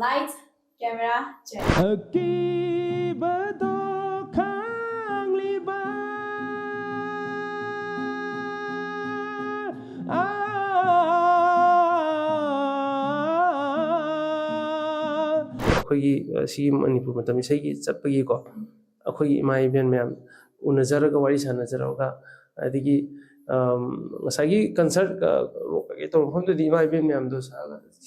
Light, camera, check. Akibado kangliba ꯑꯩꯈꯣꯏꯒꯤ ꯁꯤꯒꯤ ꯃꯅꯤꯄꯨꯔ ꯃꯇꯝ ꯏꯁꯩꯒꯤ ꯆꯠꯄꯒꯤꯀꯣ ꯑꯩꯈꯣꯏꯒꯤ ꯏꯃꯥ ꯏꯕꯦꯟ ꯃꯌꯥꯝ ꯎꯅꯖꯔꯒ ꯋꯥꯔꯤ ꯁꯥꯟꯅꯖꯔꯒ ꯑꯗꯒꯤ ꯉꯁꯥꯏꯒꯤ ꯀꯟꯁꯔꯠ ꯀꯩ ꯇꯧꯕ ꯃꯐꯝꯗꯨꯗꯤ ꯏꯃꯥ ꯏꯕꯦꯟ ꯃꯌꯥꯝꯗꯣ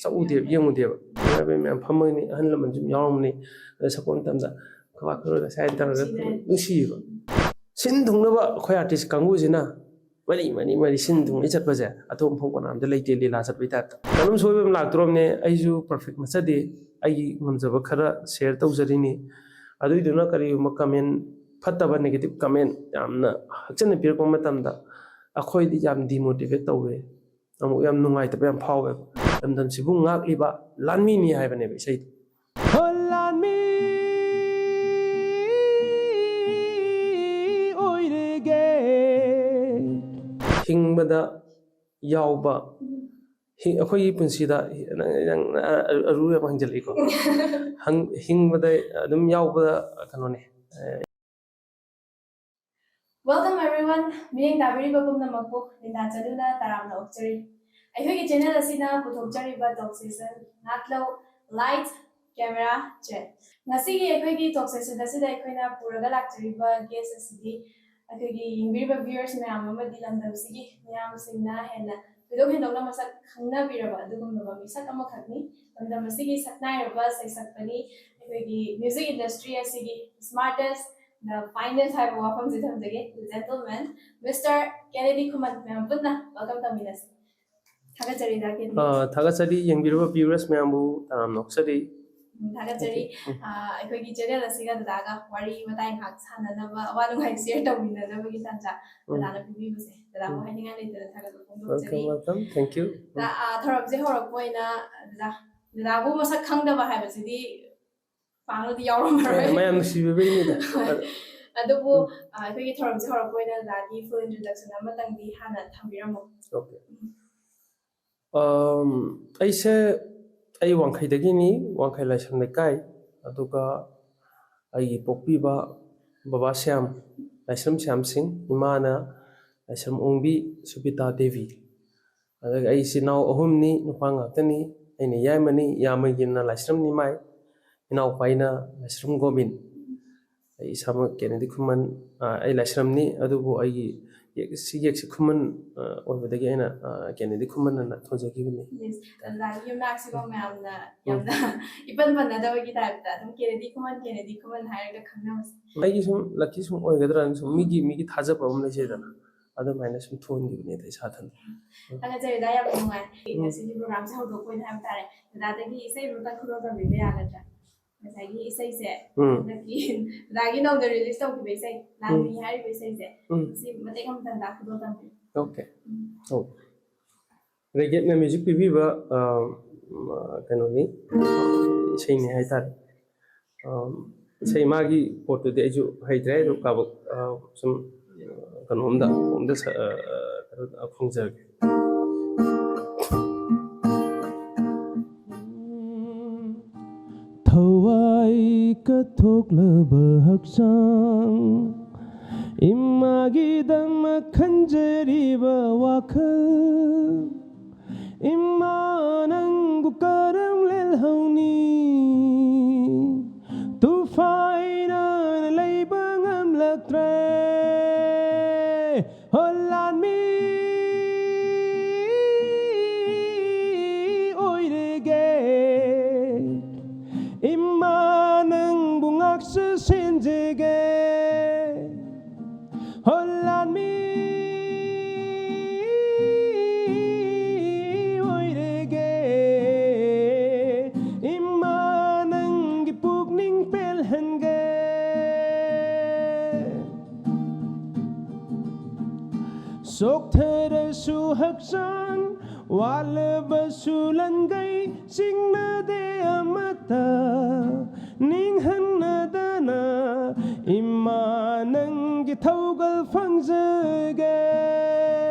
ꯆꯠꯎꯗꯦꯕ ꯌꯦꯡꯉꯨꯗꯦꯕ ꯏꯃꯥ ꯏꯕꯦꯟ ꯃꯌꯥꯝ ꯐꯝꯃꯒꯅꯤ ꯑꯍꯜ ꯂꯃꯟꯁꯨ ꯌꯥꯎꯔꯝꯃꯅꯤ ꯑꯗ ꯁꯛꯄ ꯃꯇꯝꯗ ꯈꯕꯥꯛ ꯈꯔꯒ ꯁꯥꯏꯟ ꯇꯧꯔꯒ ꯅꯨꯡꯁꯤꯌꯦꯕ ꯁꯤꯟ ꯊꯨꯡꯅꯕ ꯑꯩꯈꯣꯏ ꯑꯥꯔꯇꯤꯁ ꯀꯥꯡꯕꯨꯁꯤꯅ ꯃꯔꯤ ꯁꯤꯟ ꯊꯨꯡꯅ ꯆꯠꯄꯁꯦ ꯑꯇꯣꯞꯄ ꯃꯐꯝ ꯀꯅꯥꯝꯇ ꯂꯩꯇꯦ ꯂꯤꯂꯥ ꯆꯠꯄꯒꯤ ꯇꯥꯏꯞꯇ ꯀꯩꯅꯣꯝ ꯁꯣꯏꯕ ꯑꯃ ꯂꯥꯛꯇꯣꯔꯕꯅꯦ ꯑꯩꯁꯨ ꯄꯔꯐꯦꯛ ꯅꯠꯆꯗꯦ ꯑꯩꯒꯤ ꯉꯝꯖꯕ ꯈꯔ ꯁꯦꯌꯔ ꯇꯧꯖꯔꯤꯅꯤ ꯑꯗꯨꯏꯗꯨꯅ ꯀꯔꯤꯒꯨꯝꯕ ꯀꯃꯦꯟ ꯐꯠꯇꯕ ꯅꯦꯒꯦꯇꯤꯞ ꯀꯃꯦꯟ ꯌꯥꯝꯅ ꯍꯛꯆꯤꯟꯅ ꯄꯤꯔꯛꯄ ꯃꯇꯝꯗ ꯑꯩꯈꯣꯏꯗꯤ ꯌꯥꯝ ꯗꯤꯃꯣꯇꯤꯚꯦꯠ ꯇꯧꯋꯦ ꯑꯃꯨꯛ ꯌꯥꯝ ꯅꯨꯡꯉꯥꯏꯇꯕ ꯌꯥꯝ ꯐꯥꯎꯋꯦꯕ ꯂꯝꯗꯝꯁꯤꯕꯨ ꯉꯥꯛꯂꯤꯕ ꯂꯥꯟꯃꯤꯅꯤ ꯍꯥꯏꯕꯅꯦꯕ ꯏꯁꯩꯗꯣ ꯂꯥꯟꯃꯤ ꯑꯣꯏꯔꯒꯦ ꯍꯤꯡꯕꯗ ꯌꯥꯎꯕ ꯑꯩꯈꯣꯏꯒꯤ ꯄꯨꯟꯁꯤꯗ ꯑꯔꯨ ꯌꯥꯝ ꯍꯪꯖꯜꯂꯤꯀꯣ ꯍꯤꯡꯕꯗ ꯑꯗꯨꯝ ꯌꯥꯎꯕ ꯀꯩꯅꯣꯅꯦ Welcome everyone. Mining tabiriba pumnamakpu Linda Chaluna taramna okchari. Aikogi channel asina puthokchariba talk session ngaklo light camera check. Ngasigi aikogi talk session asida aikoina puraga lakchariba guest asidi aikogi yingbiriba viewers mayam amadi lamdamsigi mayam singna hena vidok hendokna masak khangna biraba adugumba misak amakhakni lamdamasigi saknairaba saisakpani aikogi music industry asigi smartest the finest type of welcome to the gentleman, Mr. Kennedy Kuman. Welcome to Minas. Thagachari yengbiraba viewers mayambu noksari. Thagachari aikogi channel asiga daga wari matai hak sananaba awanungai share tawinanaba gi tanja dana bibibuse dana mo haninga leitera thagatu Welcome, welcome. Thank you. Da thorabje horokpoina da bu masak khangdaba haibasidi Panel the Yara. I am Shiva. Adobo, I think it turns her point that he full introduction. I'm not the Hannah Tambiramo. Okay. I say I want Kaidagini, one Kailash on the Kai, Aduka, I Popiba, Baba Sham, Asham Shamsing, Imana, Asham Umbi, Subita Devi. I see now Ohumni, Nupanga Tani, any Yamani, Yamagina, Lasham Nimai. Now, Paina, Lashram Gobin. I some Kennedy Kuman, I Lashramni, Adubu, I see Kuman over the Gana, Kennedy Kuman and Toja given me. Yes, and like you maximum Yamna, even another type that Kennedy Kuman hired a canvas. I use some lucky some other and some Migi has a problem. Other minus some tone given it is Hatan. And I say, I have no one. Programs how to point have that. That he say, Ruta Viviana. He says it. Like the release of the say, Lammy Harry says it. See, but they come to that. Okay. Oh. They get the music viva canoni. Say me, I thought. Say Maggie, or to the age of Hydra, cover some canonda on this function. Thawai kathoklaba hakchang imagidama khanjariba wakhal imanangu karam lelhauni tu faina leibangam latre holanmi oirege Imanang bungak sa sinjige Holan mi oirege Imanang gipugning pelhenge Sok thera su haksan Wala basulanggay singna de amata Ninghanadana imanang githaugal fangjage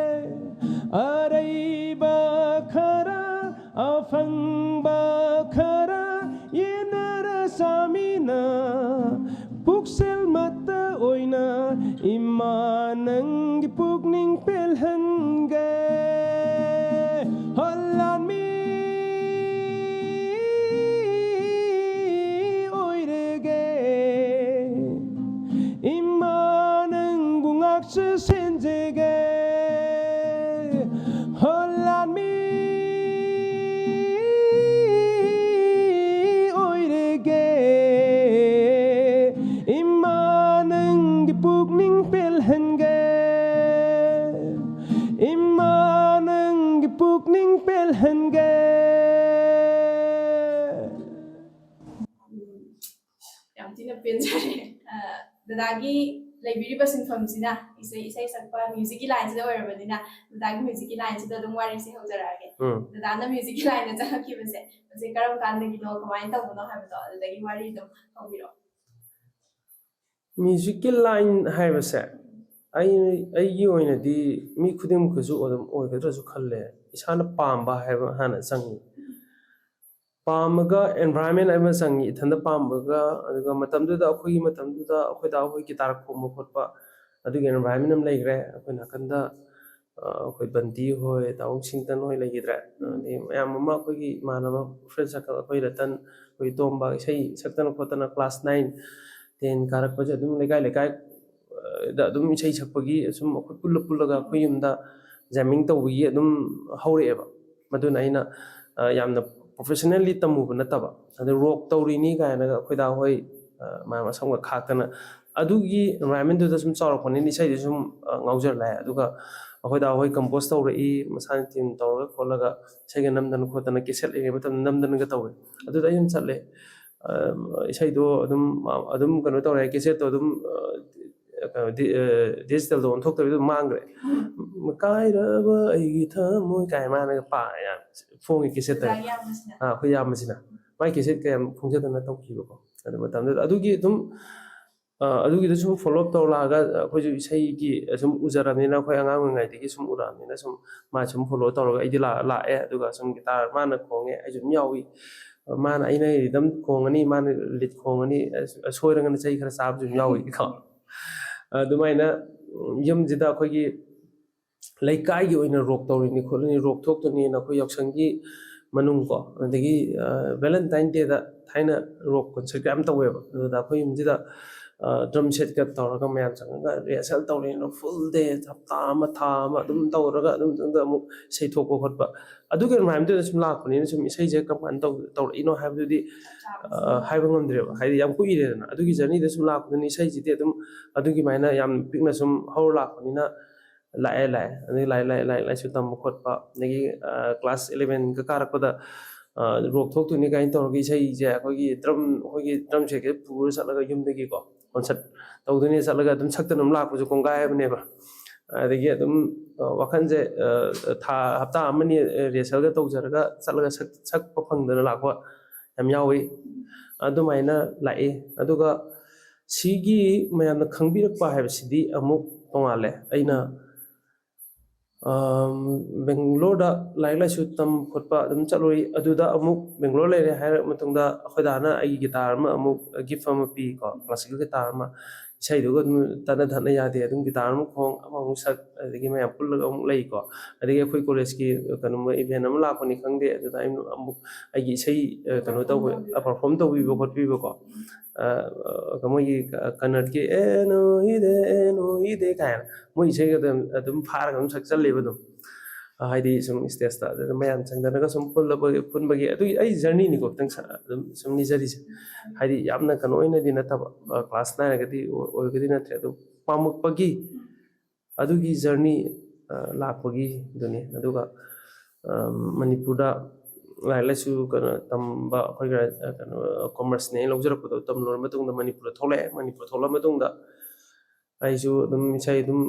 Araiba khara afangba khara ꯊꯤꯅ ꯄꯦꯟꯖꯔꯦ ꯗꯗꯥꯒꯤ ꯂꯩꯕꯤꯔꯤꯕ ꯁꯤꯟꯐꯝꯁꯤꯅ ꯏꯁꯩ ꯁꯛꯄ ꯃ꯭ꯌꯨꯖꯤꯛꯀꯤ ꯂꯥꯏꯟꯁꯤꯗ ꯑꯣꯏꯔꯕꯅꯤꯅ ꯗꯗꯥꯒꯤ ꯃ꯭ꯌꯨꯖꯤꯛꯀꯤ ꯂꯥꯏꯟꯁꯤꯗ ꯑꯗꯨꯝ ꯋꯥꯔꯤꯁꯦ ꯍꯧꯖꯔꯛꯑꯒꯦ ꯗꯗꯥꯅ ꯃ꯭ꯌꯨꯖꯤꯛꯀꯤ ꯂꯥꯏꯟꯗ ꯆꯪꯉꯛꯈꯤꯕꯁꯦ ꯃꯁꯤ ꯀꯔꯝ ꯀꯥꯟꯗꯒꯤꯅꯣ ꯀꯃꯥꯏꯅ ꯇꯧꯕꯅꯣ ꯍꯥꯏꯕꯗꯣ ꯑꯗꯨꯗꯒꯤ ꯋꯥꯔꯤ ꯑꯗꯨꯝ ꯍꯧꯕꯤꯔꯛꯑꯣ ꯃ꯭ꯌꯨꯖꯤꯛꯀꯤ ꯂꯥꯏꯟ ꯍꯥꯏꯕꯁꯦ ꯑꯩꯒꯤ ꯑꯣꯏꯅꯗꯤ ꯃꯤ ꯈꯨꯗꯤꯡꯃꯛꯀꯁꯨ ꯑꯗꯨꯝ ꯑꯣꯏꯒꯗ꯭ꯔꯁꯨ ꯈꯜꯂꯦ ꯏꯁꯥꯅ ꯄꯥꯝꯕ ꯍꯥꯏꯕ ꯍꯥꯟꯅ ꯆꯪꯉꯤ ꯄꯥꯝꯃꯒ ꯑꯦꯟꯚꯥꯏꯔꯟꯃꯦꯟ ꯑꯃ ꯆꯪꯉꯤ ꯏꯊꯟꯗ ꯄꯥꯝꯕꯒ ꯑꯗꯨꯒ ꯃꯇꯝꯗꯨꯗ ꯑꯩꯈꯣꯏꯗ ꯑꯩꯈꯣꯏ ꯒꯤꯇꯥꯔ ꯈꯣꯡꯕ ꯈꯣꯠꯄ ꯑꯗꯨꯒꯤ ꯑꯦꯟꯚꯥꯏꯔꯟꯃꯦꯟ ꯑꯃ ꯂꯩꯈ꯭ꯔꯦ ꯑꯩꯈꯣꯏ ꯅꯥꯀꯟꯗ ꯑꯩꯈꯣꯏ ꯕꯟꯇꯤ ꯍꯣꯏ ꯇꯥꯎꯟ ꯁꯤꯡꯇꯟ ꯍꯣꯏ ꯂꯩꯈꯤꯗ꯭ꯔꯦ ꯑꯗꯩ ꯃꯌꯥꯝ ꯑꯃ ꯑꯩꯈꯣꯏꯒꯤ ꯏꯃꯥꯟꯅꯕ ꯐ꯭ꯔꯦꯟ ꯁꯔꯀꯜ ꯑꯩꯈꯣꯏ ꯔꯇꯟ ꯑꯩꯈꯣꯏ ꯇꯣꯝꯕ ꯏꯁꯩ ꯁꯛꯇꯅ ꯈꯣꯠꯇꯅ ꯀ꯭ꯂꯥꯁ 9, 10 ꯀꯥꯔꯛꯄꯁꯦ ꯑꯗꯨꯝ ꯂꯩꯀꯥꯏꯗ ꯑꯗꯨꯝ ꯏꯁꯩ ꯁꯛꯄꯒꯤ ꯑꯁꯨꯝ ꯑꯩꯈꯣꯏ pulla ꯑꯩꯈꯣꯏ ꯌꯨꯝꯗ ꯖꯦꯃꯤꯡ ꯇꯧꯕꯒꯤ ꯑꯗꯨꯝ ꯍꯧꯔꯛꯑꯦꯕ ꯃꯗꯨꯅ ꯑꯩꯅ ꯌꯥꯝꯅ ꯄ꯭ꯔꯣꯐꯦꯁꯅꯦꯜꯂꯤ ꯇꯝꯃꯨꯕ ꯅꯠꯇꯕ ꯑꯗꯨ ꯔꯣꯛ ꯇꯧꯔꯤꯅꯤ ꯀꯥꯏꯅꯒ ꯑꯩꯈꯣꯏꯗꯥ ꯍꯣꯏ ꯃꯌꯥꯝ ꯑꯁꯪꯕ ꯈꯥꯛꯇꯅ ꯑꯗꯨꯒꯤ ꯑꯦꯟꯚꯥꯏꯔꯟꯃꯦꯟꯗꯨꯗ ꯁꯨꯝ ꯆꯥꯎꯔꯛꯄꯅꯤꯅ ꯏꯁꯩꯗ ꯁꯨꯝ ꯉꯥꯎꯖꯔ ꯂꯥꯛꯑꯦ ꯑꯗꯨꯒ ꯑꯩꯈꯣꯏꯗꯥ ꯍꯣꯏ ꯀꯝꯄꯣꯖ ꯇꯧꯔꯛꯏ ꯃꯁꯥꯅ ꯇꯤꯝ ꯇꯧꯔꯒ ꯈꯣꯠꯂꯒ ꯏꯁꯩꯒ ꯅꯝꯗꯅ ꯈꯣꯠꯇꯅ ꯀꯦꯁꯦꯠ ꯂꯩꯔꯤꯉꯩ ꯃꯇꯝꯗ ꯅꯝꯗꯅꯒ ꯇꯧꯋꯦ ꯑꯗꯨꯗ ꯑꯩ ꯑꯗꯨꯝ ꯆꯠꯂꯦ ꯏꯁꯩꯗꯣ ꯑꯗꯨꯝ ꯀꯩꯅꯣ ꯇꯧꯔꯦ ꯀꯦꯁꯦꯠꯇꯣ ꯑꯗꯨꯝ ꯗꯤꯖꯤꯇꯦꯜꯗ ꯑꯣꯟꯊꯣꯛꯇꯕꯤꯗ ꯑꯗꯨꯝ ꯃꯥꯡꯈ꯭ꯔꯦ ꯀꯥꯏꯔꯕ ꯑꯩꯒꯤ ꯊꯃꯣꯏ ꯀꯥꯏ ꯃꯥꯅꯒ ꯌꯥꯝ ꯐꯣꯡꯉꯤ ꯀꯦꯁꯦꯠꯇ ꯑꯩꯈꯣꯏ ꯌꯥꯝꯕꯁꯤꯅ ꯃꯥꯏ ꯀꯦꯁꯦꯠ ꯀꯌꯥꯝ ꯐꯣꯡꯖꯗꯅ ꯇꯧꯈꯤꯕꯀꯣ ꯑꯗꯨ ꯃꯇꯝꯗꯨꯗ ꯑꯗꯨꯒꯤꯗ ꯁꯨꯝ ꯐꯣꯂꯣ ꯑꯞ ꯇꯧꯔ ꯂꯥꯛꯑꯒ ꯑꯩꯈꯣꯏꯁꯨ ꯏꯁꯩꯒꯤ ꯁꯨꯝ ꯎꯖꯔꯕꯅꯤ나 ꯑꯩꯈꯣꯏ ꯑꯉꯥꯡ ꯑꯣꯏꯔꯤꯉꯩꯗꯒꯤ ꯁꯨꯝ ꯎꯔꯛꯑꯕꯅꯤꯅ ꯁꯨꯝ ꯃꯥ ꯁꯨꯝ ꯐꯣꯂꯣ ꯇꯧꯔꯒ ꯑꯩꯗꯤ ꯂꯥꯛꯑꯦ ꯑꯗꯨꯒ ꯁꯨꯝ ꯒꯤꯇꯥꯔ ꯃꯥꯅ ꯈꯣꯡꯉꯦ ꯑꯩꯁꯨ ꯑꯗꯨꯝ ꯌꯥꯎꯏ ꯃꯥꯅ ꯑꯩꯅ ꯔꯤꯗꯝ ꯈꯣꯡꯉꯅꯤ ꯃꯥꯅ ꯂꯤꯠ ꯈꯣꯡꯉꯅꯤ ꯁꯣꯏꯔꯒꯅ ꯆꯩ ꯈꯔ ꯆꯥꯕꯁꯨ ꯑꯗꯨꯝ ꯌꯥꯎꯏꯀꯣ ꯑꯗꯨꯃꯥꯏꯅ ꯌꯨꯝꯁꯤꯗ ꯑꯩꯈꯣꯏꯒꯤ ꯂꯩꯀꯥꯏꯒꯤ ꯑꯣꯏꯅ ꯔꯣꯛ ꯇꯧꯔꯤꯅꯤ ꯈꯣꯠꯂꯤꯅꯤ ꯔꯣꯛ ꯊꯣꯛꯇꯣꯏꯅꯤꯅ ꯑꯩꯈꯣꯏ ꯌꯥꯎꯁꯪꯒꯤ ꯃꯅꯨꯡꯀꯣ ꯑꯗꯒꯤ ꯚꯦꯂꯦꯟꯇꯥꯏꯟ ꯗꯦꯗ ꯊꯥꯏꯅ ꯔꯣꯛ ꯀꯟꯁꯔꯠ ꯌꯥꯝ ꯇꯧꯋꯦꯕ ꯑꯗꯨꯗ ꯑꯩꯈꯣꯏ ꯌꯨꯝꯁꯤꯗ ꯗ꯭ꯔꯝ ꯁꯦꯠꯀ ꯇꯧꯔꯒ ꯃꯌꯥꯝ ꯆꯪꯉꯒ ꯔꯤꯍꯔꯁꯦꯜ ꯇꯧꯔꯤꯅ ꯐꯨꯜ ꯗꯦ ꯍꯞꯇꯥ ꯑꯃ ꯊꯥ ꯑꯃ ꯑꯗꯨꯝ ꯇꯧꯔꯒ ꯑꯗꯨꯝ ꯑꯃꯨꯛ ꯏꯁꯩ ꯊꯣꯛꯄ ꯈꯣꯠꯄ ꯑꯗꯨꯒꯤ ꯑꯦꯟꯚꯥꯏꯔꯟꯃꯦꯟꯗꯨꯗ ꯁꯨم ꯂꯥꯛꯄꯅꯤꯅ ꯁꯨꯝ ꯏꯁꯩꯁꯦ ꯀꯔꯝ ꯀꯥꯟꯗ ꯇꯧꯔꯛꯏꯅோ ꯍꯥꯏꯕꯗꯨꯗꯤ ꯍꯥꯏꯕ ꯉꯝꯗ꯭ꯔꯦꯕ ꯍꯥꯏꯗꯤ ꯌꯥꯝ ꯀꯨꯏꯔꯦꯗꯅ ꯑꯗꯨꯒꯤ ꯖꯔꯅꯤꯗ ꯁꯨꯝ ꯂꯥꯛꯄꯗꯨꯅ ꯏꯁꯩꯁꯤꯗꯤ ꯑꯗꯨꯝ ꯑꯗꯨꯒꯤꯃꯥꯏꯅ ꯌꯥꯝ ꯄꯤꯛꯅ ꯁꯨꯝ ꯍꯧꯔ ꯂꯥꯛꯄꯅꯤꯅ ꯂꯥꯛꯑꯦ ꯑꯗꯒꯤ ꯂꯥꯏꯔꯤꯛ ꯂꯥꯏꯁꯨ ꯇꯝꯕ ꯈꯣꯠꯄ ꯑꯗꯒꯤ ꯀ꯭ꯂꯥꯁ 11ꯒ ꯀꯥꯔꯛꯄꯗ ꯔꯣꯛ ꯊꯣꯛꯇꯣꯏꯅꯤ ꯀꯥꯏꯅ ꯇꯧꯔꯒ ꯏꯁꯩꯁꯦ ꯑꯩꯈꯣꯏꯒꯤ ꯗ꯭ꯔꯝ ꯁꯦꯠꯀ ꯄꯨꯔ ꯆꯠꯂꯒ ꯌꯨꯝꯗꯒꯤꯀꯣ ꯀꯣꯟꯁꯔꯠ ꯇꯧꯗꯣꯏꯅꯤ ꯆꯠꯂꯒ ꯑꯗꯨꯝ ꯁꯛꯇꯅ ꯑꯗꯨꯝ ꯂꯥꯛꯄꯁꯨ ꯀꯣꯡꯒꯥꯏꯕꯅꯦꯕ ꯑꯗꯒꯤ ꯑꯗꯨꯝ ꯋꯥꯈꯜꯁꯦ ꯍꯞꯇꯥ ꯑꯃꯅꯤ ꯔꯤꯍꯔꯁꯦꯜꯒ ꯇꯧꯖꯔꯒ ꯆꯠꯂꯒ ꯁꯛꯄ ꯐꯪꯗꯅ ꯂꯥꯛꯄ ꯌꯥꯝ ꯌꯥꯎꯏ ꯑꯗꯨꯃꯥꯏꯅ ꯂꯥꯛꯏ ꯑꯗꯨꯒ ꯁꯤꯒꯤ ꯃꯌꯥꯝꯅ ꯈꯪꯕꯤꯔꯛꯄ ꯍꯥꯏꯕꯁꯤꯗꯤ ꯑꯃꯨꯛ ꯇꯣꯡꯉꯥꯜꯂꯦ ꯑꯩꯅ ꯕꯦꯡꯒ꯭ꯂꯣꯔꯗ ꯂꯥꯏꯔꯤꯛ ꯂꯥꯏꯁꯨ ꯇꯝ ꯈꯣꯠꯄ ꯑꯗꯨꯝ ꯆꯠꯂꯨꯏ ꯑꯗꯨꯗ ꯑꯃꯨꯛ ꯕꯦꯡꯒ꯭ꯂꯣꯔ ꯂꯩꯔꯦ ꯍꯥꯏꯔ ꯃꯇꯨꯡꯗ ꯑꯩꯈꯣꯏꯗꯥꯅ ꯑꯩꯒꯤ ꯒꯤꯇꯥꯔ ꯑꯃ ꯑꯃꯨꯛ ꯒꯤꯐ ꯑꯃ ꯄꯤꯀꯣ ꯀ꯭ꯂꯥꯁꯤꯀꯦꯜ ꯒꯤꯇꯥꯔ ꯑꯃ ꯏꯁꯩꯗꯨꯒ ꯑꯗꯨꯝ ꯊꯠꯅ ꯌꯥꯗꯦ ꯑꯗꯨꯝ ꯒꯤꯇꯥꯔ ꯑꯃꯨꯛ ꯈꯣꯡ ꯑꯃꯃꯨꯛ ꯁꯛ ꯑꯗꯒꯤ ꯃꯌꯥꯝ ꯄꯨꯜꯂꯒ ꯑꯃꯨꯛ ꯂꯩꯀꯣ ꯑꯗꯒꯤ ꯑꯩꯈꯣꯏ ꯀꯣꯂꯦꯖꯀꯤ ꯀꯩꯅꯣ ꯏꯚꯦꯟ ꯑꯃ ꯂꯥꯛꯄꯅꯤ ꯈꯪꯗꯦ ꯑꯗꯨꯗ ꯑꯩꯅ ꯑꯃꯨꯛ ꯑꯩꯒꯤ ꯏꯁꯩ ꯀꯩꯅꯣ ꯇꯧꯕ ꯄꯔꯐꯣꯔꯝ ꯇꯧꯕꯤꯕ ꯈꯣꯠꯄꯤꯕꯀꯣ ꯃꯣꯏꯒꯤ ꯀꯟꯅꯔꯠꯀꯤ ꯑꯦꯅꯣ ꯏꯗꯦ ꯀꯥꯏꯅ ꯃꯣꯏ ꯏꯁꯩꯒ ꯑꯗꯨꯝ ꯐꯥꯔꯒ ꯑꯗꯨꯝ ꯁꯛꯆꯜꯂꯦꯕ ꯑꯗꯨꯝ ꯍꯥꯏꯗꯤ ꯁꯨꯝ ꯏꯁꯇꯦꯖꯇ ꯑꯗꯨꯗ ꯃꯌꯥꯝ ꯆꯪꯗꯅꯒ ꯁꯨꯝ ꯄꯨꯟꯕꯒꯤ ꯑꯗꯨꯒꯤ ꯑꯩ ꯖꯔꯅꯤꯅꯤꯀꯣ ꯈꯤꯇꯪ ꯑꯗꯨꯝ ꯁꯨꯝ ꯂꯤꯖꯔꯤꯁꯦ ꯍꯥꯏꯗꯤ ꯌꯥꯝꯅ ꯀꯩꯅꯣ ꯑꯣꯏꯅꯗꯤ ꯅꯠꯇꯕ ꯀ꯭ꯂꯥꯁ 9 ꯑꯣꯏꯔꯒꯗꯤ ꯅꯠꯇ꯭ꯔꯦ ꯑꯗꯨ ꯄꯥꯝꯃꯛꯄꯒꯤ ꯑꯗꯨꯒꯤ ꯖꯔꯅꯤ ꯂꯥꯛꯄꯒꯤꯗꯨꯅꯤ ꯑꯗꯨꯒ ꯃꯅꯤꯄꯨꯔꯗ ꯂꯥꯏꯔꯤꯛ ꯂꯥꯏꯁꯨ ꯀꯩꯅꯣ ꯇꯝꯕ ꯑꯩꯈꯣꯏꯒ ꯀꯩꯅꯣ ꯀꯣꯃꯔꯁꯅꯦ ꯂꯧꯖꯔꯛꯄꯗꯣ ꯇꯝ ꯂꯣꯏꯔ ꯃꯇꯨꯡꯗ ꯃꯅꯤꯄꯨꯔꯗ ꯊꯣꯛꯂꯛꯑꯦ ꯃꯅꯤꯄꯨꯔ ꯊꯣꯛꯂꯛꯑ ꯃꯇꯨꯡꯗ ꯑꯩꯁꯨ ꯑꯗꯨꯝ ꯏꯁꯩ ꯑꯗꯨꯝ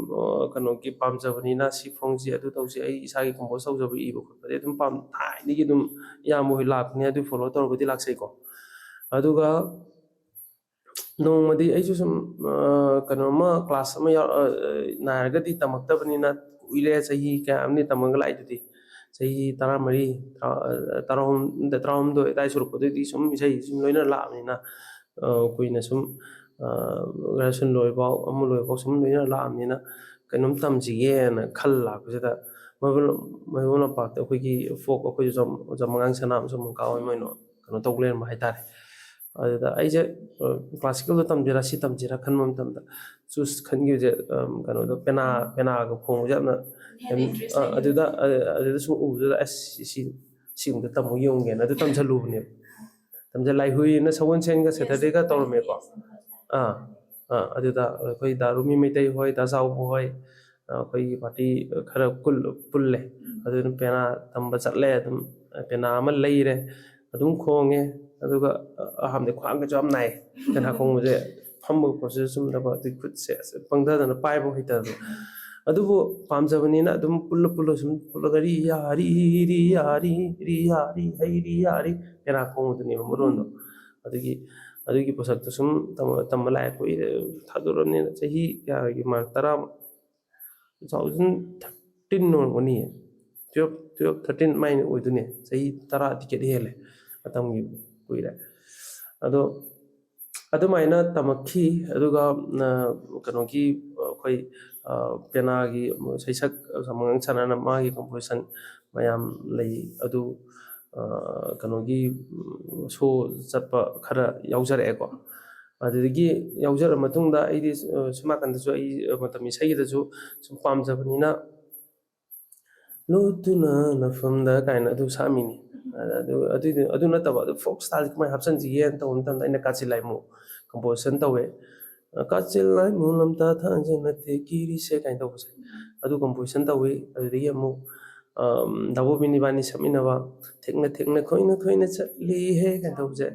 ꯀꯩꯅꯣꯒꯤ ꯄꯥꯝꯖꯕꯅꯤꯅ ꯁꯤ ꯐꯣꯡꯁꯤ ꯑꯗꯨ ꯇꯧꯁꯤ ꯑꯩ ꯏꯁꯥꯒꯤ ꯀꯝꯄꯣꯖ ꯇꯧꯖꯕ ꯏꯕ ꯈꯣꯠꯄꯗꯤ ꯑꯗꯨꯝ ꯊꯥꯏꯅꯗꯒꯤ ꯑꯗꯨꯝ ꯏꯌꯥꯝꯕ ꯍꯣꯏ ꯂꯥꯛꯄꯅꯤ ꯑꯗꯨ ꯐꯣꯂꯣ ꯇꯧꯔꯒꯗꯤ ꯂꯥꯛꯆꯩꯀꯣ ꯑꯗꯨꯒ ꯅꯣꯡꯃꯗꯤ ꯑꯩꯁꯨ ꯁꯨꯝ ꯀꯩꯅꯣꯝꯃ ꯀ꯭ꯂꯥꯁ ꯑꯃ ꯅꯥꯏꯔꯒꯗꯤ ꯇꯝꯃꯛꯇꯕꯅꯤꯅ ꯀꯨꯏꯔꯦ ꯆꯍꯤ ꯀꯌꯥ ꯑꯃꯅꯤ ꯇꯝꯃꯒ ꯂꯥꯛꯏꯗꯨꯗꯤ ꯆꯍꯤ 13 13 ꯑꯗꯥꯏ ꯁꯨꯔꯛꯄꯗꯩꯗꯤ ꯁꯨꯝ ꯏꯁꯩ ꯁꯨꯝ ꯂꯣꯏꯅ ꯂꯥꯛꯑꯕꯅꯤꯅ ꯀꯨꯏꯅ ꯁꯨꯝ ꯒ꯭ꯔꯦꯖꯨꯑꯦꯁꯟ ꯂꯣꯏꯐꯥꯎ ꯑꯃ ꯂꯣꯏꯐꯥꯎ ꯁꯨꯝ ꯂꯣꯏꯅ ꯂꯥꯛꯑꯕꯅꯤꯅ ꯀꯩꯅꯣꯝ ꯇꯝꯁꯤꯒꯦꯅ ꯈꯜ ꯂꯥꯛꯄꯁꯤꯗ ꯃꯩꯕꯨꯜ ꯂꯝꯄꯥꯛꯇ ꯑꯩꯈꯣꯏꯒꯤ ꯐꯣꯛ ꯑꯩꯈꯣꯏꯁꯨ ꯃꯉꯥꯡ ꯁꯅꯥ ꯑꯃꯁꯨꯡ ꯃꯀꯥ ꯍꯣꯏ ꯃꯣꯏꯅ ꯀꯩꯅꯣ ꯇꯧ ꯂꯩꯔꯝꯕ ꯍꯥꯏꯇꯥꯔꯦ ꯑꯗꯨꯗ ꯑꯩꯁꯦ ꯀ꯭ꯂꯥꯁꯤꯀꯦꯜꯗ ꯇꯝꯁꯤꯔꯥ ꯁꯤ ꯇꯝꯁꯤꯔꯥ ꯈꯟꯕ ꯃꯇꯝꯗ ꯆꯨꯁ ꯈꯟꯈꯤꯕꯁꯦ ꯀꯩꯅꯣꯗꯣ ꯄꯦꯅꯥꯒ ꯈꯣꯡꯕꯁꯦ ꯌꯥꯝꯅ ꯑꯗꯨꯗ ꯁꯨꯝ ꯎꯕꯗꯨꯗ ꯑꯁ ꯁꯤꯒꯨꯝꯕꯗ ꯇꯝꯃꯨ ꯌꯦꯡꯒꯦꯅ ꯑꯗꯨ ꯇꯝꯁꯤꯜꯂꯨꯕꯅꯦꯕ ꯂꯥꯏꯍꯨꯏꯅ ꯁꯒꯣꯜꯁꯦꯟꯒ ꯁꯦꯇꯔꯗꯦꯒ ꯇꯧꯔꯝꯃꯦꯀꯣ ꯑꯗꯨꯗ ꯑꯩꯈꯣꯏ ꯗꯥ ꯔꯨꯃꯤ ꯃꯩꯇꯩ ꯍꯣꯏ ꯗꯥ ꯆꯥꯎꯕ ꯍꯣꯏ ꯑꯩꯈꯣꯏꯒꯤ ꯄꯥꯔꯇꯤ ꯈꯔ ꯄꯨꯜꯂꯦ ꯑꯗꯨꯅ ꯄꯦꯅꯥ ꯇꯝꯕ ꯆꯠꯂꯦ ꯑꯗꯨꯝ ꯄꯦꯅꯥ ꯑꯃ ꯂꯩꯔꯦ ꯑꯗꯨꯝ ꯈꯣꯡꯉꯦ ꯑꯗꯨꯒ ꯑꯍꯥꯟꯕꯗꯤ ꯈ꯭ꯋꯥꯡꯒꯁꯨ ꯌꯥꯝ ꯅꯥꯏ ꯄꯦꯅꯥ ꯈꯣꯡꯕꯁꯦ ꯐꯝꯕꯒ ꯈꯣꯠꯄꯁꯨ ꯆꯨꯝꯗꯕ ꯑꯗꯨꯒꯤ ꯈꯨꯠꯁꯦ ꯄꯪꯊꯗꯅ ꯄꯥꯏꯕ ꯍꯩꯇꯗꯅ ꯑꯗꯨꯕꯨ ꯄꯥꯝꯖꯕꯅꯤꯅ ꯑꯗꯨꯝ ꯄꯨꯜꯂ ꯄꯨꯜꯂ ꯁꯨꯝ ꯄꯨꯜꯂꯒ ꯔꯤ ꯌꯥꯔꯤ ꯔꯤ ꯌꯥꯔꯤ ꯔꯤ ꯌꯥꯔꯤ ꯍꯩ ꯔꯤ ꯌꯥꯔꯤ ꯄꯦꯅꯥ ꯈꯣꯡꯕꯗꯨꯅꯦꯕ ꯃꯔꯣꯟꯗꯣ ꯑꯗꯨꯒꯤ ꯄꯣꯠꯁꯛꯇꯣ ꯁꯨꯝ ꯇꯝꯕ ꯂꯥꯛꯑꯦ ꯀꯨꯏꯔꯦ ꯊꯥꯗꯣꯔꯛꯑꯕꯅꯤꯅ ꯆꯍꯤ ꯀꯌꯥꯒꯤ ꯃꯥꯔꯛ 2013 ꯑꯣꯏꯔꯝꯒꯅꯤꯌꯦ 12 13 ꯃꯥꯏꯅ ꯑꯣꯏꯗꯣꯏꯅꯦ ꯆꯍꯤ 10 ꯇꯤꯀꯦꯠ ꯍꯦꯜꯂꯦ ꯃꯇꯝꯒꯤ ꯀꯨꯏꯔꯦ ꯑꯗꯣ ꯑꯗꯨꯃꯥꯏꯅ ꯇꯝꯃꯛꯈꯤ ꯑꯗꯨꯒ ꯀꯩꯅꯣꯒꯤ ꯑꯩꯈꯣꯏ ꯄꯦꯅꯥꯒꯤ ꯁꯩꯁꯛ ꯁꯃꯥꯡ ꯁꯥꯟꯅꯅ ꯃꯥꯒꯤ ꯀꯝꯄꯣꯖꯤꯁꯟ ꯃꯌꯥꯝ ꯂꯩ ꯑꯗꯨ ꯀꯩꯅꯣꯒꯤ ꯁꯣ ꯆꯠꯄ ꯈꯔ ꯌꯥꯎꯖꯔꯛꯑꯦꯀꯣ ꯑꯗꯨꯗꯒꯤ ꯌꯥꯎꯖꯔ ꯃꯇꯨꯡꯗ ꯑꯩꯗꯤ ꯁꯨꯝ ꯅꯥꯀꯟꯗꯁꯨ ꯑꯩ ꯃꯇꯝ ꯏꯁꯩꯒꯤꯗꯁꯨ ꯁꯨꯝ ꯄꯥꯝꯖꯕꯅꯤꯅ ꯂꯨꯠꯇꯨꯅ ꯅꯐꯝꯗ ꯀꯥꯏꯅ ꯑꯗꯨ ꯁꯛꯑꯝꯃꯤꯅꯤ ꯑꯗꯨ ꯅꯠꯇꯕ ꯑꯗꯨ ꯐꯣꯛ ꯁ꯭ꯇꯥꯏꯜ ꯀꯃꯥꯏꯅ ꯍꯥꯞꯆꯤꯟꯁꯤꯒꯦꯅ ꯇꯧꯕ ꯃꯇꯝꯗ ꯑꯩꯅ ꯀꯥꯆꯤꯟ ꯂꯥꯏꯃꯨ ꯀꯝꯄꯣꯖꯤꯁꯟ ꯇꯧꯋꯦ ꯀꯥꯆꯤꯟ ꯂꯥꯏꯃꯨ ꯂꯝꯇꯥ ꯊꯥꯡꯖꯦ ꯅꯠꯇꯦ ꯀꯤꯔꯤꯁꯦ ꯀꯥꯏꯅ ꯇꯧꯕꯁꯦ ꯑꯗꯨ ꯀꯝꯄꯣꯖꯤꯁꯟ ꯇꯧꯋꯤ ꯑꯗꯨꯗꯒꯤ ꯑꯃꯨꯛ ꯗꯥꯕꯣꯕꯤꯟ ꯏꯕꯥꯅꯤ ꯁꯛꯃꯤꯟꯅꯕ ꯊꯦꯛꯅ ꯊꯦꯛꯅ ꯈꯣꯏꯅ ꯈꯣꯏꯅ ꯆꯠꯂꯤꯍꯦ ꯀꯥꯏꯅ ꯇꯧꯕꯁꯦ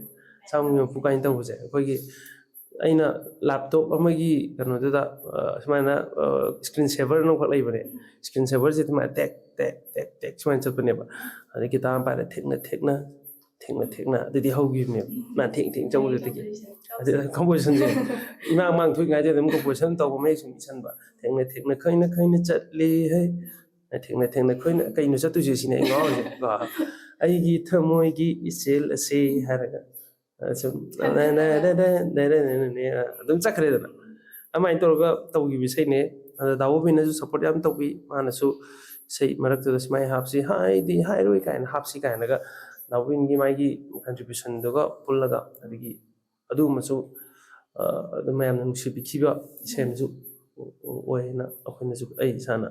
ꯆꯥꯝꯃꯒꯤ ꯃꯄꯨ ꯀꯥꯏꯅ ꯇꯧꯕꯁꯦ ꯑꯩꯈꯣꯏꯒꯤ ꯑꯩꯅ ꯂꯦꯞꯇꯣꯞ ꯑꯃꯒꯤ ꯀꯩꯅꯣꯗꯨꯗ ꯁꯨꯃꯥꯏꯅ ꯁ꯭ꯀ꯭ꯔꯤꯟ ꯁꯦꯚꯔ ꯑꯃꯈꯛ ꯂꯩꯕꯅꯦ ꯁ꯭ꯀ꯭ꯔꯤꯟ ꯁꯦꯚꯔꯁꯦ ꯑꯗꯨꯃꯥꯏꯅ ꯇꯦꯛ ꯇꯦꯛ ꯇꯦꯛ ꯇꯦꯛ ꯁꯨꯃꯥꯏꯅ ꯆꯠꯄꯅꯦꯕ ꯑꯗꯩ ꯒꯤꯇꯥꯔ ꯑꯃ ꯄꯥꯏꯔꯦ ꯊꯦꯛꯅ ꯊꯦꯛꯅ ꯊꯦꯛꯅ ꯊꯦꯛꯅ ꯑꯗꯨꯗꯤ ꯍꯧꯈꯤꯕꯅꯦꯕ ꯃꯥ ꯊꯦꯡ ꯊꯦꯡ ꯆꯧꯕꯗꯨꯗꯒꯤ ꯑꯗꯨ ꯀꯝꯄꯣꯖꯤꯁꯟꯁꯦ ꯏꯃꯥꯡ ꯃꯥꯡꯊꯣꯛꯏꯉꯩꯗ ꯑꯗꯨꯝ ꯀꯝꯄꯣꯖꯤꯁꯟ ꯇꯧꯕ ꯃꯌꯦꯛ ꯁꯨꯝ ꯏꯁꯟꯕ ꯊꯦꯡꯅ ꯊꯦꯡꯅ ꯈꯣꯏꯅ ꯈꯣꯏꯅ ꯆꯠꯂꯤ ꯍꯩ ꯊꯦꯡꯅ ꯊꯦꯡꯅ ꯈꯣꯏꯅ ꯀꯩꯅꯣ ꯆꯠꯇꯣꯏꯁꯦ ꯁꯤꯅꯦ ꯑꯩ ꯉꯥꯎꯔꯤꯁꯦ ꯀꯣ ꯑꯩꯒꯤ ꯊꯃꯣꯏꯒꯤ ꯏꯆꯦꯜ ꯑꯁꯤ ꯍꯥꯏꯔꯒ ꯁꯨꯝ ꯑꯗꯨꯝ ꯆꯠꯈ꯭ꯔꯦꯗꯅ ꯑꯗꯨꯃꯥꯏꯅ ꯇꯧꯔꯒ ꯇꯧꯈꯤꯕ ꯏꯁꯩꯅꯦ ꯑꯗ ꯗꯥꯕꯣꯕꯤꯅꯁꯨ ꯁꯞꯄꯣꯔꯠ ꯌꯥꯝ ꯇꯧꯕꯤ ꯃꯥꯅꯁꯨ ꯏꯁꯩ ꯃꯔꯛꯇꯨꯗ ꯁꯨꯃꯥꯏꯅ ꯍꯥꯞꯁꯤ ꯍꯥꯏꯗꯤ ꯍꯥꯏꯔꯣꯏ ꯀꯥꯏꯅ ꯍꯥꯞꯁꯤ ꯀꯥꯏꯅꯒ ꯗꯥꯕꯣꯕꯤꯟꯒꯤ ꯃꯥꯒꯤ ꯀꯟꯇ꯭ꯔꯤꯕ꯭ꯌꯨꯁꯟꯗꯨꯒ ꯄꯨꯜꯂꯒ ꯑꯗꯒꯤ ꯑꯗꯨꯒꯨꯝꯕꯁꯨ ꯑꯗꯨꯝ ꯃꯌꯥꯝꯅ ꯅꯨꯡꯁꯤꯕꯤꯈꯤꯕ ꯏꯁꯩ ꯑꯃꯁꯨ ꯑꯣꯏꯅ ꯑꯩꯈꯣꯏꯅꯁꯨ ꯑꯩ ꯏꯁꯥꯅ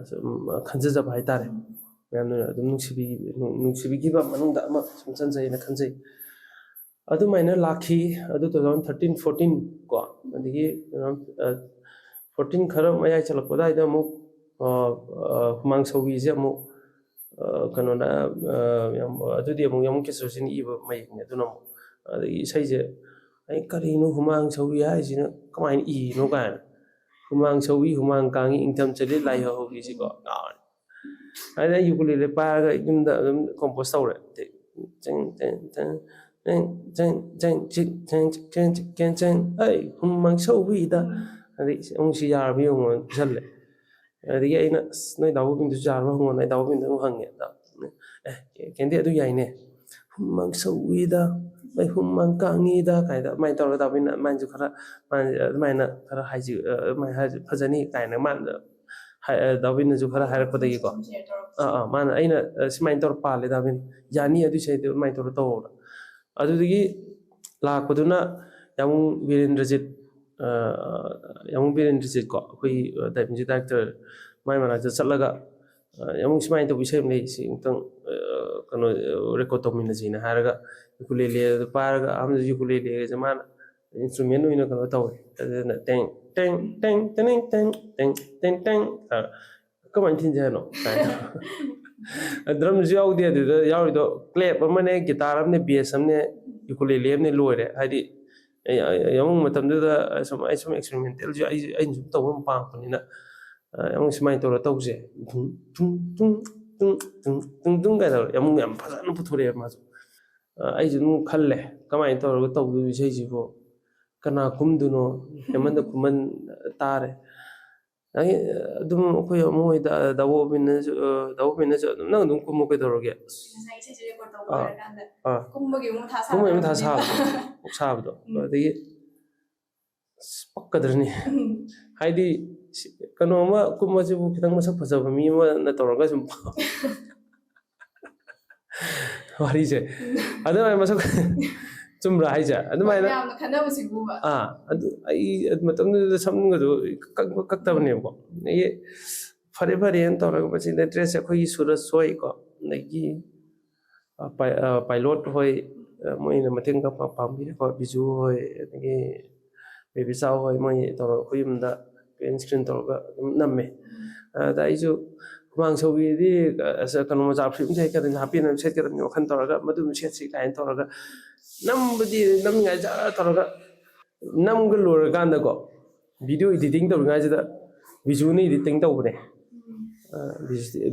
ꯁꯨꯝ ꯈꯟꯖꯖꯕ ꯍꯥꯏꯇꯥꯔꯦ ꯃꯌꯥꯝꯅ ꯑꯗꯨꯝ ꯅꯨꯡꯁꯤꯕꯤꯈꯤꯕ ꯃꯅꯨꯡꯗ ꯑꯃ ꯁꯨꯝ ꯆꯟꯖꯩꯅ ꯈꯟꯖꯩ ꯑꯗꯨꯃꯥꯏꯅ ꯂꯥꯛꯈꯤ ꯑꯗꯨ 2013 14 ꯀꯣ ꯑꯗꯒꯤ 14 ꯈꯔ ꯃꯌꯥꯏ ꯆꯜꯂꯛꯄ ꯑꯗꯨꯋꯥꯏꯗ ꯑꯃꯨꯛ ꯍꯨꯃꯥꯡ ꯁꯧꯕꯤꯁꯦ ꯑꯃꯨꯛ ꯀꯩꯅꯣꯅ ꯑꯗꯨꯗꯤ ꯑꯃꯨꯛ ꯌꯥꯃꯨꯛ ꯀꯤꯁꯣꯔꯁꯤꯅ ꯏꯕ ꯃꯌꯦꯛꯅꯦ ꯑꯗꯨꯅ ꯑꯃꯨꯛ ꯑꯗꯒꯤ ꯏꯁꯩꯁꯦ ꯑꯩ ꯀꯔꯤꯅꯣ ꯍꯨꯃꯥꯡ ꯁꯧꯕꯤ ꯍꯥꯏꯁꯤꯅ ꯀꯃꯥꯏꯅ ꯏꯔꯤꯅꯣ ꯀꯥꯏꯅ ꯍꯨꯃꯥꯡ ꯁꯧꯕꯤ ꯍꯨꯃꯥꯡ ꯀꯥꯡꯉꯤ ꯏꯪꯊꯝ ꯆꯜꯂꯤ ꯂꯥꯏꯍꯧꯕꯤꯁꯤꯀꯣ ꯉꯥꯎꯔꯦ ꯍꯥꯏꯗꯤ ꯑꯩ ꯌꯨꯀꯨꯂꯦꯂꯦ ꯄꯥꯏꯔꯒ ꯌꯨꯝꯗ ꯑꯗꯨꯝ ꯀꯣꯝꯄꯣꯁ ꯇꯧꯔꯦ ꯑꯩ ꯍꯨꯃꯥꯡ ꯁꯧꯕꯤꯗ ꯑꯗꯩ ꯑꯃꯨꯛ ꯁꯤ ꯌꯥꯔꯕ ꯌꯦꯡꯉꯣ ꯄꯤꯁꯜꯂꯦ ꯑꯗꯒꯤ ꯑꯩꯅ ꯅꯣꯏ ꯗꯥꯕꯣꯕꯤꯟꯗꯨꯁꯨ ꯌꯥꯔꯕ ꯍꯪꯉꯣ ꯑꯩ ꯗꯥꯕꯣꯕꯤꯟꯗ ꯑꯃꯨꯛ ꯍꯪꯉꯦ ꯀꯦꯟꯗꯤ ꯑꯗꯨ ꯌꯥꯏꯅꯦ ꯍꯨꯃꯥꯡ ꯁꯧꯕꯤꯗ ꯑꯩ ꯍꯨꯃꯥꯡ ꯀꯥꯡꯉꯤꯗ ꯀꯥꯏꯅ ꯑꯗꯨꯃꯥꯏꯅ ꯇꯧꯔꯒ ꯗꯥꯕꯣꯕꯤꯟꯅ ꯑꯗꯨꯃꯥꯏꯅꯁꯨ ꯈꯔ ꯑꯗꯨꯃꯥꯏꯅ ꯈꯔ ꯑꯗꯨꯃꯥꯏꯅ ꯐꯖꯅꯤ ꯀꯥꯏꯅ ꯃꯥꯅ ꯗꯥꯕꯣꯕꯤꯟꯅꯁꯨ ꯈꯔ ꯍꯥꯏꯔꯛꯄꯗꯒꯤꯀꯣ ꯃꯥꯅ ꯑꯩꯅ ꯁꯨꯃꯥꯏꯅ ꯇꯧꯔ ꯄꯥꯜꯂꯦ ꯗꯥꯕꯣꯕꯤꯟ ꯌꯥꯅꯤ ꯑꯗꯨꯏ ꯏꯁꯩꯗꯨ ꯑꯗꯨꯃꯥꯏꯅ ꯇꯧꯔ ꯇꯧꯑꯣꯅ ꯑꯗꯨꯗꯒꯤ ꯂꯥꯛꯄꯗꯨꯅ ꯌꯥꯃꯨꯡ ꯕꯤꯔꯦꯟꯗ꯭ꯔꯖꯤꯠ ꯀꯣ ꯑꯩꯈꯣꯏꯒꯤ ꯃ꯭ꯌꯨꯖꯤꯛ ꯗꯥꯏꯔꯦꯛꯇꯔ ꯃꯥꯏ ꯃꯅꯥꯛꯇ ꯆꯠꯂꯒ ꯌꯥꯃꯨꯡ ꯁꯨꯃꯥꯏꯅ ꯇꯧꯕ ꯏꯁꯩ ꯑꯃ ꯂꯩ ꯁꯤ ꯑꯃꯨꯛꯇꯪ ꯀꯩꯅꯣ ꯔꯦꯀꯣꯔꯠ ꯇꯧꯃꯤꯟꯅꯁꯤꯅ ꯍꯥꯏꯔꯒ ꯌꯨꯀꯨꯂꯦꯂꯦꯗꯨ ꯄꯥꯏꯔꯒ ꯑꯍꯥꯟꯕꯗ ꯌꯨꯀꯨꯂꯦꯂꯦꯒꯁꯦ ꯃꯥꯅ ꯏꯟꯁꯇ꯭ꯔꯨꯃꯦꯟ ꯑꯣꯏꯅ ꯀꯩꯅꯣ ꯇꯧꯋꯦ ꯑꯗꯨꯅ ꯇꯦꯡ ꯇꯦꯡ ꯇꯦꯡ ꯇꯦꯡ ꯇꯦꯡ ꯇꯦꯡ ꯇꯦꯡ ꯇꯦꯡ ꯀꯃꯥꯏꯅ ꯊꯤꯟꯖꯦ ꯍꯥꯏꯅꯣ ꯗ꯭ꯔꯝꯁꯨ ꯌꯥꯎꯗꯦ ꯑꯗꯨꯗ ꯌꯥꯎꯔꯤꯗꯣ ꯀ꯭ꯂꯦꯞ ꯑꯃꯅꯦ ꯒꯤꯇꯥꯔ ꯑꯃꯅꯦ ꯕꯦꯁ ꯑꯃꯅꯦ ꯌꯨꯀꯨꯂꯦꯂꯦ ꯑꯃꯅꯦ ꯂꯣꯏꯔꯦ ꯍꯥꯏꯗꯤ ꯌꯥꯃꯨꯡ ꯃꯇꯝꯗꯨꯗ ꯑꯩ ꯁꯨꯝ ꯑꯦꯛꯁꯄꯦꯔꯤꯃꯦꯟꯇꯦꯜꯁꯨ ꯑꯩꯅ ꯁꯨꯝ ꯇꯧꯕ ꯑꯃ ꯄꯥꯝꯕꯅꯤꯅ ꯌꯥꯃꯨꯡ ꯁꯨꯃꯥꯏꯅ ꯇꯧꯔ ꯇꯧꯁꯦ ꯇꯨꯡ ꯇꯨꯡ ꯇꯨꯡ ꯇꯨꯡ ꯇꯨꯡ ꯇꯨꯡ ꯇꯨꯡ ꯀꯥꯏꯅ ꯇꯧꯔ ꯌꯥꯃꯨꯡ ꯌꯥꯝ ꯐꯖꯅ ꯄꯨꯊꯣꯔꯛꯑꯦ ꯃꯥꯁꯨ ꯑꯩꯁꯨ ꯑꯗꯨꯝ ꯈꯜꯂꯦ ꯀꯃꯥꯏꯅ ꯇꯧꯔꯒ ꯇꯧꯗꯣꯏꯅꯣ ꯏꯁꯩꯁꯤꯕꯨ ꯀꯅꯥ ꯀꯨꯝꯗꯣꯏꯅꯣ ꯍꯦꯃꯟꯇ ꯈꯨꯃꯟ ꯇꯥꯔꯦ ꯑꯗꯨꯝ ꯑꯩꯈꯣꯏ ꯃꯣꯏꯗ ꯗꯥꯕꯣꯕꯤꯟꯅꯁꯨ ꯑꯗꯨꯝ ꯅꯪ ꯑꯗꯨꯝ ꯀꯨꯝꯃꯨ ꯀꯩꯗꯧꯔꯒꯦ ꯉꯁꯥꯏ ꯏꯁꯩꯁꯦ ꯔꯦꯀꯣꯔꯠ ꯇꯧꯕ ꯂꯣꯏꯔꯀꯥꯟꯗ ꯑꯥ ꯀꯨꯝꯕꯒꯤ ꯑꯃꯨꯛ ꯃꯊꯥ ꯀꯨꯝꯕꯩ ꯃꯊꯥ ꯁꯥꯕ ꯁꯥꯕꯗꯣ ꯑꯗꯒꯤ ꯄꯛꯀꯗ꯭ꯔꯅꯤ ꯍꯥꯏꯗꯤ ꯀꯩꯅꯣꯝꯃ ꯀꯨꯝꯕꯁꯤꯕꯨ ꯈꯤꯇꯪ ꯃꯁꯛ ꯐꯖꯕ ꯃꯤ ꯑꯃꯅ ꯇꯧꯔꯒ ꯁꯨꯝ ꯋꯥꯔꯤꯁꯦ ꯑꯗꯨꯃꯥꯏꯅ ꯃꯁꯛ ꯆꯨꯝꯕ꯭ꯔꯥ ꯍꯥꯏꯁꯦ ꯑꯗꯨꯃꯥꯏꯅ ꯌꯥꯝꯅ ꯈꯟꯅꯕꯁꯤꯕꯨꯕ ꯑꯗꯨ ꯑꯩ ꯃꯇꯝꯗꯨꯗ ꯁꯝꯒꯗꯣ ꯀꯛꯇꯕꯅꯦꯕꯀꯣ ꯑꯗꯒꯤ ꯐꯔꯦ ꯐꯔꯦꯅ ꯇꯧꯔꯒ ꯃꯁꯤꯗ ꯗ꯭ꯔꯦꯁꯁꯦ ꯑꯩꯈꯣꯏꯒꯤ ꯁꯨꯔꯖ ꯍꯣꯏꯀꯣ ꯑꯗꯒꯤ ꯄꯥꯏꯂꯣꯠ ꯍꯣꯏ ꯃꯣꯏꯅ ꯃꯇꯦꯡ ꯄꯥꯡꯕꯤꯔꯦꯀꯣ ꯕꯤꯖꯨ ꯍꯣꯏ ꯑꯗꯒꯤ ꯕꯦꯕꯤ ꯆꯥꯎ ꯍꯣꯏ ꯃꯣꯏ ꯇꯧꯔꯒ ꯑꯩꯈꯣꯏ ꯌꯨꯝꯗ ꯒ꯭ꯔꯤꯟ ꯁꯀ꯭ꯔꯤꯟ ꯇꯧꯔꯒ ꯑꯗꯨꯝ ꯅꯝꯃꯦ ꯑꯗ ꯑꯩꯁꯨ ꯍꯨꯃꯥꯡ ꯁꯧꯋꯤꯗꯤ ꯀꯩꯅꯣ ꯃꯆꯥ ꯐꯤꯂꯝ ꯁꯦꯠꯀꯗꯕꯅꯤ ꯍꯥꯞꯄꯤꯅ ꯁꯦꯠꯀꯗꯕꯅꯤ ꯋꯥꯈꯜ ꯇꯧꯔꯒ ꯃꯗꯨꯃ ꯁꯦꯠꯁꯤ ꯀꯥꯏꯅ ꯇꯧꯔꯒ ꯅꯝꯕꯗꯤ ꯅꯝꯅꯤꯡꯉꯥꯏ ꯖꯔ ꯇꯧꯔꯒ ꯅꯝꯒ ꯂꯣꯏꯔꯀꯥꯟꯗꯀꯣ ꯚꯤꯗꯤꯑꯣ ꯏꯗꯤꯇꯤꯡ ꯇꯧꯔꯤꯉꯩꯁꯤꯗ ꯚꯤꯖꯨꯅ ꯏꯗꯤꯇꯤꯡ ꯇꯧꯕꯅꯦ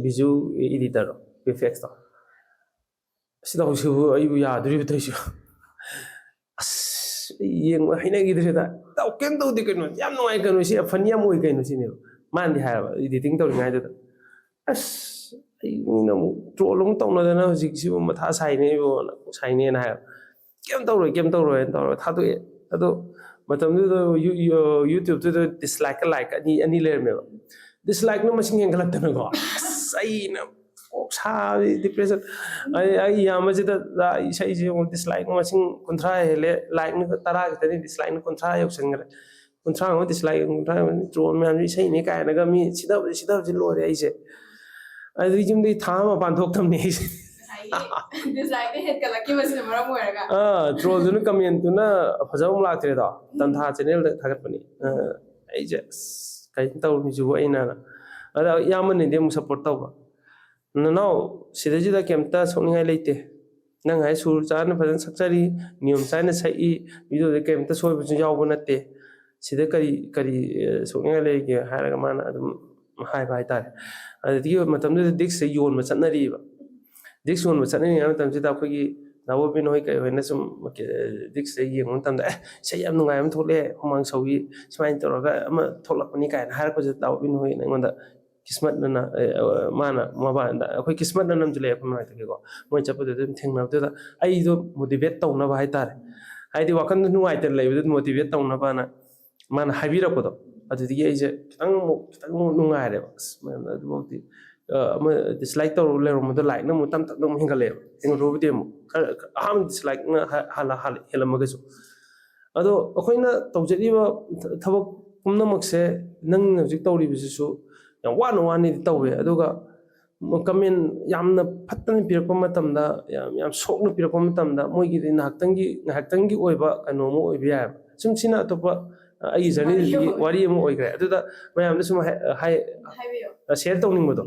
ꯚꯤꯖꯨ ꯏꯗꯤꯇꯔ ꯚꯤꯐꯦꯛꯁꯇꯣ ꯑꯁꯤꯗ ꯍꯧꯖꯤꯛꯕꯨ ꯑꯩꯕꯨ ꯌꯥꯗꯣꯔꯤꯕ ꯇꯧꯔꯤꯁꯨ ꯑꯁ ꯌꯦꯡꯕ ꯍꯩꯅꯈꯤꯗ꯭ꯔꯦꯗ ꯀꯩꯝ ꯇꯧꯗꯦ ꯀꯩꯅꯣ ꯌꯥꯝ ꯅꯨꯡꯉꯥꯏ ꯀꯩꯅꯣ ꯁꯤ ꯐꯅꯤ ꯌꯥꯝ ꯑꯣꯏ ꯀꯩꯅꯣ ꯁꯤꯅꯦꯕ ꯃꯥꯅꯗꯤ ꯍꯥꯏꯌꯦꯕ ꯏꯗꯤꯇꯤꯡ ꯇꯧꯔꯤꯉꯩꯗꯨꯗ ꯑꯁ ꯑꯩꯅ ꯑꯃꯨꯛ ꯇ꯭ꯔꯣꯜ ꯑꯃꯨꯛ ꯇꯧꯅꯗꯅ ꯍꯧꯖꯤꯛꯁꯤꯕꯨ ꯃꯊꯥ ꯁꯥꯏꯅꯦꯕꯣꯅ ꯁꯥꯏꯅꯦꯅ ꯍꯥꯏꯕ ꯀꯩꯝ ꯇꯧꯔꯣꯏꯅ ꯇꯧꯔꯒ ꯊꯥꯗꯣꯛꯑꯦ ꯑꯗꯣ ꯃꯇꯝꯗꯨꯗ ꯌꯨꯇ꯭ꯌꯨꯕꯇꯨꯗ ꯗꯤꯁꯂꯥꯏꯛꯀ ꯂꯥꯏꯛ ꯑꯅꯤ ꯂꯩꯔꯝꯃꯦꯕ ꯗꯤꯁꯂꯥꯏꯛꯅ ꯃꯁꯤꯡ ꯍꯦꯟꯒꯠꯂꯛꯇꯅꯀோ ꯑꯁ ꯑꯩꯅ ꯀꯣꯛ ꯁꯥꯕꯤ ꯗꯤꯄ꯭ꯔꯦꯁꯟ ꯑꯩ ꯏꯌꯥꯝꯕꯁꯤꯗ ꯏꯁꯩꯁꯤ ꯗꯤꯁꯂꯥꯏꯛ ꯃꯁꯤꯡ 30 ꯍꯦꯜꯂꯦ ꯂꯥꯏꯛꯅ 10 ꯈꯛꯇꯅꯤ ꯗꯤꯁꯂꯥꯏꯛꯅ 30 ꯌꯧꯁꯟꯈ꯭ರೆ 30 ꯑꯃ ꯗꯤꯁꯂꯥꯏꯛ 30 ꯇ꯭ꯔꯣꯜ ꯃꯌꯥꯝꯁꯤ ꯏꯁꯩꯅꯤ ꯀꯥꯏꯅꯒ ꯃꯤ ꯁꯤꯗꯕꯁꯤ ꯂꯣꯏꯔꯦ ꯑꯩꯁꯦ ꯑꯗꯨꯗꯒꯤ ꯌꯨꯝꯗꯒꯤ ꯊꯥ ꯑꯃ ꯃꯄꯥꯟ ꯊꯣꯛꯇꯕꯅꯦ ꯑꯩꯁꯦ ꯇ꯭ꯔꯣꯜꯗꯨꯅ ꯀꯃꯦꯟꯇꯨꯅ ꯐꯖꯕ ꯑꯃ ꯂꯥꯛꯇ꯭ꯔꯦꯗꯣ ꯇꯟꯊꯥ ꯆꯦꯅꯦꯜꯗ ꯊꯥꯒꯠꯄꯅꯤ ꯑꯩꯁꯦ ꯑꯁ ꯀꯩꯅꯣ ꯇꯧꯔꯤꯁꯤꯕꯨ ꯑꯩꯅ ꯑꯗ ꯏꯌꯥꯝꯕꯅꯗꯤ ꯑꯃꯨꯛ ꯁꯞꯄꯣꯔꯠ ꯇꯧꯕ ꯅꯅꯥꯎ ꯁꯤꯗꯩꯁꯤꯗ ꯀꯩꯝꯇ ꯁꯣꯛꯅꯤꯡꯉꯥꯏ ꯂꯩꯇꯦ ꯅꯪ ꯍꯥꯏ ꯁꯨꯔ ꯆꯥꯅ ꯐꯖꯅ ꯁꯛꯆꯔꯤ ꯅꯤꯌꯣꯝ ꯆꯥꯅ ꯁꯛꯏ ꯚꯤꯗꯤꯑꯣꯗ ꯀꯩꯝꯇ ꯁꯣꯏꯕꯁꯨ ꯌꯥꯎꯕ ꯅꯠꯇꯦ ꯁꯤꯗ ꯀꯔꯤ ꯁꯣꯛꯅꯤꯡꯉꯥꯏ ꯂꯩꯒꯦ ꯍꯥꯏꯔꯒ ꯃꯥꯅ ꯑꯗꯨꯝ ꯍꯥꯏꯕ ꯍꯥꯏꯇꯥꯔꯦ ꯑꯗꯨꯗꯒꯤ ꯃꯇꯝꯗꯨꯗ ꯗꯤꯛꯁꯁꯦ ꯌꯣꯟꯕ ꯆꯠꯅꯔꯤꯕ ꯗꯤꯛꯁ ꯌꯣꯟꯕ ꯆꯠꯅꯔꯤꯉꯩ ꯃꯇꯝꯁꯤꯗ ꯑꯩꯈꯣꯏꯒꯤ ꯅꯥꯕꯣꯕꯤꯟ ꯍꯣꯏ ꯀꯩ ꯍꯣꯏꯅ ꯁꯨꯝ ꯗꯤꯛꯁꯁꯦ ꯌꯦꯡꯕ ꯃꯇꯝꯗ ꯏꯁꯩ ꯌꯥꯝ ꯅꯨꯡꯉꯥꯏꯕ ꯑꯃ ꯊꯣꯛꯂꯛꯑꯦ ꯍꯨꯃꯥꯡ ꯁꯧꯋꯤ ꯁꯨꯃꯥꯏꯅ ꯇꯧꯔꯒ ꯑꯃ ꯊꯣꯛꯂꯛꯄꯅꯤ ꯀꯥꯏꯅ ꯍꯥꯏꯔꯛꯄꯁꯤꯗ ꯅꯥꯕꯣꯕꯤꯟ ꯍꯣꯏꯅ ꯑꯩꯉꯣꯟꯗ ꯀꯤꯁꯃꯠꯅ ꯃꯥꯅ ꯃꯕꯥꯗ ꯑꯩꯈꯣꯏ ꯀꯤꯁꯃꯠꯅ ꯅꯝꯁꯤꯜꯂꯛꯑꯦ ꯑꯩꯈꯣꯏ ꯃꯅꯥꯛꯇꯒꯤꯀꯣ ꯃꯣꯏ ꯆꯠꯄꯗꯨꯗ ꯑꯗꯨꯝ ꯊꯦꯡꯅꯕꯗꯨꯗ ꯑꯩꯗꯣ ꯃꯣꯇꯤꯚꯦꯠ ꯇꯧꯅꯕ ꯍꯥꯏꯇꯥꯔꯦ ꯍꯥꯏꯗꯤ ꯋꯥꯈꯟꯗ ꯅꯨꯡꯉꯥꯏꯇꯅ ꯂꯩꯕꯗꯨ ꯃꯣꯇꯤꯚꯦꯠ ꯇꯧꯅꯕꯅ ꯃꯥꯅ ꯍꯥꯏꯕꯤꯔꯛꯄꯗꯣ ꯑꯗꯨꯗꯒꯤ ꯑꯩꯁꯦ ꯈꯤꯇꯪ ꯅꯨꯡꯉꯥꯏꯔꯦꯕ ꯑꯁ ꯃꯌꯥꯝꯅ ꯑꯗꯨꯐꯥꯎꯗꯤ ꯑꯃ ꯗꯤꯁꯂꯥꯏꯛ ꯇꯧꯔ ꯂꯩꯔꯝꯕꯗꯣ ꯂꯥꯏꯛꯅ ꯑꯃꯨꯛ ꯇꯞ ꯇꯞꯅ ꯑꯃꯨꯛ ꯍꯦꯟꯒꯠꯂꯛꯑꯦꯕ ꯍꯦꯟꯒꯠꯂꯨꯕꯗꯤ ꯑꯃꯨꯛ ꯈꯔ ꯑꯍꯥꯟꯕ ꯗꯤꯁꯂꯥꯏꯛꯅ ꯍꯦꯜꯂꯝꯃꯒꯁꯨ ꯑꯗꯣ ꯑꯩꯈꯣꯏꯅ ꯇꯧꯖꯔꯤꯕ ꯊꯕꯛ ꯄꯨꯝꯅꯃꯛꯁꯦ ꯅꯪꯅ ꯍꯧꯖꯤꯛ ꯇꯧꯔꯤꯕꯁꯤꯁꯨ ꯌꯥꯝ ꯋꯥꯅꯗꯤ ꯇꯧꯋꯦ ꯑꯗꯨꯒ ꯀꯃꯦꯟ ꯌꯥꯝꯅ ꯐꯠꯇꯅ ꯄꯤꯔꯛꯄ ꯃꯇꯝꯗ ꯌꯥꯝ ꯁꯣꯛꯅ ꯄꯤꯔꯛꯄ ꯃꯇꯝꯗ ꯃꯣꯏꯒꯤꯗꯤ ꯉꯥꯏꯍꯥꯛꯇꯪꯒꯤ ꯑꯣꯏꯕ ꯀꯩꯅꯣ ꯑꯃ ꯑꯣꯏꯕ ꯌꯥꯏꯑꯕ ꯁꯨꯝ ꯁꯤꯅ ꯑꯇꯣꯞꯄ ꯑꯩꯒꯤ ꯖꯔꯅꯤꯗꯒꯤ ꯋꯥꯔꯤ ꯑꯃ ꯑꯣꯏꯈ꯭ꯔꯦ ꯑꯗꯨꯗ ꯃꯌꯥꯝꯗ ꯁꯨꯝ ꯁꯦꯌꯔ ꯇꯧꯅꯤꯡꯕꯗꯣ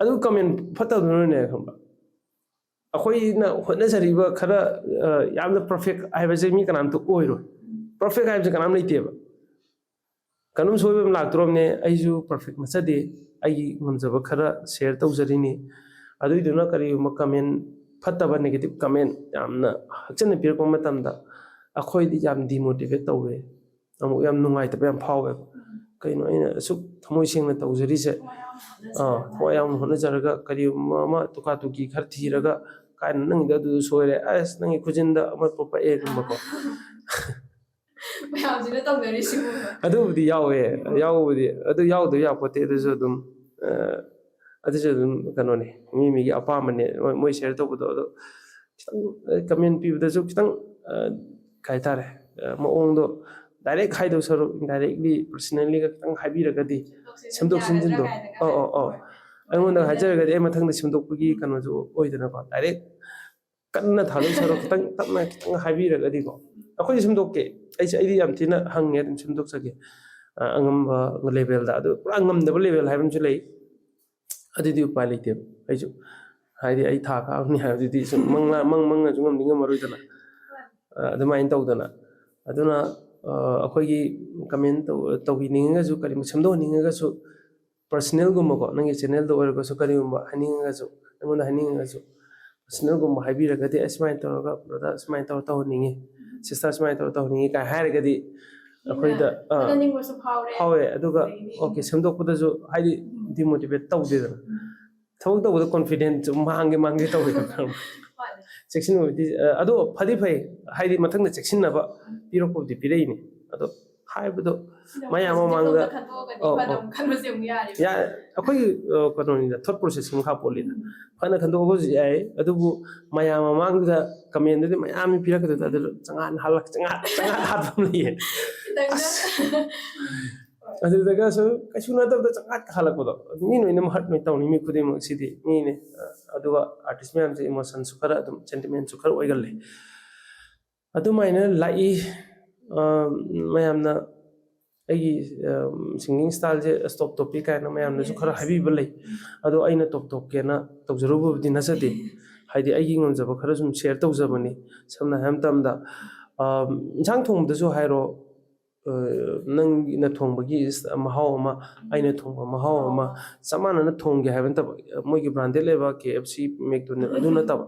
ꯑꯗꯨ ꯀꯃꯦꯟ ꯐꯠꯇꯕꯗꯨꯅꯅꯦ ꯈꯪꯕ ꯑꯩꯈꯣꯏꯅ ꯍꯣꯠꯅꯖꯔꯤꯕ ꯈꯔ ꯌꯥꯝꯅ ꯄꯔꯐꯦꯛ ꯍꯥꯏꯕꯁꯦ ꯃꯤ ꯀꯅꯥꯝꯇ ꯑꯣꯏꯔꯣꯏ ꯄꯔꯐꯦꯛ ꯍꯥꯏꯕꯁꯦ ꯀꯅꯥꯝ ꯂꯩꯇꯦꯕ ꯀꯩꯅꯣꯝ ꯁꯣꯏꯕ ꯑꯃ ꯂꯥꯛꯇꯣꯔꯕꯅꯦ ꯑꯩꯁꯨ ꯄꯔꯐꯦꯛ ꯅꯠꯆꯗꯦ ꯑꯩꯒꯤ ꯉꯝꯖꯕ ꯈꯔ ꯁꯦꯌꯔ ꯇꯧꯖꯔꯤꯅꯤ ꯑꯗꯨꯏꯗꯨꯅ ꯀꯔꯤꯒꯨꯝꯕ ꯀꯃꯦꯟ ꯐꯠꯇꯕ ꯅꯦꯒꯦꯇꯤꯞ ꯀꯃꯦꯟ ꯌꯥꯝꯅ ꯍꯛꯆꯤꯟꯅ ꯄꯤꯔꯛꯄ ꯃꯇꯝꯗ ꯑꯩꯈꯣꯏꯗꯤ ꯌꯥꯝ ꯗꯤꯃꯣꯇꯤꯚꯦꯠ ꯇꯧꯋꯦ ꯑꯃꯨꯛ ꯌꯥꯝ ꯅꯨꯡꯉꯥꯏꯇꯕ ꯌꯥꯝ ꯐꯥꯎꯋꯦꯕ ꯀꯩꯅꯣ ꯑꯩꯅ ꯑꯁꯨꯛ ꯊꯃꯣꯏ ꯁꯦꯡꯅ ꯇꯧꯖꯔꯤꯁꯦ ꯊꯋꯥꯏ ꯌꯥꯎꯅ ꯍꯣꯠꯅꯖꯔꯒ ꯀꯔꯤꯒꯨꯝꯕ ꯑꯃ ꯇꯨꯀꯥ ꯇꯨꯀꯤ ꯈꯔ ꯊꯤꯔꯒ ꯀꯥꯏꯅ ꯅꯪꯒꯤꯗ ꯑꯗꯨ ꯁꯣꯏꯔꯦ ꯑꯁ ꯅꯪꯒꯤ ꯈꯨꯖꯤꯟꯗ ꯑꯃ ꯄꯛꯑꯦꯒꯨꯝꯕꯀꯣ ꯃꯌꯥꯝꯁꯤꯅ ꯇꯧꯅꯔꯤꯁꯤꯕꯨ ꯑꯗꯨꯕꯨꯗꯤ ꯌꯥꯎꯋꯦ ꯌꯥꯎꯕꯕꯨꯗꯤ ꯑꯗꯨ ꯌꯥꯎꯗꯕ ꯌꯥꯄꯣꯠꯇꯦ ꯑꯗꯨꯁꯨ ꯑꯗꯨꯝ ꯀꯩꯅꯣꯅꯤ ꯃꯤꯒꯤ ꯑꯄꯥꯝꯕꯅꯦ ꯃꯣꯏ ꯁꯦꯌꯔ ꯇꯧꯕꯗꯣ ꯑꯗꯣ ꯈꯤꯇꯪ ꯀꯃꯦꯟ ꯄꯤꯕꯗꯁꯨ ꯈꯤꯇꯪ ꯀꯩ ꯍꯥꯏꯇꯥꯔꯦ ꯃꯑꯣꯡꯗꯣ ꯗꯥꯏꯔꯦꯛ ꯍꯥꯏꯗꯧ ꯁꯔꯨꯛ ꯏꯟꯗꯥꯏꯔꯦꯛꯂꯤ ꯄꯔꯁꯅꯦꯜꯂꯤꯒ ꯈꯤꯇꯪ ꯍꯥꯏꯕꯤꯔꯒꯗꯤ ꯁꯦꯝꯗꯣꯛ ꯁꯦꯝꯖꯤꯟꯗꯣ ꯑꯩꯉꯣꯟꯗ ꯍꯥꯏꯖꯔꯒꯗꯤ ꯑꯩ ꯃꯊꯪꯗ ꯁꯦꯝꯗꯣꯛꯄꯒꯤ ꯀꯩꯅꯣꯁꯨ ꯑꯣꯏꯗꯅꯀꯣ ꯗꯥꯏꯔꯦꯛ ꯀꯟꯅ ꯊꯥꯗꯧ ꯁꯔꯨꯛ ꯈꯤꯇꯪ ꯇꯞꯅ ꯈꯤꯇꯪ ꯍꯥꯏꯕꯤꯔꯒꯗꯤꯀꯣ ꯑꯩꯈꯣꯏꯗꯤ ꯁꯦꯝꯗꯣꯛꯀꯦ ꯑꯩꯗꯤ ꯌꯥꯝ ꯊꯤꯅ ꯍꯪꯉꯦ ꯑꯗꯨꯝ ꯁꯦꯝꯗꯣꯛꯆꯒꯦ ꯑꯉꯝꯕ ꯂꯦꯚꯦꯜꯗ ꯑꯗꯨ ꯄꯨꯔා ꯉꯝꯗꯕ ꯂꯦꯚꯦꯜ ꯍꯥꯏꯕ ꯑꯃꯁꯨ ꯂꯩ ꯑꯗꯨꯗꯤ ꯎꯄꯥꯏ ꯂꯩꯇꯦꯕ ꯑꯩꯁꯨ ꯍꯥꯏꯗꯤ ꯑꯩ ꯊꯥ ꯀꯥꯕꯅꯤ ꯍꯥꯏꯕꯗꯨꯗꯤ ꯁꯨꯝ ꯃꯪꯅꯁꯨ ꯉꯝꯗꯤ ꯉꯝꯃꯔꯣꯏꯗꯅ ꯑꯗꯨꯃꯥꯏꯅ ꯇꯧꯗꯅ ꯑꯗꯨꯅ ꯑꯩꯈꯣꯏꯒꯤ ꯀꯃꯦꯟ ꯇꯧꯕꯤꯅꯤꯡꯉꯒꯁꯨ ꯀꯔꯤꯒꯨꯝꯕ ꯁꯦꯝꯗꯣꯛꯍꯟꯅꯤꯡꯉꯒꯁꯨ ꯄꯔꯁꯅꯦꯜꯒꯨꯝꯕꯀꯣ ꯅꯪꯒꯤ ꯆꯦꯅꯦꯜꯗ ꯑꯣꯏꯔꯒꯁꯨ ꯀꯔꯤꯒꯨꯝꯕ ꯍꯥꯏꯅꯤꯡꯉꯒꯁꯨ ꯑꯩꯉꯣꯟꯗ ꯍꯥꯏꯅꯤꯡꯉꯒꯁꯨ ꯄꯔꯁꯅꯦꯜꯒꯨꯝꯕ ꯍꯥꯏꯕꯤꯔꯒꯗꯤ ꯑꯩ ꯁꯨꯃꯥꯏꯅ ꯇꯧꯔꯒ ꯕ꯭ꯔꯗꯔ ꯁꯨꯃꯥꯏꯅ ꯇꯧꯔ ꯇꯧꯍꯟꯅꯤꯡꯉꯤ ꯁꯤꯁꯇꯔ ꯁꯨꯃꯥꯏꯅ ꯇꯧꯔ ꯇꯧꯍꯟꯅꯤꯡꯉꯤ ꯀꯥꯏ ꯍꯥꯏꯔꯒꯗꯤ ꯑꯩꯈꯣꯏꯗ ꯐꯥꯎꯋꯦ ꯑꯗꯨꯒ ꯑꯣꯀꯦ ꯁꯦꯝꯗꯣꯛꯄꯗꯁꯨ ꯍꯥꯏꯗꯤ ꯗꯤꯃꯣꯇꯤꯚꯦꯠ ꯇꯧꯗꯦꯗꯅ ꯊꯕꯛ ꯇꯧꯕꯗ ꯀꯣꯟꯐꯤꯗꯦꯟꯁ ꯃꯥꯡꯒꯦ ꯇꯧꯋꯦꯗꯅ ꯆꯦꯛꯁꯤꯟꯕꯕꯨꯗꯤ ꯑꯗꯣ ꯐꯗꯤ ꯐꯩ ꯍꯥꯏꯗꯤ ꯃꯊꯪꯗ ꯆꯦꯛꯁꯤꯟꯅꯕ ꯄꯤꯔꯛꯄꯕꯨꯗꯤ ꯄꯤꯔꯛꯏꯅꯤ ꯑꯗꯣ ꯍꯥꯏꯕꯗꯣ ꯃꯌꯥꯝ ꯃꯃꯥꯡꯗ ꯑꯩꯈꯣꯏꯒꯤ ꯀꯩꯅꯣꯅꯤꯗ ꯊꯣꯠ ꯄ꯭ꯔꯣꯁꯦꯁꯀꯤ ꯃꯈꯥ ꯄꯣꯜꯂꯤꯗ ꯐꯅ ꯈꯟꯗꯣꯛꯄꯁꯨ ꯌꯥꯏ ꯑꯗꯨꯕꯨ ꯃꯌꯥꯝ ꯃꯃꯥꯡꯗꯨꯗ ꯀꯃꯦꯟꯗꯨꯗꯤ ꯃꯌꯥꯝ ꯄꯤꯔꯛꯀꯗꯨꯗ ꯑꯗꯨ ꯆꯪꯉꯥꯟ ꯍꯥꯠꯄ ꯑꯃ ꯂꯩꯌꯦ ꯑꯗꯨꯗꯒꯁꯨ ꯀꯩꯁꯨ ꯅꯠꯇꯕꯗ ꯆꯪꯉꯥꯠꯀ ꯍꯜꯂꯛꯄꯗꯣ ꯃꯤ ꯂꯣꯏꯅꯃꯛ ꯍꯠ ꯂꯣꯏ ꯇꯧꯅꯤ ꯃꯤ ꯈꯨꯗꯤꯡꯃꯛꯁꯤꯗꯤ ꯃꯤꯅꯦ ꯑꯗꯨꯒ ꯑꯥꯔꯇꯤꯁ ꯃꯌꯥꯝꯁꯦ ꯏꯃꯣꯁꯟꯁꯨ ꯈꯔ ꯑꯗꯨꯝ ꯁꯦꯟꯇꯤꯃꯦꯟꯁꯨ ꯈꯔ ꯑꯣꯏꯒꯜꯂꯤ ꯑꯗꯨꯃꯥꯏꯅ ꯂꯥꯛꯏ ꯃꯌꯥꯝꯅ ꯑꯩꯒꯤ ꯁꯤꯡꯒꯤꯡ ꯁ꯭ꯇꯥꯏꯜꯁꯦ ꯇꯣꯞ ꯇꯣꯞꯄꯤ ꯀꯥꯏꯅ ꯃꯌꯥꯝꯅꯁꯨ ꯈꯔ ꯍꯥꯏꯕꯤꯕ ꯂꯩ ꯑꯗꯣ ꯑꯩꯅ ꯇꯣꯞ ꯇꯣꯞꯀꯦꯅ ꯇꯧꯖꯔꯨꯕꯕꯨꯗꯤ ꯅꯠꯆꯗꯦ ꯍꯥꯏꯗꯤ ꯑꯩꯒꯤ ꯉꯝꯖꯕ ꯈꯔ ꯁꯨꯝ ꯁꯦꯌꯔ ꯇꯧꯖꯕꯅꯤ ꯁꯝꯅ ꯍꯥꯏꯕ ꯃꯇꯝꯗ ꯏꯟꯁꯥꯡ ꯊꯣꯡꯕꯗꯁꯨ ꯍꯥꯏꯔꯣ ꯅꯪꯅ ꯊꯣꯡꯕꯒꯤ ꯃꯍꯥꯎ ꯑꯃ ꯑꯩꯅ ꯊꯣꯡꯕ ꯃꯍꯥꯎ ꯑꯃ ꯆꯞ ꯃꯥꯟꯅꯅ ꯊꯣꯡꯒꯦ ꯍꯥꯏꯕ ꯅꯠꯇꯕ ꯃꯣꯏꯒꯤ ꯕ꯭ꯔꯥꯟꯗꯦꯗ ꯂꯩꯕ KFC McDonald's ꯑꯗꯨ ꯅꯠꯇꯕ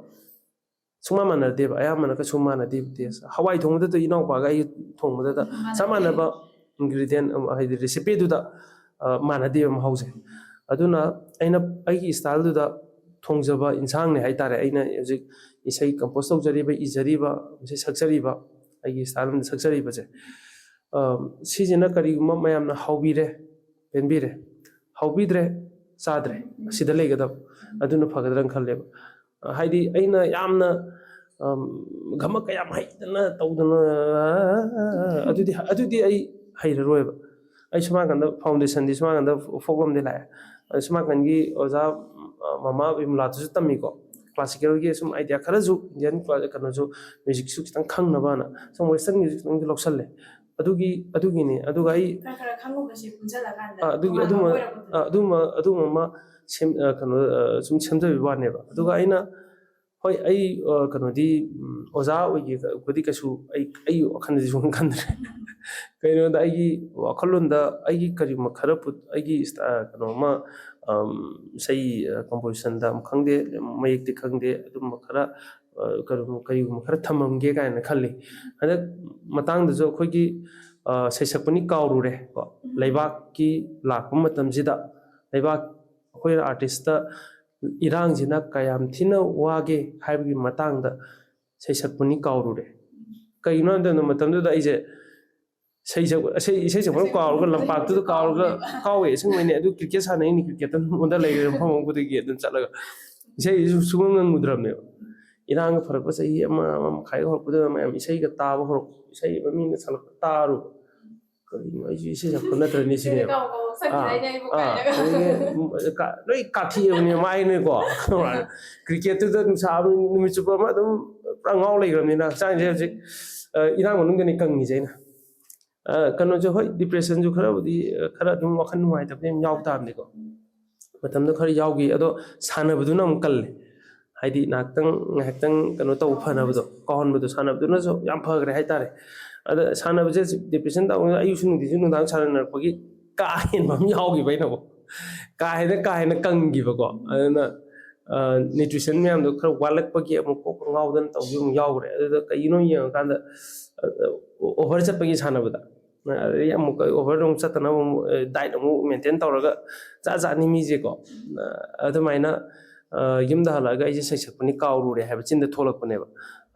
ꯁꯨꯡꯃꯥꯟ ꯃꯥꯟꯅꯗꯦꯕ ꯑꯌꯥꯝꯕꯅ ꯀꯩꯁꯨ ꯃꯥꯟꯅꯗꯦꯕ ꯇꯦꯁ ꯍꯋꯥꯏ ꯊꯣꯡꯕꯗꯇ ꯏꯅꯥꯎꯄꯥꯒ ꯑꯩ ꯊꯣꯡꯕꯗꯇ ꯆꯞ ꯃꯥꯟꯅꯕ ꯏꯟꯒ꯭ꯔꯤꯗꯤꯌꯦꯟ ꯍꯥꯏꯗꯤ ꯔꯦꯁꯤꯄꯤꯗꯨꯗ ꯃꯥꯟꯅꯗꯦꯕ ꯃꯍꯥꯎꯁꯦ ꯑꯗꯨꯅ ꯑꯩꯅ ꯑꯩꯒꯤ ꯁ꯭ꯇꯥꯏꯜꯗꯨꯗ ꯊꯣꯡꯖꯕ ꯏꯟꯁꯥꯡꯅꯦ ꯍꯥꯏꯇꯥꯔꯦ ꯑꯩꯅ ꯍꯧꯖꯤꯛ ꯏꯁꯩ ꯀꯝꯄꯣꯖ ꯇꯧꯖꯔꯤꯕ ꯏꯖꯔꯤꯕ ꯏꯁꯩ ꯁꯛꯆꯔꯤꯕ ꯑꯩꯒꯤ ꯁ꯭ꯇꯥꯏꯜ ꯑꯃꯗ ꯁꯛꯆꯔꯤꯕꯁꯦ ꯁꯤꯁꯤꯅ ꯀꯔꯤꯒꯨꯝꯕ ꯃꯌꯥꯝꯅ ꯍꯥꯎꯕꯤꯔꯦ ꯄꯦꯟꯕꯤꯔꯦ ꯍꯥꯎꯕꯤꯗ꯭ꯔꯦ ꯆꯥꯗ꯭ꯔꯦ ꯑꯁꯤꯗ ꯂꯩꯒꯗꯕ ꯑꯗꯨꯅ ꯐꯒꯗ꯭ꯔꯅ ꯈꯜꯂꯦꯕ ꯍꯥꯏꯗꯤ ꯑꯩꯅ ꯌꯥꯝꯅ ꯒꯃꯛ ꯀꯌꯥꯝ ꯍꯩꯗꯅ ꯇꯧꯗꯅ ꯑꯗꯨꯗꯤ ꯑꯩ ꯍꯩꯔꯔꯣꯏꯕ ꯑꯩ ꯁꯨꯃꯥꯏꯅꯀꯥꯟꯗ ꯐꯥꯎꯟꯗꯦꯁꯟꯗꯤ ꯁꯨꯃꯥꯏꯅꯀꯥꯟꯗ ꯐꯣꯛꯂꯣꯝꯗꯤ ꯂꯥꯛꯑꯦ ꯁꯨꯃꯥꯏꯅꯀꯥꯟꯒꯤ ꯑꯣꯖꯥ ꯃꯃꯥ ꯕꯤꯃꯂꯥꯗꯨꯁꯨ ꯇꯝꯃꯤꯀꯣ ꯀ꯭ꯂꯥꯁꯤꯀꯦꯜꯒꯤ ꯁꯨꯝ ꯑꯥꯏꯗꯤꯌꯥ ꯈꯔꯁꯨ ꯏꯟꯗꯤꯌꯟ ꯀꯩꯅꯣꯁꯨ ꯃ꯭ꯌꯨꯖꯤꯛꯁꯨ ꯈꯤꯇꯪ ꯈꯪꯅꯕꯅ ꯁꯨꯝ ꯋꯦꯁꯇꯔꯟ ꯃ꯭ꯌꯨꯖꯤꯛ ꯈꯤꯇꯪꯗꯤ ꯂꯧꯁꯜꯂꯦ ꯑꯗꯨꯒꯤꯅꯤ ꯑꯗꯨꯒ ꯑꯩ ꯈꯔ ꯈꯪꯉꯨꯕꯁꯦ ꯄꯨꯟꯁꯤꯜꯂꯀꯥꯟꯗ ꯑꯗꯨꯒꯤ ꯑꯣꯏꯔꯛꯄꯗꯣ ꯑꯗꯨꯝꯕ ꯑꯃ ꯀꯩꯅꯣ ꯁꯨꯝ ꯁꯦꯝꯖꯕꯤꯕ ꯋꯥꯅꯦꯕ ꯑꯗꯨꯒ ꯑꯩꯅ ꯍꯣꯏ ꯑꯩ ꯀꯩꯅꯣꯗꯤ ꯑꯣꯖꯥ ꯑꯣꯏꯒꯦꯕꯨꯗꯤ ꯀꯩꯁꯨ ꯑꯩꯒꯤ ꯋꯥꯈꯜꯗꯗꯤ ꯁꯨꯝ ꯈꯟꯗ꯭ꯔꯦ ꯀꯩꯅꯣꯗ ꯑꯩꯒꯤ ꯋꯥꯈꯜꯂꯣꯟꯗ ꯑꯩꯒꯤ ꯀꯔꯤꯒꯨꯝꯕ ꯈꯔ ꯑꯩꯒꯤ ꯀꯩꯅꯣꯃ ꯏꯁꯩ ꯀꯝꯄꯣꯖꯤꯁꯟꯗ ꯈꯪꯗꯦ ꯃꯌꯦꯛꯇꯤ ꯈꯪꯗꯦ ꯑꯗꯨꯝꯕꯈꯔ ꯀꯔꯤꯒꯨꯝꯕ ꯈꯔ ꯊꯝꯃꯝꯒꯦ ꯀꯥꯏꯅ ꯈꯜꯂꯤ ꯍꯟꯗꯛ ꯃꯇꯥꯡꯗꯁꯨ ꯑꯩꯈꯣꯏꯒꯤ ꯁꯩꯁꯛꯄꯅꯤ ꯀꯥꯎꯔꯨꯔꯦ ꯀꯣ ꯂꯩꯕꯥꯛꯀꯤ ꯂꯥꯛꯄ ꯃꯇꯝꯁꯤꯗ ꯂꯩꯕꯥꯛ ꯑꯩꯈꯣꯏ ꯑꯥꯔꯇꯤꯁꯇ ꯏꯔꯥꯡꯁꯤꯅ ꯀꯌꯥꯝ ꯊꯤꯅ ꯋꯥꯒꯦ ꯍꯥꯏꯕꯒꯤ ꯃꯇꯥꯡꯗ ꯁꯩꯁꯛꯄꯅꯤ ꯀꯥꯎꯔꯨꯔꯦ ꯀꯩꯒꯤꯅꯣ ꯍꯥꯏꯕ ꯃꯇꯝꯗꯨꯗ ꯑꯩꯁꯦ ꯏꯁꯩ ꯁꯛꯄ ꯀꯥꯎꯔꯒ ꯂꯝꯄꯥꯛꯇꯨꯗ ꯀꯥꯎꯋꯦ ꯑꯁꯦꯡꯕꯩꯅꯦ ꯑꯗꯨ ꯀ꯭ꯔꯤꯀꯦꯠ ꯁꯥꯟꯅꯩꯅꯤ ꯀ꯭ꯔꯤꯀꯦꯠꯇ ꯑꯩꯉꯣꯟꯗ ꯂꯩꯈ꯭ꯔꯦ ꯃꯐꯝ ꯑꯃꯗꯒꯤ ꯑꯗꯨꯝ ꯆꯠꯂꯒ ꯏꯁꯩꯁꯨ ꯁꯨꯡꯉꯝ ꯉꯝꯃꯨꯗ꯭ꯔꯕꯅꯦꯕ ꯏꯔꯥꯡꯒ ꯐꯔꯛꯄ ꯆꯍꯤ ꯑꯃ ꯃꯈꯥꯏꯒ ꯍꯧꯔꯛꯄꯗꯨꯗ ꯃꯌꯥꯝ ꯏꯁꯩꯒ ꯇꯥꯕ ꯍꯧꯔꯛꯄ ꯏꯁꯩ ꯃꯃꯤꯡꯒ ꯁꯛꯂꯛꯄ ꯇꯥꯔꯨꯕ ꯀꯔꯤꯅꯣ ꯑꯩꯁꯨ ꯏꯁꯩ ꯁꯛꯄ ꯅꯠꯇ꯭ꯔꯅꯤ ꯁꯤꯅꯦꯕ ꯂꯣꯏ ꯀꯥꯊꯤꯑꯕꯅꯦ ꯃꯥꯏꯅꯦꯀꯣ ꯀ꯭ꯔꯤꯀꯦꯠꯇꯨꯗ ꯅꯨꯡꯁꯥ ꯅꯨꯃꯤꯠ ꯆꯨꯞꯄ ꯑꯃ ꯑꯗꯨꯝ ꯄꯨꯔꯥ ꯉꯥꯎ ꯂꯩꯈ꯭ꯔꯕꯅꯤꯅ ꯍꯛꯆꯥꯡꯁꯦ ꯍꯧꯖꯤꯛ ꯏꯔꯥꯡ ꯃꯅꯨꯡꯗꯅꯤ ꯀꯪꯉꯤꯁꯦ ꯑꯩꯅ ꯀꯩꯅꯣꯁꯨ ꯍꯣꯏ ꯗꯤꯄ꯭ꯔꯦꯁꯟꯁꯨ ꯈꯔ ꯑꯗꯨꯝ ꯋꯥꯈꯜ ꯅꯨꯡꯉꯥꯏꯇꯕꯗꯤ ꯑꯗꯨꯝ ꯌꯥꯎ ꯇꯥꯕꯅꯤꯀꯣ ꯃꯇꯝꯗ ꯈꯔ ꯌꯥꯎꯈꯤ ꯑꯗꯣ ꯁꯥꯟꯅꯕꯗꯨꯅ ꯑꯃꯨꯛ ꯀꯜꯂꯦ ꯍꯥꯏꯗꯤ ꯉꯥꯏꯍꯥꯛꯇꯪ ꯀꯩꯅꯣ ꯇꯧꯕ ꯐꯅꯕꯗꯣ ꯀꯥꯎꯍꯟꯕꯗꯣ ꯁꯥꯟꯅꯕꯗꯨꯅꯁꯨ ꯌꯥꯝ ꯐꯈ꯭ರೆ ꯍꯥꯏꯇꯥꯔꯦ ꯑꯗ ꯁꯥꯟꯅꯕꯁꯦ ꯗꯤꯄ꯭ꯔꯦꯁꯟ ꯇꯧꯅ ꯑꯌꯨꯛꯁꯨ ꯅꯨꯡꯊꯤꯟꯁꯨ ꯅꯨꯡꯗꯥꯡ ꯁꯥꯟꯅꯔꯛꯄꯒꯤ ꯀꯥ ꯍꯦꯟꯕ ꯑꯃ ꯌꯥꯎꯈꯤꯕ ꯑꯩꯅꯀꯣ ꯀꯥ ꯍꯦꯟꯅ ꯀꯪꯈꯤꯕꯀꯣ ꯑꯗꯨꯅ ꯅ꯭ꯌꯨꯇ꯭ꯔꯤꯁꯟ ꯃꯌꯥꯝꯗꯣ ꯈꯔ ꯋꯥꯠꯂꯛꯄꯒꯤ ꯑꯃꯨꯛ ꯀꯣꯛ ꯉꯥꯎꯗꯅ ꯇꯧꯕꯁꯨ ꯑꯃꯨꯛ ꯌꯥꯎꯈ꯭ꯔꯦ ꯑꯗꯨꯗ ꯀꯩꯒꯤꯅꯣ ꯌꯦꯡꯉꯀꯥꯟꯗ ꯑꯣꯚꯔ ꯆꯠꯄꯒꯤ ꯁꯥꯟꯅꯕꯗ ꯑꯗꯩ ꯑꯃꯨꯛ ꯑꯣꯚꯔ ꯑꯃꯨꯛ ꯆꯠꯇꯅꯕ ꯑꯃꯨꯛ ꯗꯥꯏꯠ ꯑꯃꯨꯛ ꯃꯦꯟꯇꯦꯟ ꯇꯧꯔꯒ ꯖꯥꯠꯅꯤ ꯃꯤꯁꯦꯀꯣ ꯑꯗꯨꯃꯥꯏꯅ ꯌꯨꯝꯗ ꯍꯜꯂꯛꯑꯒ ꯑꯩꯁꯦ ꯁꯩꯁꯛꯄꯅꯤ ꯀꯥꯎꯔꯨꯔꯦ ꯍꯥꯏꯕ ꯆꯤꯟꯗ ꯊꯣꯛꯂꯛꯄꯅꯦꯕ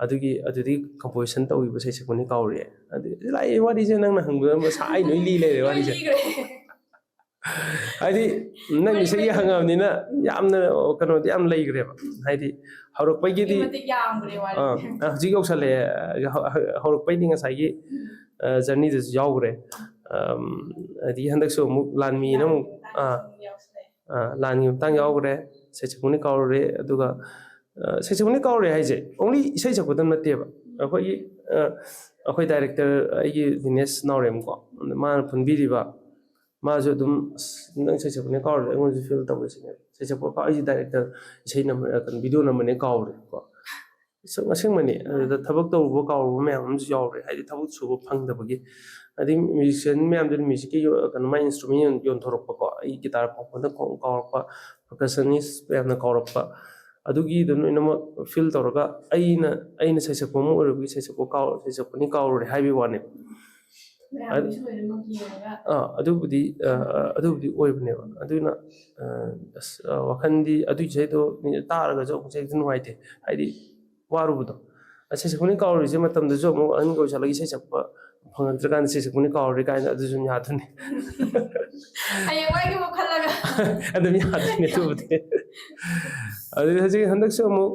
ꯑꯗꯨꯗꯤ ꯀꯝꯄꯣꯖꯤꯁꯟ ꯇꯧꯈꯤꯕ ꯁꯩꯁꯛꯄꯅꯤ ꯀꯥꯎꯔꯨꯔꯦ ꯑꯗꯨ ꯂꯥꯛꯑꯦ ꯋꯥꯔꯤꯁꯦ ꯅꯪꯅ ꯍꯪꯕꯗ ꯁꯥꯏ ꯅꯣꯏ ꯂꯤ ꯂꯩꯔꯦ ꯋꯥꯔꯤꯁꯦ ꯍꯥꯏꯗꯤ ꯅꯪ ꯏꯁꯩꯒꯤ ꯍꯪꯉꯕꯅꯤꯅ ꯌꯥꯝꯅ ꯀꯩꯅꯣꯗꯤ ꯌꯥꯝ ꯂꯩꯈ꯭ꯔꯦꯕ ꯍꯥꯏꯗꯤ ꯍꯧꯔꯛꯄꯩꯒꯤꯗꯤ ꯍꯧꯖꯤꯛ ꯌꯧꯁꯜꯂꯛꯑꯦ ꯍꯧꯔꯛꯄꯩꯗꯤ ꯉꯁꯥꯏꯒꯤ ꯖꯔꯅꯤꯗꯁꯨ ꯌꯥꯎꯈ꯭ರೆ ꯑꯗꯒꯤ ꯍꯟꯗꯛꯁꯨ ꯑꯃꯨꯛ ꯂꯥꯟꯃꯤꯅ ꯑꯃꯨꯛ ꯂꯥꯟꯒꯤ ꯃꯇꯥꯡ ꯌꯥꯎꯈ꯭ರೆ ꯁꯩꯁꯛꯄꯅꯤ ꯀꯥꯎꯔꯨꯔꯦ ꯑꯗꯨꯒ ꯁꯩꯁꯛꯄꯅꯤ ꯀꯥꯎꯔꯨꯔꯦ ꯍꯥꯏꯁꯦ ꯑꯣꯡꯂꯤ ꯏꯁꯩ ꯁꯛꯄꯗꯪ ꯅꯠꯇꯦꯕ ꯑꯩꯈꯣꯏ ꯗꯥꯏꯔꯦꯛꯇꯔ ꯑꯩꯒꯤ ꯗꯤꯅꯦꯁ ꯅꯥꯎꯔꯦꯝꯀꯣ ꯃꯥꯅ ꯄꯨꯟꯕꯤꯔꯤꯕ ꯃꯥꯁꯨ ꯑꯗꯨꯝ ꯅꯪ ꯁꯩꯁꯛꯄꯅꯤ ꯀꯥꯎꯔꯨꯔꯦ ꯑꯩꯉꯣꯟꯗꯁꯨ ꯐꯤꯜ ꯇꯧꯔꯤꯁꯤꯅꯦ ꯁꯩꯁꯛꯄ ꯑꯩꯁꯦ ꯗꯥꯏꯔꯦꯛꯇꯔ ꯏꯁꯩ ꯚꯤꯗꯤꯑꯣ ꯅꯝꯕꯅꯦ ꯀꯥꯎꯔꯦ ꯀꯣ ꯑꯁꯦꯡꯕꯅꯤ ꯑꯗꯨꯗ ꯊꯕꯛ ꯇꯧꯔꯨꯕ ꯀꯥꯎꯔꯨꯕ ꯃꯌꯥꯝ ꯑꯃꯁꯨ ꯌꯥꯎꯔꯦ ꯍꯥꯏꯗꯤ ꯊꯕꯛ ꯁꯨꯕ ꯐꯪꯗꯕꯒꯤ ꯑꯗꯩ ꯃ꯭ꯌꯨꯖꯤꯁꯤꯌꯥꯟ ꯃꯌꯥꯝꯗꯨꯅ ꯃ꯭ꯌꯨꯖꯤꯛꯀꯤ ꯀꯩꯅꯣ ꯃꯥꯏ ꯏꯟꯁꯇ꯭ꯔꯨꯃꯦꯟ ꯌꯣꯟꯊꯣꯔꯛꯄꯀꯣ ꯑꯩ ꯒꯤꯇꯥꯔ ꯐꯪꯄꯗ ꯀꯥꯎꯔꯛꯄ ꯄꯔꯀꯁꯅꯤꯁ ꯃꯌꯥꯝꯅ ꯀꯥꯎꯔꯛꯄ ꯑꯗꯨꯒꯤꯗ ꯂꯣꯏꯅꯃꯛ ꯐꯤꯜ ꯇꯧꯔꯒ ꯑꯩꯅ ꯁꯩꯁꯛꯄ ꯑꯃ ꯑꯣꯏꯔꯕꯒꯤ ꯁꯩꯁꯛꯄꯅꯤ ꯀꯥꯎꯔꯨꯔꯦ ꯍꯥꯏꯕꯒꯤ ꯋꯥꯅꯦꯕ ꯑꯗꯨꯕꯨꯗꯤ ꯑꯣꯏꯕꯅꯦꯕ ꯑꯗꯨꯅ ꯋꯥꯈꯟꯗꯤ ꯑꯗꯨꯒꯤ ꯏꯁꯩꯗꯣ ꯇꯥꯔꯒꯁꯨ ꯑꯃꯨꯛ ꯏꯁꯩꯗꯣ ꯅꯨꯡꯉꯥꯏꯇꯦ ꯍꯥꯏꯗꯤ ꯋꯥꯔꯨꯕꯗꯣ ꯁꯩꯁꯛꯄꯅꯤ ꯀꯥꯎꯔꯤꯁꯦ ꯃꯇꯝꯗꯁꯨ ꯑꯃꯨꯛ ꯑꯍꯟꯒ ꯑꯣꯏꯁꯜꯂꯒ ꯏꯁꯩ ꯁꯛꯄ ꯐꯪꯉꯛꯇ꯭ꯔꯀꯥꯟꯗ ꯁꯩꯁꯛꯄꯅꯤ ꯀꯥꯎꯔꯦ ꯀꯥꯏꯅ ꯑꯗꯨꯁꯨ ꯌꯥꯗꯣꯏꯅꯤ ꯑꯗꯨꯝ ꯌꯥꯗꯣꯏꯅꯤ ꯑꯗꯨꯕꯨꯗꯤ ꯑꯗꯨꯗꯤ ꯍꯧꯖꯤꯛ ꯍꯟꯗꯛꯁꯨ ꯑꯃꯨꯛ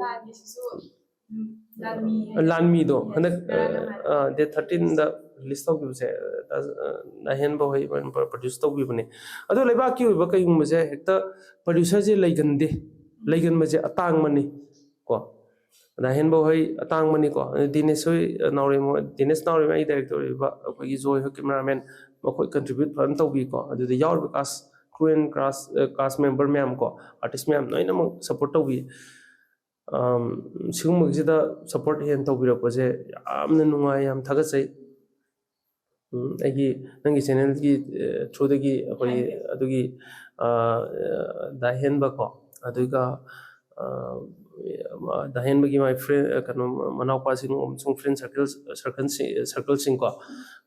ꯂꯥꯟꯃꯤꯗꯣ ꯍꯟꯗꯛ ꯗꯦꯠ 13ꯗ ꯔꯤꯂꯤꯁ ꯇꯧꯈꯤꯕꯁꯦ ꯑꯍꯦꯟꯕ ꯍꯣꯏ ꯄ꯭ꯔꯣꯗ꯭ꯌꯨꯁ ꯇꯧꯈꯤꯕꯅꯦ ꯑꯗꯣ ꯂꯩꯕꯥꯛꯀꯤ ꯑꯣꯏꯕ ꯀꯩꯒꯨꯝꯕꯁꯦ ꯍꯦꯛꯇ ꯄ꯭ꯔꯣꯗ꯭ꯌꯨꯁꯔꯁꯦ ꯂꯩꯒꯟꯕꯁꯦ ꯑꯇꯥꯡꯕꯅꯤ ꯀꯣ ꯗꯥꯍꯦꯟꯕ ꯍꯣꯏ ꯑꯇꯥꯡꯕꯅꯤꯀꯣ ꯗꯤꯅꯦꯁ ꯍꯣꯏ ꯅꯥꯎꯔꯦꯝ ꯍꯣꯏ ꯗꯤꯅꯦꯁ ꯅꯥꯎꯔꯦꯝ ꯑꯩ ꯗꯥꯏꯔꯦꯛꯇꯔ ꯑꯣꯏꯕ ꯑꯩꯈꯣꯏꯒꯤ ꯖꯣꯏ ꯍꯣꯏ ꯀꯦꯃꯦꯔꯥꯃꯦꯟ ꯃꯈꯣꯏ ꯀꯟꯇ꯭ꯔꯤꯕ꯭ꯌꯨꯠ ꯐꯖꯅ ꯇꯧꯕꯤꯀꯣ ꯑꯗꯨꯗ ꯌꯥꯎꯔꯤꯕ ꯀ꯭ꯔꯨ ꯑꯦꯟ ꯀꯥꯁ ꯃꯦꯝꯕꯔ ꯃꯌꯥꯝ ꯀꯣ ꯑꯥꯔꯇꯤꯁ ꯃꯌꯥꯝ ꯂꯣꯏꯅꯃꯛ ꯁꯞꯄꯣꯔꯠ ꯇꯧꯕꯤ ꯁꯤꯒꯨꯝꯕꯒꯤꯁꯤꯗ ꯁꯞꯄꯣꯔꯠ ꯍꯦꯟꯅ ꯇꯧꯕꯤꯔꯛꯄꯁꯦ ꯌꯥꯝꯅ ꯅꯨꯡꯉꯥꯏ ꯌꯥꯝ ꯊꯥꯒꯠꯆꯩ ꯑꯩꯒꯤ ꯅꯪꯒꯤ ꯆꯦꯅꯦꯜꯒꯤ ꯊ꯭ꯔꯨꯗꯒꯤ ꯑꯩꯈꯣꯏ ꯑꯗꯨꯒꯤ ꯗꯥꯍꯦꯟꯕ ꯀꯣ ꯑꯗꯨꯒ ꯗꯥꯍꯦꯟꯕꯒꯤ ꯃꯥꯏ ꯐ꯭ꯔꯦꯟ ꯀꯩꯅꯣ ꯃꯅꯥꯎꯄꯥꯁꯤꯡ ꯑꯃꯁꯨꯡ ꯐ꯭ꯔꯦꯟ ꯁꯔꯀꯜꯁꯤꯡ ꯀꯣ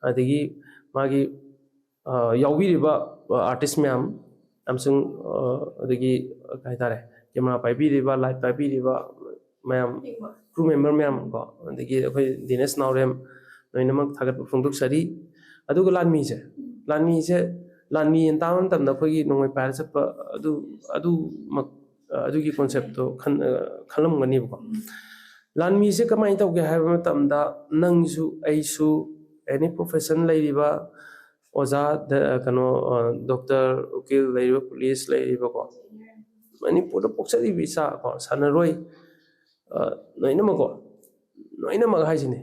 ꯑꯗꯒꯤ ꯃꯥꯒꯤ ꯌꯥꯎꯕꯤꯔꯤꯕ ꯑꯥꯔꯇꯤꯁ ꯃꯌꯥꯝ ꯑꯃꯁꯨꯡ ꯑꯗꯒꯤ ꯀꯩ ꯍꯥꯏꯇꯥꯔꯦ ꯀꯦꯃꯦꯔꯥ ꯄꯥꯏꯕꯤꯔꯤꯕ ꯂꯥꯏꯠ ꯄꯥꯏꯕꯤꯔꯤꯕ ꯃꯌꯥꯝ ꯀ꯭ꯔꯨ ꯃꯦꯝꯕꯔ ꯃꯌꯥꯝ ꯀꯣ ꯑꯗꯒꯤ ꯑꯩꯈꯣꯏ ꯗꯤꯅꯦꯁ ꯅꯥꯎꯔꯦꯝ ꯂꯣꯏꯅꯃꯛ ꯊꯥꯒꯠꯄ ꯐꯣꯡꯗꯣꯛꯆꯔꯤ ꯑꯗꯨꯒ ꯂꯥꯟꯃꯤꯁꯦ ꯂꯥꯟꯃꯤꯅ ꯇꯥꯕ ꯃꯇꯝꯗ ꯑꯩꯈꯣꯏꯒꯤ ꯅꯣꯡꯃꯩ ꯄꯥꯏꯔ ꯆꯠꯄ ꯑꯗꯨꯒꯤ ꯀꯣꯟꯁꯦꯞꯇꯣ ꯈꯜꯂꯝꯒꯅꯦꯕꯀꯣ ꯂꯥꯟꯃꯤꯁꯦ ꯀꯃꯥꯏꯅ ꯇꯧꯒꯦ ꯍꯥꯏꯕ ꯃꯇꯝꯗ ꯅꯪꯁꯨ ꯑꯩꯁꯨ ꯑꯦꯅꯤ ꯄ꯭ꯔꯣꯐꯦꯁꯟ ꯂꯩꯔꯤꯕ ꯑꯣꯖꯥ ꯀꯩꯅꯣ ꯗꯣꯛꯇꯔ ꯎꯀꯤꯜ ꯂꯩꯔꯤꯕ ꯄꯨꯂꯤꯁ ꯂꯩꯔꯤꯕꯀꯣ ꯃꯅꯤꯄꯨꯔꯗ ꯄꯣꯛꯆꯔꯤꯕ ꯏꯆꯥ ꯀꯣ ꯁꯥꯟꯅꯔꯣꯏ ꯂꯣꯏꯅꯃꯛ ꯍꯥꯏꯁꯤꯅꯤ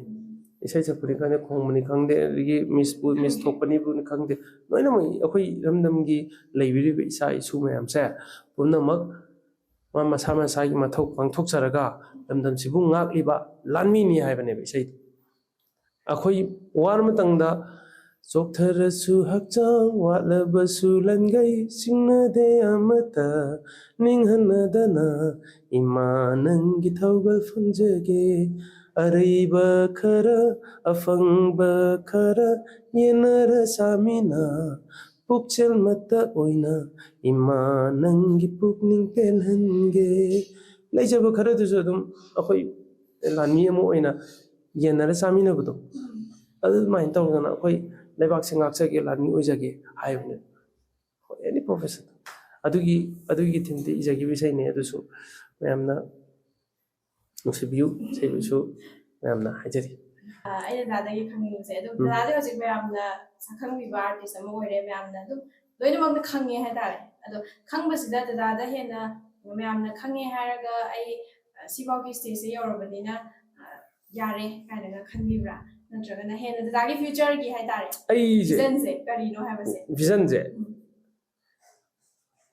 ꯏꯁꯩ ꯁꯛꯄꯅꯤ ꯈꯪꯗꯦ ꯈꯣꯡꯕꯅꯤ ꯈꯪꯗꯦ ꯑꯗꯒꯤ ꯃꯤꯁ ꯊꯣꯛꯄꯅꯤꯕꯨꯅꯤ ꯈꯪꯗꯦ ꯂꯣꯏꯅꯃꯛ ꯑꯩꯈꯣꯏ ꯏꯔꯝꯗꯝꯒꯤ ꯂꯩꯕꯤꯔꯤꯕ ꯏꯆꯥ ꯏꯁꯨ ꯃꯌꯥꯝꯁꯦ ꯄꯨꯝꯅꯃꯛ ꯃꯁꯥ ꯃꯁꯥꯒꯤ ꯃꯊꯧ ꯄꯥꯡꯊꯣꯛꯆꯔꯒ ꯂꯝꯗꯝꯁꯤꯕꯨ ꯉꯥꯛꯂꯤꯕ ꯂꯥꯟꯃꯤꯅꯤ ꯍꯥꯏꯕꯅꯦꯕ ꯏꯁꯩꯗꯣ ꯑꯩꯈꯣꯏ ꯋꯥꯔ ꯃꯇꯝꯗ ꯆꯣꯛꯊꯔꯁꯨ ꯍꯛꯆꯥꯡ ꯋꯥꯠꯂꯕꯁꯨ ꯂꯟꯒꯩ ꯆꯤꯡꯅꯗꯦ ꯑꯃꯇ ꯅꯤꯡꯍꯟꯅꯗꯅ ꯏꯃꯥ ꯅꯪꯒꯤ ꯊꯧꯒꯜ ꯐꯪꯖꯒꯦ ꯑꯔꯩꯕ ꯈꯔ ꯑꯐꯪꯕ ꯈꯔ ꯌꯦꯟꯅꯔ ꯆꯥꯃꯤꯟꯅ ꯄꯨꯛꯆꯦꯜ ꯃꯠꯇ ꯑꯣꯏꯅ ꯏꯃꯥ ꯅꯪꯒꯤ ꯄꯨꯛꯅꯤꯡ ꯄꯦꯜꯍꯟꯒꯦ ꯂꯩꯖꯕ ꯈꯔꯗꯨꯁꯨ ꯑꯗꯨꯝ ꯑꯩꯈꯣꯏ ꯂꯥꯟꯃꯤ ꯑꯃ ꯑꯣꯏꯅ ꯌꯦꯟꯅꯔ ꯆꯥꯃꯤꯟꯅꯕꯗꯣ ꯑꯗꯨꯃꯥꯏꯅ ꯇꯧꯗꯅ ꯑꯩꯈꯣꯏ ꯂꯩꯕꯥꯛꯁꯦ ꯉꯥꯛꯆꯒꯦ ꯂꯥꯟꯃꯤ ꯑꯣꯏꯖꯒꯦ ꯍꯥꯏꯕꯅꯦ ꯑꯦꯅꯤ ꯄ꯭ꯔꯣꯐꯦꯁꯟ ꯑꯗꯨꯒꯤ ꯊꯤꯝꯗ ꯏꯖꯈꯤꯕ ꯏꯁꯩꯅꯦ ꯑꯗꯨꯁꯨ ꯃꯌꯥꯝꯅ ꯅꯨꯡꯁꯤꯕꯤꯌꯨ ꯏꯁꯩꯗꯨꯁꯨ ꯃꯌꯥꯝꯅ ꯍꯥꯏꯖꯔꯤ ꯑꯩꯅ ꯗꯥꯗꯥꯒꯤ ꯈꯪꯅꯤꯡꯕꯁꯦ ꯑꯗꯨꯝ ꯗꯥꯗꯥꯗꯤ ꯍꯧꯖꯤꯛ ꯃꯌꯥꯝꯅ ꯁꯛꯈꯪꯕꯤꯕ ꯑꯥꯔꯇꯤꯁ ꯑꯃ ꯑꯣꯏꯔꯦ ꯃꯌꯥꯝꯅ ꯑꯗꯨꯝ ꯂꯣꯏꯅꯃꯛꯅ ꯈꯪꯉꯦ ꯍꯥꯏꯇꯥꯔꯦ ꯑꯗꯣ ꯈꯪꯕꯁꯤꯗ ꯗꯥꯗꯥꯗ ꯍꯦꯟꯅ ꯃꯌꯥꯝꯅ ꯈꯪꯉꯦ ꯍꯥꯏꯔꯒ ꯑꯩ ꯁꯤꯐꯥꯎꯒꯤ ꯁ꯭ꯇꯦꯖꯁꯦ ꯌꯧꯔꯕꯅꯤ나 ꯌꯥꯔꯦ ꯀꯥꯏꯅꯒ ꯈꯟꯕꯤꯕ꯭ꯔꯥ ꯅꯠꯇ꯭ꯔꯒꯅ ꯍꯦꯟꯅ ꯗꯥꯗꯥꯒꯤ ꯐ꯭ꯌꯨꯆꯔꯒꯤ ꯍꯥꯏꯇꯥꯔꯦ ꯚꯤꯖꯟꯁꯦ ꯀꯔꯤꯅꯣ ꯍꯥꯏꯕꯁꯦ ꯚꯤꯖꯟꯁꯦ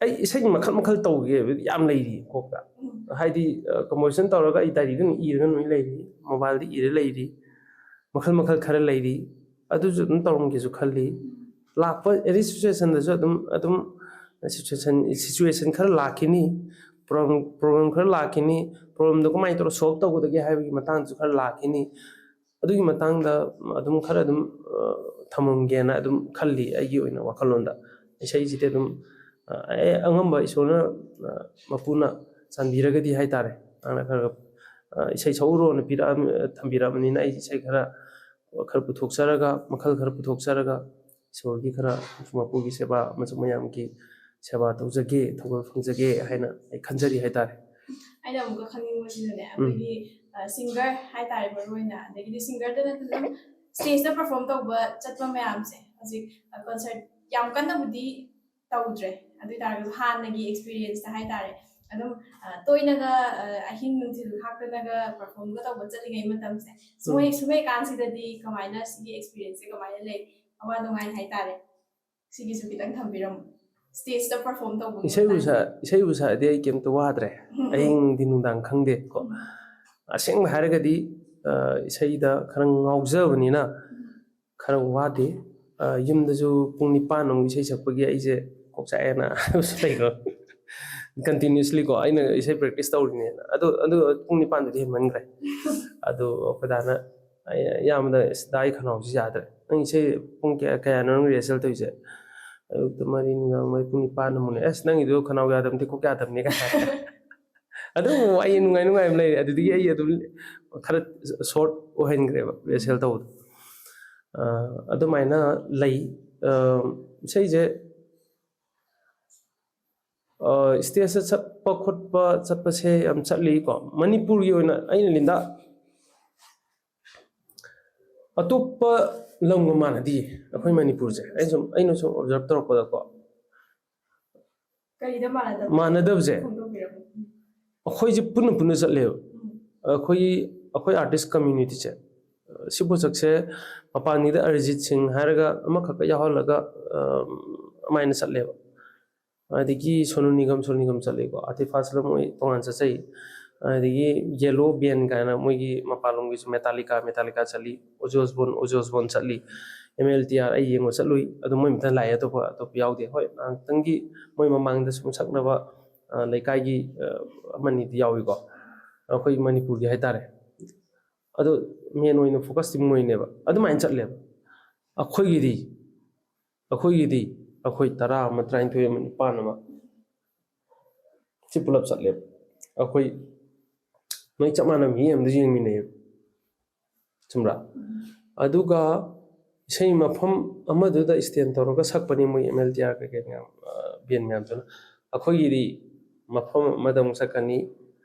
ꯑꯩ ꯏꯁꯩ ꯃꯈꯜ ꯇꯧꯒꯦꯕꯗꯤ ꯌꯥꯝ ꯂꯩꯔꯤ ꯀꯣꯛꯇ ꯍꯥꯏꯗꯤ ꯀꯝꯄꯣꯖꯤꯁꯟ ꯇꯧꯔꯒ ꯑꯩ ꯗꯥꯏꯔꯤꯗ ꯏꯔꯒ ꯂꯣꯏ ꯂꯩꯔꯤ ꯃꯣꯕꯥꯏꯜꯗ ꯏꯔ ꯂꯩꯔꯤ ꯃꯈꯜ ꯈꯔ ꯂꯩꯔꯤ ꯑꯗꯨꯁꯨ ꯑꯗꯨꯝ ꯇꯧꯔꯝꯒꯦꯁꯨ ꯈꯜꯂꯤ ꯂꯥꯛꯄ ꯑꯦꯅꯤ ꯁꯤꯆꯨꯋꯦꯁꯟꯗꯁꯨ ꯑꯗꯨꯝ ꯁꯤꯆꯨꯋꯦꯁꯟ ꯈꯔ ꯂꯥꯛꯈꯤꯅꯤ ꯄ꯭ꯔꯣꯕ꯭ꯂꯦꯝ ꯈꯔ ꯂꯥꯛꯈꯤꯅꯤ ꯄ꯭ꯔꯣꯕ꯭ꯂꯦꯝꯗꯣ ꯀꯃꯥꯏꯅ ꯇꯧꯔ ꯁꯣꯜꯕ ꯇꯧꯒꯗꯒꯦ ꯍꯥꯏꯕꯒꯤ ꯃꯇꯥꯡꯗꯁꯨꯈꯔ ꯂꯥꯛꯈꯤꯅꯤ ꯑꯗꯨꯒꯤ ꯃꯇꯥꯡꯗ ꯑꯗꯨꯝ ꯈꯔ ꯑꯗꯨꯝ ꯊꯝꯃꯝꯒꯦꯅ ꯑꯗꯨꯝ ꯈꯜꯂꯤ ꯑꯩꯒꯤ ꯑꯣꯏꯅ ꯋꯥꯈꯜꯂꯣꯟꯗ ꯏꯁꯩꯁꯤꯗꯤ ꯑꯗꯨꯝ ꯑꯉꯝꯕ ꯏꯁꯣꯔꯅ ꯃꯄꯨꯅ ꯆꯥꯟꯕꯤꯔꯒꯗꯤ ꯍꯥꯏꯇꯥꯔꯦ ꯅꯪꯅ ꯈꯔ ꯏꯁꯩ ꯁꯛꯎꯔꯣꯅ ꯊꯝꯕꯤꯔꯛꯑꯕꯅꯤꯅ ꯑꯩ ꯏꯁꯩ ꯈꯔ ꯄꯨꯊꯣꯛꯆꯔꯒ ꯃꯈꯜ ꯈꯔ ꯄꯨꯊꯣꯛꯆꯔꯒ ꯏꯁꯣꯔꯒꯤ ꯈꯔ ꯃꯄꯨꯒꯤ ꯁꯦꯕꯥ ꯑꯃꯁꯨꯡ ꯃꯌꯥꯝꯒꯤ ꯁꯦꯕꯥ ꯇꯧꯖꯒꯦ ꯊꯧꯒꯜ ꯐꯪꯖꯒꯦ ꯍꯥꯏꯅ ꯑꯩ ꯈꯟꯖꯔꯤ ꯍꯥꯏꯇꯥꯔꯦ ꯑꯩꯅ ꯑꯃꯨꯛꯀ ꯈꯪꯅꯤꯡꯕꯁꯤꯅꯅꯦ ꯑꯩꯈꯣꯏꯒꯤ ꯁꯤꯡꯒꯔ ꯍꯥꯏꯇꯥꯔꯦ ꯃꯔꯨꯑꯣꯏꯅ ꯑꯗꯒꯤꯗꯤ ꯁꯤꯡꯒꯔꯗ ꯅꯠꯇꯅ ꯑꯗꯨꯝ ꯁ꯭ꯇꯦꯖꯇ ꯄꯔꯐꯣꯔꯝ ꯇꯧꯕ ꯆꯠꯄ ꯃꯌꯥꯝꯁꯦ ꯍꯧꯖꯤꯛ ꯀꯟꯁꯔꯠ ꯌꯥꯝ ꯀꯟꯅꯕꯨꯗꯤ ꯇꯧꯗ꯭ꯔꯦ ꯑꯗꯨ ꯑꯣꯏꯇꯥꯔꯒꯁꯨ ꯍꯥꯟꯅꯒꯤ ꯑꯦꯛꯁꯄꯤꯔꯤꯌꯦꯟꯁꯇ ꯍꯥꯏꯇꯥꯔꯦ ꯑꯗꯨꯝ ꯇꯣꯏꯅꯒ ꯑꯍꯤꯡ ꯅꯨꯡꯊꯤꯜ ꯍꯥꯞꯇꯅꯒ ꯄꯔꯐꯣꯔꯝꯒ ꯇꯧꯕ ꯆꯠꯂꯤꯉꯩ ꯃꯇꯝꯁꯦ ꯁꯨꯝꯃꯩ ꯀꯥꯟꯁꯤꯗꯗꯤ ꯀꯃꯥꯏꯅ ꯁꯤꯒꯤ ꯑꯦꯛꯁꯄꯤꯔꯤꯌꯦꯟꯁꯁꯦ ꯀꯃꯥꯏꯅ ꯂꯩ ꯑꯋꯥ ꯅꯨꯡꯉꯥꯏ ꯍꯥꯏꯇꯥꯔꯦ ꯁꯤꯒꯤꯁꯨ ꯈꯤꯇꯪ ꯊꯝꯕꯤꯔꯝꯃꯨ ꯁ꯭ꯇꯦꯖꯇ ꯄꯔꯐꯣꯔꯝ ꯇꯧꯕꯒꯤ ꯏꯁꯩꯕꯨ ꯁꯛꯑꯗꯤ ꯑꯩ ꯀꯩꯝꯇ ꯋꯥꯗ꯭ꯔꯦ ꯑꯍꯤꯡꯗꯤ ꯅꯨꯡꯗꯥꯡ ꯈꯪꯗꯦ ꯀꯣ ꯑꯁꯦꯡꯕ ꯍꯥꯏꯔꯒꯗꯤ ꯏꯁꯩꯗ ꯈꯔ ꯉꯥꯎꯖꯕꯅꯤꯅ ꯈꯔ ꯋꯥꯗꯦ ꯌꯨꯝꯗꯁꯨ ꯄꯨꯡ 9 ꯑꯃꯨꯛ ꯏꯁꯩ ꯁꯛꯄꯒꯤ ꯑꯩꯁꯦ ꯀꯣꯛ ꯆꯥꯛꯑꯦꯅ ꯍꯥꯏꯕꯁꯨ ꯂꯩꯀꯣ ꯀꯟꯇꯤꯅ꯭ꯌꯨꯁꯂꯤ ꯀꯣ ꯑꯩꯅ ꯏꯁꯩ ꯄ꯭ꯔꯦꯛꯇꯤꯁ ꯇꯧꯔꯤꯅꯦꯅ ꯑꯗꯨ ꯄꯨꯡ 9ꯗꯨꯗꯤ ꯍꯦꯟꯃꯟꯈ꯭ꯔꯦ ꯑꯗꯣ ꯑꯩꯈꯣꯏꯗꯥꯅ ꯌꯥꯝꯅ ꯗꯥꯒꯤ ꯈꯅꯥꯎꯁꯤ ꯌꯥꯗ꯭ꯔꯦ ꯅꯪ ꯏꯁꯩ ꯄꯨꯡ ꯀꯌꯥꯅꯣ ꯅꯪ ꯔꯤꯍꯔꯁꯦꯜ ꯇꯧꯔꯤꯁꯦ ꯑꯌꯨꯛꯇ 4 ꯅꯨꯡꯗꯥꯡ 4 ꯄꯨꯡ 9 ꯑꯃꯨꯛꯅꯦ ꯅꯪꯒꯤꯗꯣ ꯈꯅꯥꯎ ꯌꯥꯗꯕꯅꯤ ꯀꯣꯛ ꯌꯥꯗꯕꯅꯤ ꯀꯥꯏ ꯑꯗꯨꯝ ꯑꯩ ꯅꯨꯡꯉꯥꯏꯕ ꯂꯩꯔꯦ ꯑꯗꯨꯗꯒꯤ ꯑꯩ ꯑꯗꯨꯝ ꯈꯔ ꯁꯣꯔꯠ ꯑꯣꯏꯍꯟꯈ꯭ꯔꯦꯕ ꯔꯤꯍꯔꯁꯦꯜ ꯇꯧꯕꯗꯣ ꯑꯗꯨꯃꯥꯏꯅ ꯂꯩ ꯏꯁꯩꯁꯦ ꯁ꯭ꯇꯦꯖꯇ ꯆꯠꯄꯁꯦ ꯌꯥꯝ ꯆꯠꯂꯤꯀꯣ ꯃꯅꯤꯄꯨꯔꯒꯤ ꯑꯣꯏꯅ ꯑꯩꯅ ꯂꯤꯟꯗꯥ ꯑꯇꯣꯞꯄ ꯂꯝꯒ ꯃꯥꯟꯅꯗꯤꯌꯦ ꯑꯩꯈꯣꯏ ꯃꯅꯤꯄꯨꯔꯁꯦ ꯑꯩꯅ ꯁꯨꯝ ꯑꯣꯕꯖꯔꯞ ꯇꯧꯔꯛꯄꯗꯀꯣ ꯀꯔꯤꯗ ꯃꯥꯟꯅꯗꯕꯁꯦ ꯑꯩꯈꯣꯏꯁꯦ ꯄꯨꯟꯅ ꯆꯠꯂꯦꯕ ꯑꯩꯈꯣꯏ ꯑꯥꯔꯇꯤꯁ ꯀꯝꯃ꯭ꯌꯨꯅꯤꯇꯤꯁꯦ ꯁꯤ ꯄꯣꯠꯁꯛꯁꯦ ꯃꯄꯥꯟꯒꯤꯗ ꯑꯔꯤꯖꯤꯠ ꯁꯤꯡ ꯍꯥꯏꯔꯒ ꯑꯃꯈꯛꯀ ꯌꯥꯎꯍꯜꯂꯒ ꯑꯗꯨꯃꯥꯏꯅ ꯆꯠꯂꯦꯕ ꯑꯗꯒꯤ ꯁꯣꯅꯨ ꯅꯤꯒꯝ ꯆꯠꯂꯦꯀꯣ ꯑꯥꯇꯤꯐ ꯑꯁꯂꯝ ꯃꯣꯏ ꯇꯣꯉꯥꯟ ꯆꯠꯆꯩ ꯑꯗꯒꯤ ꯌꯦꯂꯣ ꯕꯦꯟ ꯀꯥꯏꯅ ꯃꯣꯏꯒꯤ ꯃꯄꯥꯟꯂꯣꯝꯒꯤꯁꯨ ꯃꯦꯇꯥꯂꯤꯀꯥ ꯆꯠꯂꯤ ꯑꯣꯖꯣꯁꯕꯣꯟ ꯆꯠꯂꯤ MLTR ꯑꯩ ꯌꯦꯡꯕ ꯆꯠꯂꯨꯏ ꯑꯗꯨ ꯃꯣꯏ ꯃꯊꯪ ꯂꯥꯛꯑꯦ ꯑꯇꯣꯞꯄ ꯌꯥꯎꯗꯦ ꯍꯣꯏ ꯉꯥꯏꯍꯥꯛꯇꯪꯒꯤ ꯃꯣꯏ ꯃꯃꯥꯡꯗ ꯁꯨꯝ ꯁꯛꯅꯕ ꯂꯩꯀꯥꯏꯒꯤ ꯑꯃꯅꯤꯗꯤ ꯌꯥꯎꯏꯀꯣ ꯑꯩꯈꯣꯏ ꯃꯅꯤꯄꯨꯔꯒꯤ ꯍꯥꯏꯇꯥꯔꯦ ꯑꯗꯣ ꯃꯦꯟ ꯑꯣꯏꯅ ꯐꯣꯀꯁꯇꯤ ꯃꯣꯏꯅꯦꯕ ꯑꯗꯨꯃꯥꯏꯅ ꯆꯠꯂꯦꯕ ꯑꯩꯈꯣꯏꯒꯤꯗꯤ ꯑꯩꯈꯣꯏ 10 ꯑꯃ 19 ꯑꯃ 9 ꯑꯃ ꯁꯤ ꯄꯨꯂꯞ ꯆꯠꯂꯦꯕ ꯑꯩꯈꯣꯏ ꯅꯣꯏ ꯆꯞ ꯃꯥꯟꯅꯕ ꯃꯤ ꯑꯃꯗ ꯌꯦꯡꯃꯤꯟꯅꯩꯌꯦꯕ ꯆꯨꯝꯕ꯭ꯔꯥ ꯑꯗꯨꯒ ꯏꯁꯩ ꯃꯐꯝ ꯑꯃꯗꯨꯗ ꯏꯁꯇꯦꯟ ꯇꯧꯔꯒ ꯁꯛꯄꯅꯤ ꯃꯣꯏ MLTR ꯀꯩꯀꯩ ꯃꯌꯥꯝ ꯕꯦꯟ ꯃꯌꯥꯝꯗꯨꯅ ꯑꯩꯈꯣꯏꯒꯤꯗꯤ ꯃꯐꯝ ꯑꯃꯗ ꯑꯃꯨꯛ ꯁꯛꯀꯅꯤ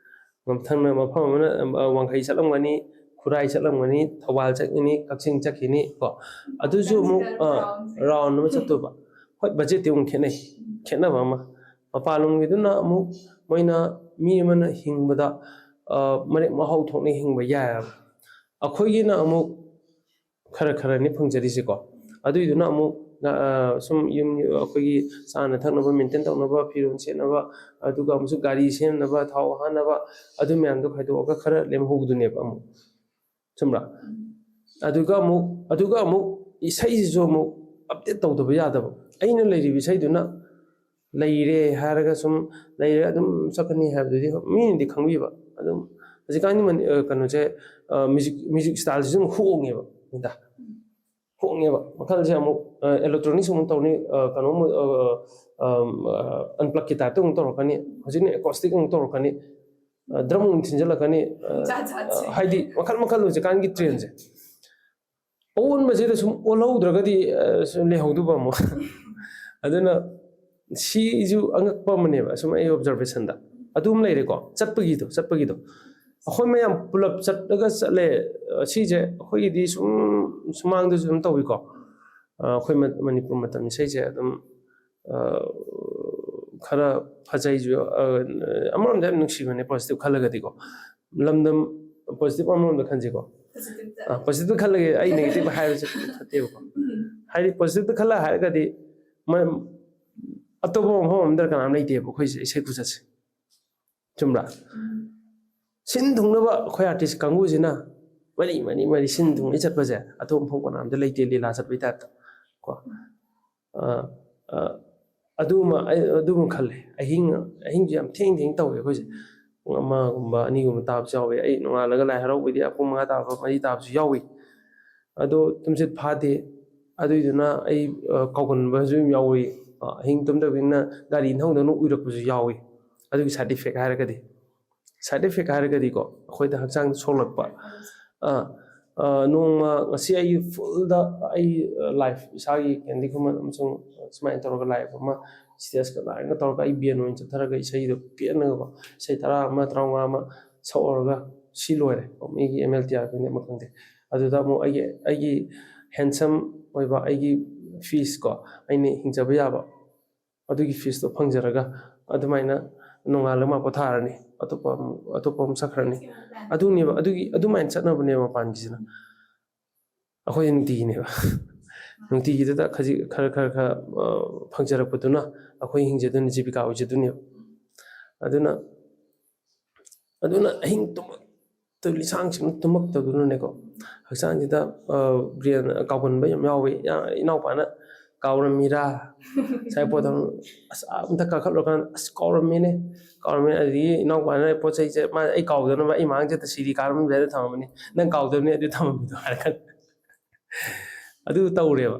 ꯃꯊꯪꯅ ꯃꯐꯝ ꯑꯃꯅ ꯋꯥꯡꯈꯩ ꯆꯠꯂꯝꯒꯅꯤ ꯈꯨꯔꯥꯏ ꯆꯠꯂꯝꯒꯅꯤ ꯊꯧꯕꯥꯜ ꯆꯠꯈꯤꯅꯤ ꯀꯛꯆꯤꯡ ꯆꯠꯈꯤꯅꯤ ꯀꯣ ꯑꯗꯨꯁꯨ ꯑꯃꯨꯛ ꯔꯥꯎꯟ ꯑꯃ ꯆꯠꯇꯣꯏꯕ ꯍꯣꯏ ꯕꯖꯦꯠꯇꯤ ꯑꯃꯨꯛ ꯈꯦꯠꯅꯕ ꯑꯃ ꯃꯄꯥꯟꯂꯣꯝꯒꯤꯗꯨꯅ ꯑꯃꯨꯛ ꯃꯣꯏꯅ ꯃꯤ ꯑꯃꯅ ꯍꯤꯡꯕꯗ ꯃꯔꯦꯛ ꯃꯍꯥꯎ ꯊꯣꯛꯅ ꯍꯤꯡꯕ ꯌꯥꯏꯑꯕ ꯑꯩꯈꯣꯏꯒꯤꯅ ꯑꯃꯨꯛ ꯈꯔꯅꯤ ꯐꯪꯖꯔꯤꯁꯦꯀꯣ ꯑꯗꯨꯏꯗꯨꯅ ꯑꯃꯨꯛ ꯁꯨꯝ ꯑꯩꯈꯣꯏꯒꯤ ꯆꯥꯅ ꯊꯛꯅꯕ ꯃꯦꯟꯇꯦꯟ ꯇꯧꯅꯕ ꯐꯤꯔꯣꯜ ꯁꯦꯠꯅꯕ ꯑꯗꯨꯒ ꯑꯃꯨꯛꯁꯨ ꯒꯥꯔꯤ ꯁꯦꯝꯅꯕ ꯊꯥꯎ ꯍꯥꯟꯅꯕ ꯑꯗꯨ ꯃꯌꯥꯝꯗꯣ ꯈꯥꯏꯗꯣꯛꯑꯒ ꯈꯔ ꯂꯦꯝꯍꯧꯗꯨꯅꯦꯕ ꯑꯃꯨꯛ ꯆꯨꯝꯕ꯭ꯔꯥ ꯑꯗꯨꯒ ꯑꯃꯨꯛ ꯏꯁꯩꯁꯤꯁꯨ ꯑꯃꯨꯛ ꯑꯞꯗꯦꯠ ꯇꯧꯗꯕ ꯌꯥꯗꯕ ꯑꯩꯅ ꯂꯩꯔꯤꯕ ꯏꯁꯩꯗꯨꯅ ꯂꯩꯔꯦ ꯍꯥꯏꯔꯒ ꯁꯨꯝ ꯂꯩꯔꯦ ꯑꯗꯨꯝ ꯆꯠꯀꯅꯤ ꯍꯥꯏꯕꯗꯨꯗꯤ ꯃꯤꯅꯗꯤ ꯈꯪꯕꯤꯕ ꯑꯗꯨꯝ ꯍꯧꯖꯤꯛꯀꯥꯟꯒꯤ ꯀꯩꯅꯣꯁꯦ ꯃ꯭ꯌꯨꯖꯤꯛ ꯁ꯭ꯇꯥꯏꯜꯁꯤꯁꯨ ꯑꯃꯨꯛ ꯍꯣꯡꯉꯦꯕ ꯃꯈꯜꯁꯦ ꯑꯃꯨꯛ ꯑꯦꯂꯦꯛꯇ꯭ꯔꯣꯅꯤꯛꯁ ꯑꯃꯨꯛ ꯇꯧꯅꯤ ꯀꯩꯅꯣꯝ ꯑꯟꯄ꯭ꯂꯛꯀꯤ ꯇꯥꯏꯞꯇ ꯑꯃꯨꯛ ꯇꯧꯔꯛꯀꯅꯤ ꯍꯧꯖꯤꯛꯅ ꯑꯦꯀꯣꯁꯇꯤꯛ ꯑꯃꯨꯛ ꯇꯧꯔꯛꯀꯅꯤ ꯗ꯭ꯔꯝ ꯑꯃꯨꯛ ꯊꯤꯟꯖꯜꯂꯛꯀꯅꯤ ꯍꯥꯏꯗꯤ ꯃꯈꯜ ꯍꯧꯖꯤꯛꯀꯥꯟꯒꯤ ꯇ꯭ꯔꯦꯟꯁꯦ ꯑꯑꯣꯟꯕꯁꯤꯗ ꯁꯨꯝ ꯑꯣꯜꯍꯧꯗ꯭ꯔꯒꯗꯤ ꯂꯩꯍꯧꯗꯕ ꯑꯃꯨꯛ ꯑꯗꯨꯅ ꯁꯤꯁꯨ ꯑꯉꯛꯄ ꯑꯃꯅꯦꯕ ꯁꯨꯝ ꯑꯩ ꯑꯣꯕꯖꯔቬꯁꯟꯗ ꯑꯗꯨꯝ ꯂꯩꯔꯦꯀꯣ ꯆꯠꯄꯒꯤꯗꯣ ꯑꯩꯈꯣꯏ ꯃꯌꯥꯝ ꯄꯨꯂꯞ ꯆꯠꯂꯦ ꯁꯤꯁꯦ ꯑꯩꯈꯣꯏꯒꯤꯗꯤ ꯁꯨꯃꯥꯡꯗꯁꯨ ꯑꯗꯨꯝ ꯇꯧꯋꯤꯀꯣ ꯑꯩꯈꯣꯏ ꯃꯅꯤꯄꯨꯔ ꯃꯇꯝ ꯏꯁꯩꯁꯦ ꯑꯗꯨꯝ ꯈꯔ ꯐꯖꯩꯁꯨ ꯑꯃꯔꯣꯝꯗ ꯌꯥꯝ ꯅꯨꯡꯁꯤꯕꯅꯦ ꯄꯣꯖꯤꯇꯤቭ ꯈꯜꯂꯒꯗꯤꯀꯣ ꯂꯝꯗꯝ ꯄꯣꯖꯤꯇꯤቭ ꯑꯃꯔꯣꯝꯗ ꯈꯟꯁꯤꯀꯣ ꯄꯣꯖꯤꯇꯤꯚ ꯈꯜꯂꯒ ꯑꯩ ꯅꯦꯒꯦꯇꯤꯚ ꯍꯥꯏꯕꯁꯦ ꯐꯠꯇꯦꯕꯀꯣ ꯍꯥꯏꯗꯤ ꯄꯣꯖꯤꯇꯤꯚꯇ ꯈꯜꯂ ꯍꯥꯏꯔꯒꯗꯤ ꯑꯇꯣꯞꯄ ꯃꯐꯝ ꯑꯃꯗ ꯀꯅꯥꯝ ꯂꯩꯇꯦꯕ ꯑꯩꯈꯣꯏꯁꯦ ꯏꯁꯩ ꯈꯨꯆꯠꯁꯦ ꯆꯨꯝꯕ꯭ꯔꯥ ꯁꯤꯟ ꯊꯨꯡꯅꯕ ꯑꯩꯈꯣꯏ ꯑꯥꯔꯇꯤꯁ ꯀꯥꯡꯕꯨꯁꯤꯅ ꯃꯔꯤ ꯁꯤꯟ ꯊꯨꯡꯅ ꯆꯠꯄꯁꯦ ꯑꯇꯣꯞꯄ ꯃꯐꯝ ꯀꯅꯥꯝꯇ ꯂꯩꯇꯦ ꯂꯤꯂꯥ ꯆꯠꯄꯩ ꯇꯥꯏꯞꯇ ꯀꯣ ꯑꯗꯨꯃ ꯈꯜꯂꯦ ꯑꯍꯤꯡꯁꯦ ꯌꯥꯝ ꯊꯦꯡ ꯇꯧꯋꯦ ꯑꯩꯈꯣꯏꯁꯦ ꯄꯨꯡ 1ꯒꯨꯝꯕ 2ꯒꯨꯝꯕ ꯇꯥꯕꯁꯨ ꯌꯥꯎꯋꯦ ꯑꯩ ꯅꯣꯡꯉꯥꯜꯂꯒ ꯂꯥꯏ ꯍꯔꯥꯎꯕꯩꯗꯤ ꯄꯨꯡ 5 ꯇꯥꯕ 4 ꯇꯥꯕꯁꯨ ꯌꯥꯎꯋꯤ ꯑꯗꯣ ꯇꯨꯝꯁꯤꯠ ꯐꯥꯗꯦ ꯑꯗꯨꯏꯗꯨꯅ ꯑꯩ ꯀꯥꯎꯒꯟꯕꯁꯨ ꯌꯥꯎꯋꯤ ꯑꯍꯤꯡ ꯇꯨꯝꯗꯕꯅꯤꯅ ꯒꯥꯔꯤ ꯊꯧꯗꯅ ꯎꯏꯔꯛꯄꯁꯨ ꯌꯥꯎꯋꯤ ꯑꯗꯨꯒꯤ ꯁꯥꯏꯠ ꯏꯐꯦꯛ ꯍꯥꯏꯔꯒꯗꯤꯀꯣ ꯑꯩꯈꯣꯏꯗ ꯍꯛꯆꯥꯡꯗ ꯁꯣꯛꯂꯛꯄ ꯅꯣꯡꯃ ꯉꯁꯤ ꯑꯩ ꯐꯨꯜꯗ ꯑꯩ ꯂꯥꯏꯐ ꯏꯁꯥꯒꯤ ꯀꯦꯟꯗꯤ ꯈꯨꯃꯟ ꯑꯃꯁꯨꯡ ꯁꯨꯃꯥꯏꯅ ꯇꯧꯔꯒ ꯂꯥꯏꯐ ꯑꯃ ꯁ꯭ꯇꯦꯖꯀ ꯂꯥꯏꯅꯒ ꯇꯧꯔꯒ ꯑꯩ ꯕꯦꯟ ꯑꯣꯏꯅ ꯆꯠꯊꯔꯒ ꯏꯁꯩꯗꯣ ꯄꯦꯟꯅꯒꯀꯣ ꯏꯁꯩ 10 ꯑꯃ 15 ꯑꯃ ꯁꯛꯎꯔꯒ ꯁꯤ ꯂꯣꯏꯔꯦ ꯃꯤꯒꯤ MLTR ꯈꯪꯗꯦ ꯑꯃ ꯈꯪꯗꯦ ꯑꯗꯨꯗ ꯑꯃꯨꯛ ꯑꯩꯒꯤ ꯍꯦꯟꯁꯝ ꯑꯣꯏꯕ ꯑꯩꯒꯤ ꯐꯤꯁ ꯀꯣ ꯑꯩꯅ ꯍꯤꯡꯖꯕ ꯌꯥꯕ ꯑꯗꯨꯒꯤ ꯐꯤꯁꯇꯣ ꯐꯪꯖꯔꯒ ꯑꯗꯨꯃꯥꯏꯅ ꯅꯣꯡꯉꯥꯜꯂꯒ ꯃꯥ ꯄꯣꯊꯥꯔꯅꯤ ꯑꯇꯣꯞꯄ ꯑꯃꯨꯛ ꯆꯠꯈ꯭ꯔꯅꯤ ꯑꯗꯨꯅꯦꯕ ꯑꯗꯨꯃꯥꯏꯅ ꯆꯠꯅꯕꯅꯦꯕ ꯃꯄꯥꯟꯒꯤꯁꯤꯅ ꯑꯩꯈꯣꯏ ꯅꯨꯡꯇꯤꯒꯤꯗꯨꯗ ꯈꯔ ꯐꯪꯖꯔꯛꯄꯗꯨꯅ ꯑꯩꯈꯣꯏ ꯍꯤꯡꯖꯗꯣꯏꯅꯤ ꯖꯤꯕꯤꯀꯥ ꯑꯣꯏꯖꯗꯣꯏꯅꯦꯕ ꯑꯗꯨꯅ ꯑꯍꯤꯡ ꯂꯤꯁꯥꯡꯁꯤꯡ ꯇꯨꯝꯃꯛꯇꯕꯗꯨꯅꯅꯦꯀꯣ ꯍꯛꯆꯥꯡꯁꯤꯗ ꯕ꯭ꯔꯦꯟ ꯀꯥꯎꯒꯟꯕ ꯌꯥꯝ ꯌꯥꯎꯋꯤ ꯏꯅꯥꯎꯄꯥꯅ ꯀꯥꯎꯔꯝꯃꯤꯔꯥ ꯉꯁꯥꯏ ꯄꯣꯠ ꯑꯝꯇ ꯀꯥꯈꯠꯂꯨꯔꯀꯥꯟꯗ ꯀꯥꯎꯔꯝꯃꯦ ꯑꯗꯨꯗꯒꯤ ꯏꯅꯥꯎꯄꯥꯅ ꯄꯣꯠ ꯆꯩꯁꯦ ꯑꯩ ꯀꯥꯎꯗꯅꯕ ꯑꯩ ꯃꯥꯡꯖꯦꯠꯇ ꯁꯤꯗꯤ ꯀꯥꯔꯝꯕꯗ ꯊꯝꯃꯝꯃꯅꯤ ꯅꯪ ꯀꯥꯎꯗꯕꯅꯤ ꯑꯗꯨ ꯊꯝꯃꯝꯃꯤꯗꯣ ꯍꯥꯏꯔꯀꯥꯟꯗ ꯑꯗꯨ ꯇꯧꯔꯦꯕ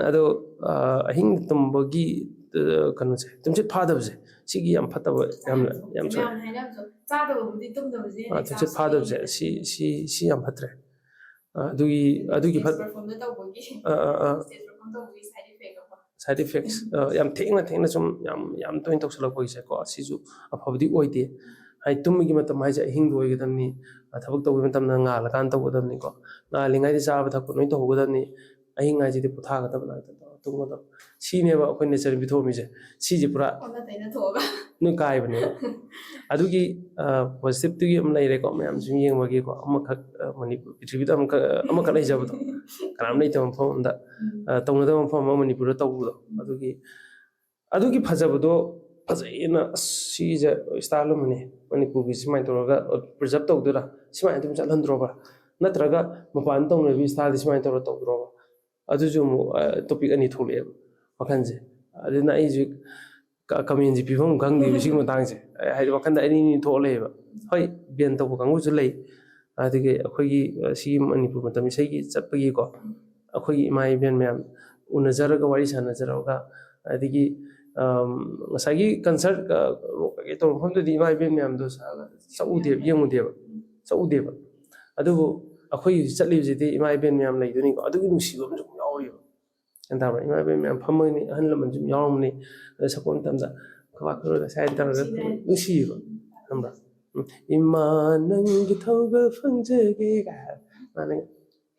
ꯑꯗꯣ ꯑꯍꯤꯡ ꯇꯨꯝꯕꯒꯤ ꯀꯩꯅꯣꯁꯦ ꯇꯨꯝꯁꯤꯠ ꯐꯥꯗꯕꯁꯦ ꯁꯤꯒꯤ ꯌꯥꯝ ꯐꯠꯇꯕ ꯌꯥꯝ ꯇꯨꯝꯁꯤꯠ ꯐꯥꯗꯕꯁꯦ ꯁꯤ ꯌꯥꯝ ꯐꯠꯇ꯭ꯔꯦ ꯑꯗꯨꯒꯤ ꯁꯥꯏꯠ ꯏꯐꯦꯛꯁ ꯌꯥꯝ ꯊꯦꯡꯅ ꯁꯨꯝ ꯌꯥꯝ ꯇꯣꯏꯅ ꯇꯧꯁꯜꯂꯛꯄꯒꯤꯁꯦꯀꯣ ꯁꯤꯁꯨ ꯑꯐꯕꯗꯤ ꯑꯣꯏꯗꯦ ꯍꯥꯏꯗꯤ ꯇꯨꯝꯕꯒꯤ ꯃꯇꯝ ꯍꯥꯏꯁꯦ ꯑꯍꯤꯡꯗ ꯑꯣꯏꯒꯗꯕꯅꯤ ꯊꯕꯛ ꯇꯧꯕꯒꯤ ꯃꯇꯝꯗ ꯉꯥꯜꯂꯀꯥꯟꯗ ꯇꯧꯒꯗꯕꯅꯤꯀꯣ ꯉꯥꯜꯂꯤꯉꯩꯗ ꯆꯥꯕ ꯊꯛꯄ ꯂꯣꯏ ꯇꯧꯍꯧꯒꯗꯕꯅꯤ ꯑꯍꯤꯡ ꯍꯥꯏꯁꯤꯗꯤ ꯄꯣꯊꯥꯒꯗꯕ ꯉꯥꯛꯇ ꯇꯨꯝꯒꯗꯕ ꯁꯤꯅꯦꯕ ꯑꯩꯈꯣꯏ ꯅꯦꯆꯔ ꯄꯤꯊꯣꯛꯑꯝꯃꯤꯁꯦ ꯁꯤꯁꯦ ꯄꯨꯔꯥ ꯑꯣꯟꯅ ꯇꯩꯅ ꯊꯣꯛꯑꯒ ꯅꯣꯏ ꯀꯥꯏꯕꯅꯦꯕ ꯑꯗꯨꯒꯤ ꯄꯣꯖꯤꯇꯤꯚꯇꯨꯒꯤ ꯑꯃ ꯂꯩꯔꯦꯀꯣ ꯃꯌꯥꯝ ꯁꯨꯝ ꯌꯦꯡꯕꯒꯤꯀꯣ ꯑꯃꯈꯛ ꯃꯅꯤꯄꯨꯔ ꯄ꯭ꯔꯤꯊꯤꯕꯤꯗ ꯑꯃꯈꯛ ꯂꯩꯖꯕꯗꯣ ꯀꯅꯥꯝ ꯂꯩꯇꯕ ꯃꯐꯝ ꯑꯝꯗ ꯇꯧꯅꯗꯕ ꯃꯐꯝ ꯑꯃ ꯃꯅꯤꯄꯨꯔꯗ ꯇꯧꯕꯗꯣ ꯑꯗꯨꯒꯤ ꯐꯖꯕꯗꯣ ꯐꯖꯩꯌꯦꯅ ꯑꯁ ꯁꯤꯁꯦ ꯏꯁꯇꯥꯏꯜ ꯑꯃꯅꯤ ꯃꯅꯤꯄꯨꯔꯒꯤ ꯁꯨꯃꯥꯏꯅ ꯇꯧꯔꯒ ꯄ꯭ꯔꯤꯖꯥꯕ ꯇꯧꯗꯣꯏꯔꯥ ꯁꯨꯃꯥꯏꯅ ꯑꯗꯨꯝ ꯆꯠꯍꯟꯗ꯭ꯔꯣꯕ ꯅꯠꯇ꯭ꯔꯒ ꯃꯄꯥꯟ ꯇꯧꯅꯕꯤ ꯏꯁꯇꯥꯏꯜꯗꯤ ꯁꯨꯃꯥꯏꯅ ꯇꯧꯔ ꯇꯧꯗ꯭ꯔꯣꯕ ꯑꯗꯨꯁꯨ ꯑꯃꯨꯛ ꯇꯣꯄꯤꯛ ꯑꯅꯤ ꯊꯣꯛꯂꯛꯑꯦꯕ ꯋꯥꯈꯜꯁꯦ ꯑꯗꯨꯅ ꯑꯩꯁꯨ ꯀꯃꯦꯟꯁꯤ ꯄꯤꯐꯝ ꯈꯪꯗꯦꯕ ꯁꯤꯒꯤ ꯃꯇꯥꯡꯁꯦ ꯍꯥꯏꯗꯤ ꯋꯥꯈꯟꯗ ꯑꯅꯤ ꯊꯣꯛꯑ ꯂꯩꯌꯦꯕ ꯍꯣꯏ ꯕꯦꯟ ꯇꯧꯕ ꯀꯥꯡꯕꯨꯁꯨ ꯂꯩ ꯑꯗꯒꯤ ꯑꯩꯈꯣꯏꯒꯤ ꯁꯤꯒꯤ ꯃꯅꯤꯄꯨꯔ ꯃꯇꯝ ꯏꯁꯩꯒꯤ ꯆꯠꯄꯒꯤꯀꯣ ꯑꯩꯈꯣꯏꯒꯤ ꯏꯃꯥ ꯏꯕꯦꯟ ꯃꯌꯥꯝ ꯎꯅꯖꯔꯒ ꯋꯥꯔꯤ ꯁꯥꯟꯅꯖꯔꯒ ꯑꯗꯒꯤ ꯉꯁꯥꯏꯒꯤ ꯀꯟꯁꯔꯠ ꯔꯣꯛ ꯀꯩꯀꯩ ꯇꯧꯕ ꯃꯐꯝꯗꯨꯗꯤ ꯏꯃꯥ ꯏꯕꯦꯟ ꯃꯌꯥꯝꯗꯣ ꯆꯠꯎꯗꯦꯕ ꯑꯗꯨꯕꯨ ꯑꯩꯈꯣꯏ ꯍꯧꯖꯤꯛ ꯆꯠꯂꯤꯕꯁꯤꯗꯤ ꯏꯃꯥ ꯏꯕꯦꯟ ꯃꯌꯥꯝ ꯂꯩꯗꯣꯏꯅꯤꯀꯣ ꯑꯗꯨꯒꯤ ꯅꯨꯡꯁꯤꯕ ꯑꯃꯁꯨ ꯌꯥꯎꯔꯤꯕ ꯒ꯭ꯌꯥꯟ ꯇꯥꯕ꯭ꯔꯥ ꯏꯃꯥ ꯏꯕꯦꯟ ꯃꯌꯥꯝ ꯐꯝꯃꯒꯅꯤ ꯑꯍꯜ ꯂꯃꯟꯁꯨ ꯌꯥꯎꯔꯝꯒꯅꯤ ꯑꯗ ꯁꯛꯄ ꯃꯇꯝꯗ ꯈꯨꯕꯥꯛ ꯁꯥꯏꯗ ꯇꯧꯔꯒ ꯅꯨꯡꯁꯤꯌꯦꯕ ꯈꯪꯕ꯭ꯔꯥ ꯏꯃꯥ ꯅꯪꯒꯤ ꯊꯧꯒꯜ ꯐꯪꯖꯒꯦ ꯃꯥꯅ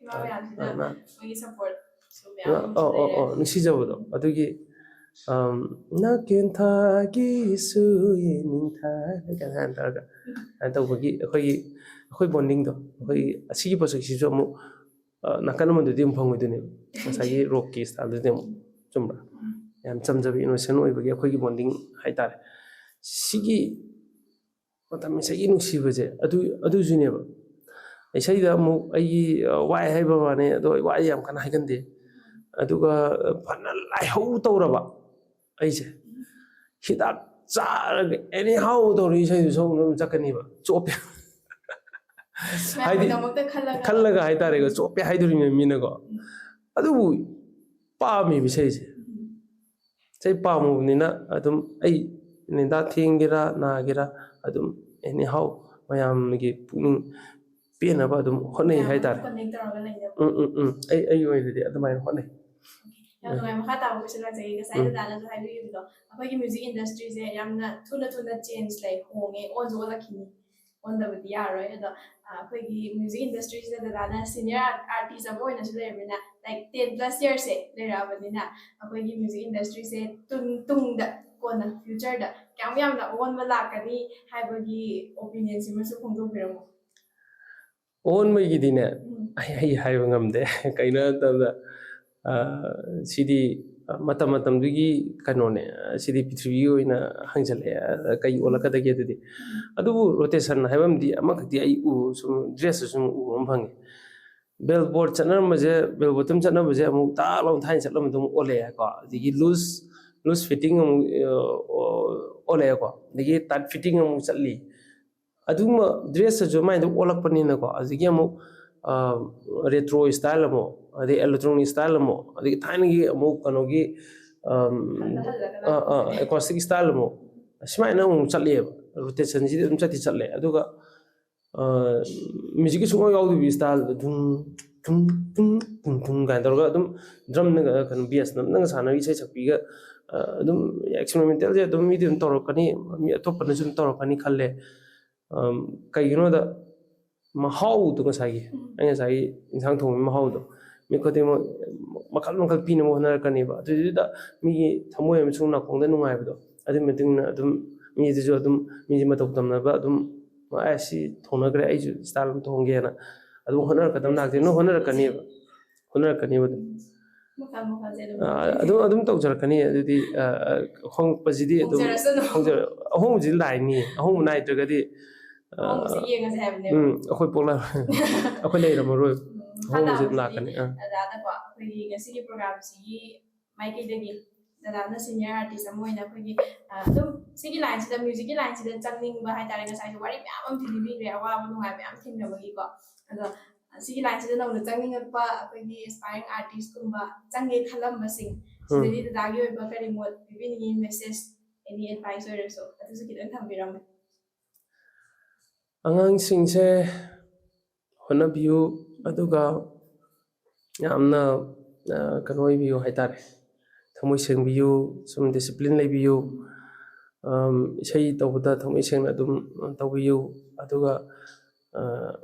ꯏꯃꯥ ꯃꯌꯥꯝꯁꯤꯅ ꯃꯣꯏꯒꯤ ꯁꯞꯄꯣꯔꯠꯁꯨ ꯃꯌꯥꯝ ꯑꯃꯁꯨ ꯂꯩꯔꯦ ꯅꯨꯡꯁꯤꯖꯕꯗꯣ ꯑꯗꯨꯒꯤ ꯅꯥꯀꯦꯟꯊꯥꯒꯤꯁꯨ ꯌꯦꯡꯅꯤꯡꯊꯥ ꯀꯥꯏꯅ ꯇꯧꯔꯒ ꯇꯧꯕꯒꯤ ꯑꯩꯈꯣꯏ ꯕꯣꯟꯗꯤꯡꯗꯣ ꯑꯩꯈꯣꯏꯒꯤ ꯑꯁꯤꯒꯤ ꯄꯣꯠꯁꯛꯁꯤꯁꯨ ꯑꯃꯨꯛ ꯅꯥꯀꯟ ꯑꯃꯗꯗꯤ ꯑꯃꯨꯛ ꯐꯪꯉꯣꯏꯗꯣꯏꯅꯦꯕ ꯉꯁꯥꯏꯒꯤ ꯔꯣꯛꯀꯤ ꯏꯁꯇꯥꯏꯜꯗꯨꯗꯤ ꯑꯃꯨꯛ ꯆꯨꯝꯕ꯭ꯔꯥ ꯌꯥꯝ ꯆꯝꯖꯕ ꯏꯅꯣꯁꯦꯟ ꯑꯣꯏꯕꯒꯤ ꯑꯩꯈꯣꯏꯒꯤ ꯕꯣꯟꯗꯤꯡ ꯍꯥꯏꯇꯥꯔꯦ ꯁꯤꯒꯤ ꯃꯇꯝ ꯏꯁꯩꯒꯤ ꯅꯨꯡꯁꯤꯕꯁꯦ ꯑꯗꯨꯁꯨꯅꯦꯕ ꯏꯁꯩꯗ ꯑꯃꯨꯛ ꯑꯩꯒꯤ ꯋꯥꯏ ꯍꯥꯏꯕ ꯋꯥꯅꯤ ꯑꯗꯣ ꯋꯥꯏ ꯌꯥꯝ ꯀꯟꯅ ꯍꯥꯏꯒꯟꯗꯦ ꯑꯗꯨꯒ ꯐꯅ ꯂꯥꯏꯍꯧ ꯇꯧꯔꯕ ꯑꯩꯁꯦ ꯍꯤꯗꯥꯛ ꯆꯥꯔꯒ ꯑꯦꯅꯤ ꯍꯥꯎ ꯇꯧꯔ ꯏꯁꯩꯗꯨ ꯁꯛꯅ ꯑꯗꯨꯝ ꯆꯠꯀꯅꯤꯕ ꯆꯣꯞꯄꯦ ꯍꯥꯏꯗꯤ ꯈꯜꯂꯒ ꯍꯥꯏꯇꯥꯔꯦꯀꯣ ꯆꯣꯞꯄꯦ ꯍꯥꯏꯗꯣꯔꯤꯅꯦ ꯃꯤꯅꯀꯣ ꯑꯗꯨꯕꯨ ꯄꯥꯝꯃꯤꯕ ꯏꯁꯩ ꯄꯥꯝꯃꯨꯕꯅꯤꯅ ꯑꯗꯨꯝ ꯑꯩ ꯅꯤꯟꯗꯥ ꯊꯦꯡꯒꯦꯔꯥ ꯅꯥꯒꯦꯔꯥ ꯑꯗꯨꯝ ꯑꯦꯅꯤ ꯍꯥꯎ ꯃꯌꯥꯝꯒꯤ ꯄꯨꯛꯅꯤꯡ ꯄꯦꯟꯅꯕ ꯑꯗꯨꯝ ꯍꯣꯠꯅꯩ ꯍꯥꯏꯇꯥꯔꯦ ꯑꯩꯒꯤ ꯑꯣꯏꯅꯗꯤ ꯑꯗꯨꯃꯥꯏꯅ ꯍꯣꯠꯅꯩ ꯌꯥꯝ ꯅꯨꯡꯉꯥꯏ ꯃꯈꯥ ꯇꯥꯕ ꯀꯣꯏꯁꯟ ꯂꯥꯛꯆꯒꯦ ꯉꯁꯥꯏ ꯗꯗꯥꯅꯁꯨ ꯍꯥꯏꯕꯤꯈꯤꯕꯗꯣ ꯑꯩꯈꯣꯏꯒꯤ ꯃ꯭ꯌꯨꯖꯤꯛ ꯏꯟꯗꯁꯇ꯭ꯔꯤꯁꯦ ꯌꯥꯝꯅ ꯊꯨꯅ ꯆꯦꯟꯖ ꯂꯩ ꯍꯣꯡꯉꯦ ꯑꯣꯟꯁꯨ ꯑꯣꯜꯂꯛꯈꯤꯅꯤ ꯑꯣꯟꯗꯕꯗꯤ ꯌꯥꯔꯣꯏ ꯑꯗꯣ ꯑꯩꯈꯣꯏꯒꯤ ꯃ꯭ꯌꯨꯖꯤꯛ ꯏꯟꯗꯁꯇ꯭ꯔꯤꯁꯤꯗ ꯗꯗꯥꯅ ꯁꯤꯅꯤꯌꯔ ꯑꯥꯔꯇꯤꯁ ꯑꯃ ꯑꯣꯏꯅꯁꯨ ꯂꯩꯔꯕꯅꯤ나 ꯂꯥꯏꯛ 10+ ꯌꯔꯁꯦ ꯂꯩꯔꯛꯑꯕꯅꯤꯅ ꯑꯩꯈꯣꯏꯒꯤ ꯃ꯭ꯌꯨꯖꯤꯛ ꯏꯟꯗꯁꯇ꯭ꯔꯤꯁꯦ ꯇꯨꯡꯗ ꯀꯣꯟꯅ ꯐ꯭ꯌꯨꯆꯔꯗ ꯀꯌꯥꯝ ꯌꯥꯝꯅ ꯑꯑꯣꯟꯕ ꯂꯥꯛꯀꯅꯤ ꯍꯥꯏꯕꯒꯤ ꯑꯣꯄꯤꯅꯤꯌꯟꯁꯤꯃꯁꯨ ꯐꯣꯡꯗꯣꯛꯄꯤꯔꯝꯃꯨ ꯑꯑꯣꯟꯕꯒꯤꯗꯤꯅꯦ ꯑꯩ ꯍꯥꯏꯕ ꯉꯝꯗꯦ ꯀꯩꯅꯣ ꯍꯥꯏꯕ ꯁꯤꯗꯤ ꯃꯇꯝꯗꯨꯒꯤ ꯀꯩꯅꯣꯅꯦ ꯁꯤꯗꯤ ꯄ꯭ꯔꯤꯊꯤꯕꯤꯒꯤ ꯑꯣꯏꯅ ꯍꯪꯖꯜꯂꯛꯑꯦ ꯀꯩ ꯑꯣꯜꯂꯛꯀꯗꯒꯦ ꯑꯗꯨꯗꯤ ꯑꯗꯨꯕꯨ ꯔꯣꯇꯦꯁꯟ ꯍꯥꯏꯕ ꯑꯃꯗꯤ ꯑꯃꯈꯛꯇꯤ ꯑꯩ ꯁꯨꯝ ꯗ꯭ꯔꯦꯁꯇ ꯁꯨꯝ ꯎꯕ ꯑꯃ ꯐꯪꯉꯦ ꯕꯦꯜꯕꯣꯔꯗ ꯆꯠꯅꯔꯝꯕꯁꯦ ꯕꯦꯜꯕꯣꯔꯗꯇꯝ ꯆꯠꯅꯕꯁꯦ ꯑꯃꯨꯛ ꯇꯥꯛ ꯂꯥꯎꯅ ꯊꯥꯏꯅ ꯆꯠꯂꯝꯕꯗ ꯑꯃꯨꯛ ꯑꯣꯜꯂꯛꯑꯦꯀꯣ ꯑꯗꯒꯤ ꯂꯨꯖ ꯐꯤꯠꯇꯤꯡ ꯑꯃꯨꯛ ꯑꯣꯜꯂꯛꯑꯦꯀꯣ ꯑꯗꯒꯤ ꯇꯥꯏꯠ ꯐꯤꯠꯇꯤꯡ ꯑꯃꯨꯛ ꯆꯠꯂꯤ ꯑꯗꯨꯒꯨꯝꯕ ꯗ꯭ꯔꯦꯁꯇꯁꯨ ꯃꯥꯏꯗ ꯑꯣꯜꯂꯛꯄꯅꯤꯅꯀꯣ ꯑꯗꯒꯤ ꯑꯃꯨꯛ ꯔꯦꯇ꯭ꯔꯣ ꯏꯁꯇꯥꯏꯜ ꯑꯃꯨꯛ ꯑꯗꯩ ꯑꯦꯂꯦꯛꯇ꯭ꯔꯣꯅꯤꯛ ꯏꯁꯇꯥꯏꯜ ꯑꯃꯨꯛ ꯑꯗꯒꯤ ꯊꯥꯏꯅꯒꯤ ꯑꯃꯨꯛ ꯀꯩꯅꯣꯒꯤ ꯑꯦꯀꯣꯁꯇꯤꯛ ꯏꯁꯇꯥꯏꯜ ꯑꯃꯨꯛ ꯁꯨꯃꯥꯏꯅ ꯑꯃꯨꯛ ꯆꯠꯂꯦꯕ ꯔꯣꯇꯦꯁꯟꯁꯤꯗꯤ ꯑꯗꯨꯝ ꯆꯠꯂꯦ ꯑꯗꯨꯒ ꯃ꯭ꯌꯨꯖꯤꯛꯀꯤ ꯁꯨꯡꯌꯥꯎ ꯌꯥꯎꯗꯕꯤ ꯏꯁꯇꯥꯏꯜꯗ ꯊꯨꯡ ꯀꯥꯏꯅ ꯇꯧꯔꯒ ꯑꯗꯨꯝ ꯗ꯭ꯔꯝꯅꯒ ꯀꯩꯅೋ ꯕꯦꯁ ꯅꯪꯅ ꯁꯥꯟꯅꯔꯤ ꯏꯁꯩ ꯁꯛꯄꯤꯒ ꯑꯗꯨꯝ ꯑꯦꯛꯁꯄꯦꯔꯤꯃꯦꯟꯇꯦꯜꯁꯦ ꯑꯗꯨꯝ ꯃꯤꯗꯤ ꯑꯗꯨꯝ ꯇꯧꯔꯛꯀꯅꯤ ꯃꯤ ꯑꯇꯣꯞꯄꯅꯁꯨ ꯑꯗꯨꯝ ꯇꯧꯔꯛꯀꯅꯤ ꯈꯜꯂꯦ ꯀꯩꯒꯤꯅꯣꯗ ꯃꯍꯥꯎꯗꯣ ꯉꯁꯥꯏꯒꯤ ꯑꯩ ꯉꯁꯥꯏꯒꯤ ꯏꯟꯁꯥꯡ ꯊꯣꯡꯕꯒꯤ ꯃꯍꯥꯎꯗꯣ ꯃꯤ ꯈꯨꯗꯤꯡꯃꯛ ꯃꯈꯜ ꯄꯤꯅꯕ ꯍꯣꯠꯅꯔꯛꯀꯅꯦꯕ ꯑꯗꯨꯗꯨꯗ ꯃꯤꯒꯤ ꯊꯃꯣꯏ ꯑꯃꯁꯨꯡ ꯅꯥꯀꯣꯡꯗ ꯅꯨꯡꯉꯥꯏꯕꯗꯣ ꯑꯗꯨꯒꯤ ꯃꯇꯨꯡ ꯏꯟꯅ ꯑꯗꯨꯝ ꯃꯤꯗꯨꯁꯨ ꯑꯗꯨꯝ ꯃꯤꯁꯦ ꯃꯇꯧ ꯇꯝꯅꯕ ꯑꯗꯨꯝ ꯁꯤ ꯊꯣꯡꯅꯈ꯭ꯔꯦ ꯑꯩꯁꯨ ꯏꯁꯇꯥꯏꯜ ꯑꯃ ꯊꯣꯡꯒꯦꯅ ꯑꯗꯨꯝ ꯍꯣꯠꯅꯔꯛꯀꯗꯕ ꯉꯥꯛꯇꯦ ꯅꯪ ꯍꯣꯠꯅꯔꯛꯀꯅꯦꯕ ꯑꯗꯨꯝ ꯇꯧꯖꯔꯛꯀꯅꯤ ꯑꯗꯨꯗꯤ ꯍꯣꯡꯉꯛꯄꯁꯤꯗꯤ ꯑꯗꯨꯝ ꯑꯍꯣꯡꯕꯁꯤꯗꯤ ꯂꯥꯛꯅꯤ ꯑꯍꯣꯡꯕ ꯅꯥꯏꯗ꯭ꯔꯒꯗꯤ ꯑꯩꯈꯣꯏ ꯑꯩꯈꯣꯏ ꯂꯩꯔꯝꯃꯔꯣꯏ ꯑꯍꯣꯡꯕꯁꯤ ꯑꯗꯨꯝ ꯂꯥꯛꯀꯅꯤ ꯗꯗꯥꯅꯀꯣ ꯑꯩꯈꯣꯏꯒꯤ ꯉꯁꯤꯒꯤ ꯄ꯭ꯔꯣꯒ꯭ꯔꯥꯝꯁꯤꯒꯤ ꯃꯥꯏꯀꯩꯗꯒꯤ ꯗꯗꯥꯅ ꯁꯤꯅꯤꯌꯔ ꯑꯥꯔꯇꯤꯁ ꯑꯃ ꯑꯣꯏꯅ ꯑꯩꯈꯣꯏꯒꯤ ꯑꯗꯨꯝ ꯁꯤꯒꯤ ꯂꯥꯏꯟꯁꯤꯗ ꯃ꯭ꯌꯨꯖꯤꯛꯀꯤ ꯂꯥꯏꯟꯁꯤꯗ ꯆꯪꯅꯤꯡꯕ ꯍꯥꯏꯇꯥꯔꯦ ꯉꯁꯥꯏꯁꯨ ꯋꯥꯔꯤ ꯃꯌꯥꯝ ꯑꯃ ꯂꯤꯕꯤꯈ꯭ꯔꯦ ꯑꯋꯥꯕ ꯅꯨꯡꯉꯥꯏ ꯃꯌꯥꯝ ꯊꯦꯡꯅꯕꯒꯤꯀꯣ ꯑꯗꯣ ꯁꯤꯒꯤ ꯂꯥꯏꯟꯁꯤꯗ ꯅꯧꯅ ꯆꯪꯅꯤꯡꯉꯛꯄ ꯑꯩꯈꯣꯏꯒꯤ ꯑꯦꯁꯄꯥꯏꯔꯤꯡ ꯑꯥꯔꯇꯤꯁꯀꯨꯝꯕ ꯆꯪꯒꯦ ꯈꯜꯂꯝꯕꯁꯤꯡ ꯁꯤꯗꯗꯤ ꯗꯗꯥꯒꯤ ꯑꯣꯏꯕ ꯀꯔꯤ ꯃꯣꯠ ꯄꯤꯕꯤꯅꯤꯡꯉꯤ ꯃꯦꯁꯦꯖ ꯑꯦꯅꯤ ꯑꯦꯗꯚꯥꯏꯁ ꯑꯣꯏꯔꯁꯨ ꯑꯗꯨꯁꯨ ꯈꯤꯇꯪ ꯊꯝꯕꯤꯔꯝꯃꯨ ꯑꯉꯥꯡꯁꯤꯡꯁꯦ ꯍꯣꯠꯅꯕꯤꯌꯨ ꯑꯗꯨꯒ ꯌꯥꯝꯅ ꯀꯩꯅꯣ ꯑꯣꯏꯕꯤꯌꯨ ꯍꯥꯏꯇꯥꯔꯦ ꯊꯃꯣꯏ ꯁꯦꯡꯕꯤꯌꯨ ꯁꯨꯝ ꯗꯤꯁꯤꯄ꯭ꯂꯤꯟ ꯂꯩꯕꯤꯌꯨ ꯏꯁꯩ ꯇꯧꯕꯗ ꯊꯃꯣꯏ ꯁꯦꯡꯅ ꯑꯗꯨꯝ ꯇꯧꯕꯤꯌꯨ ꯑꯗꯨꯒ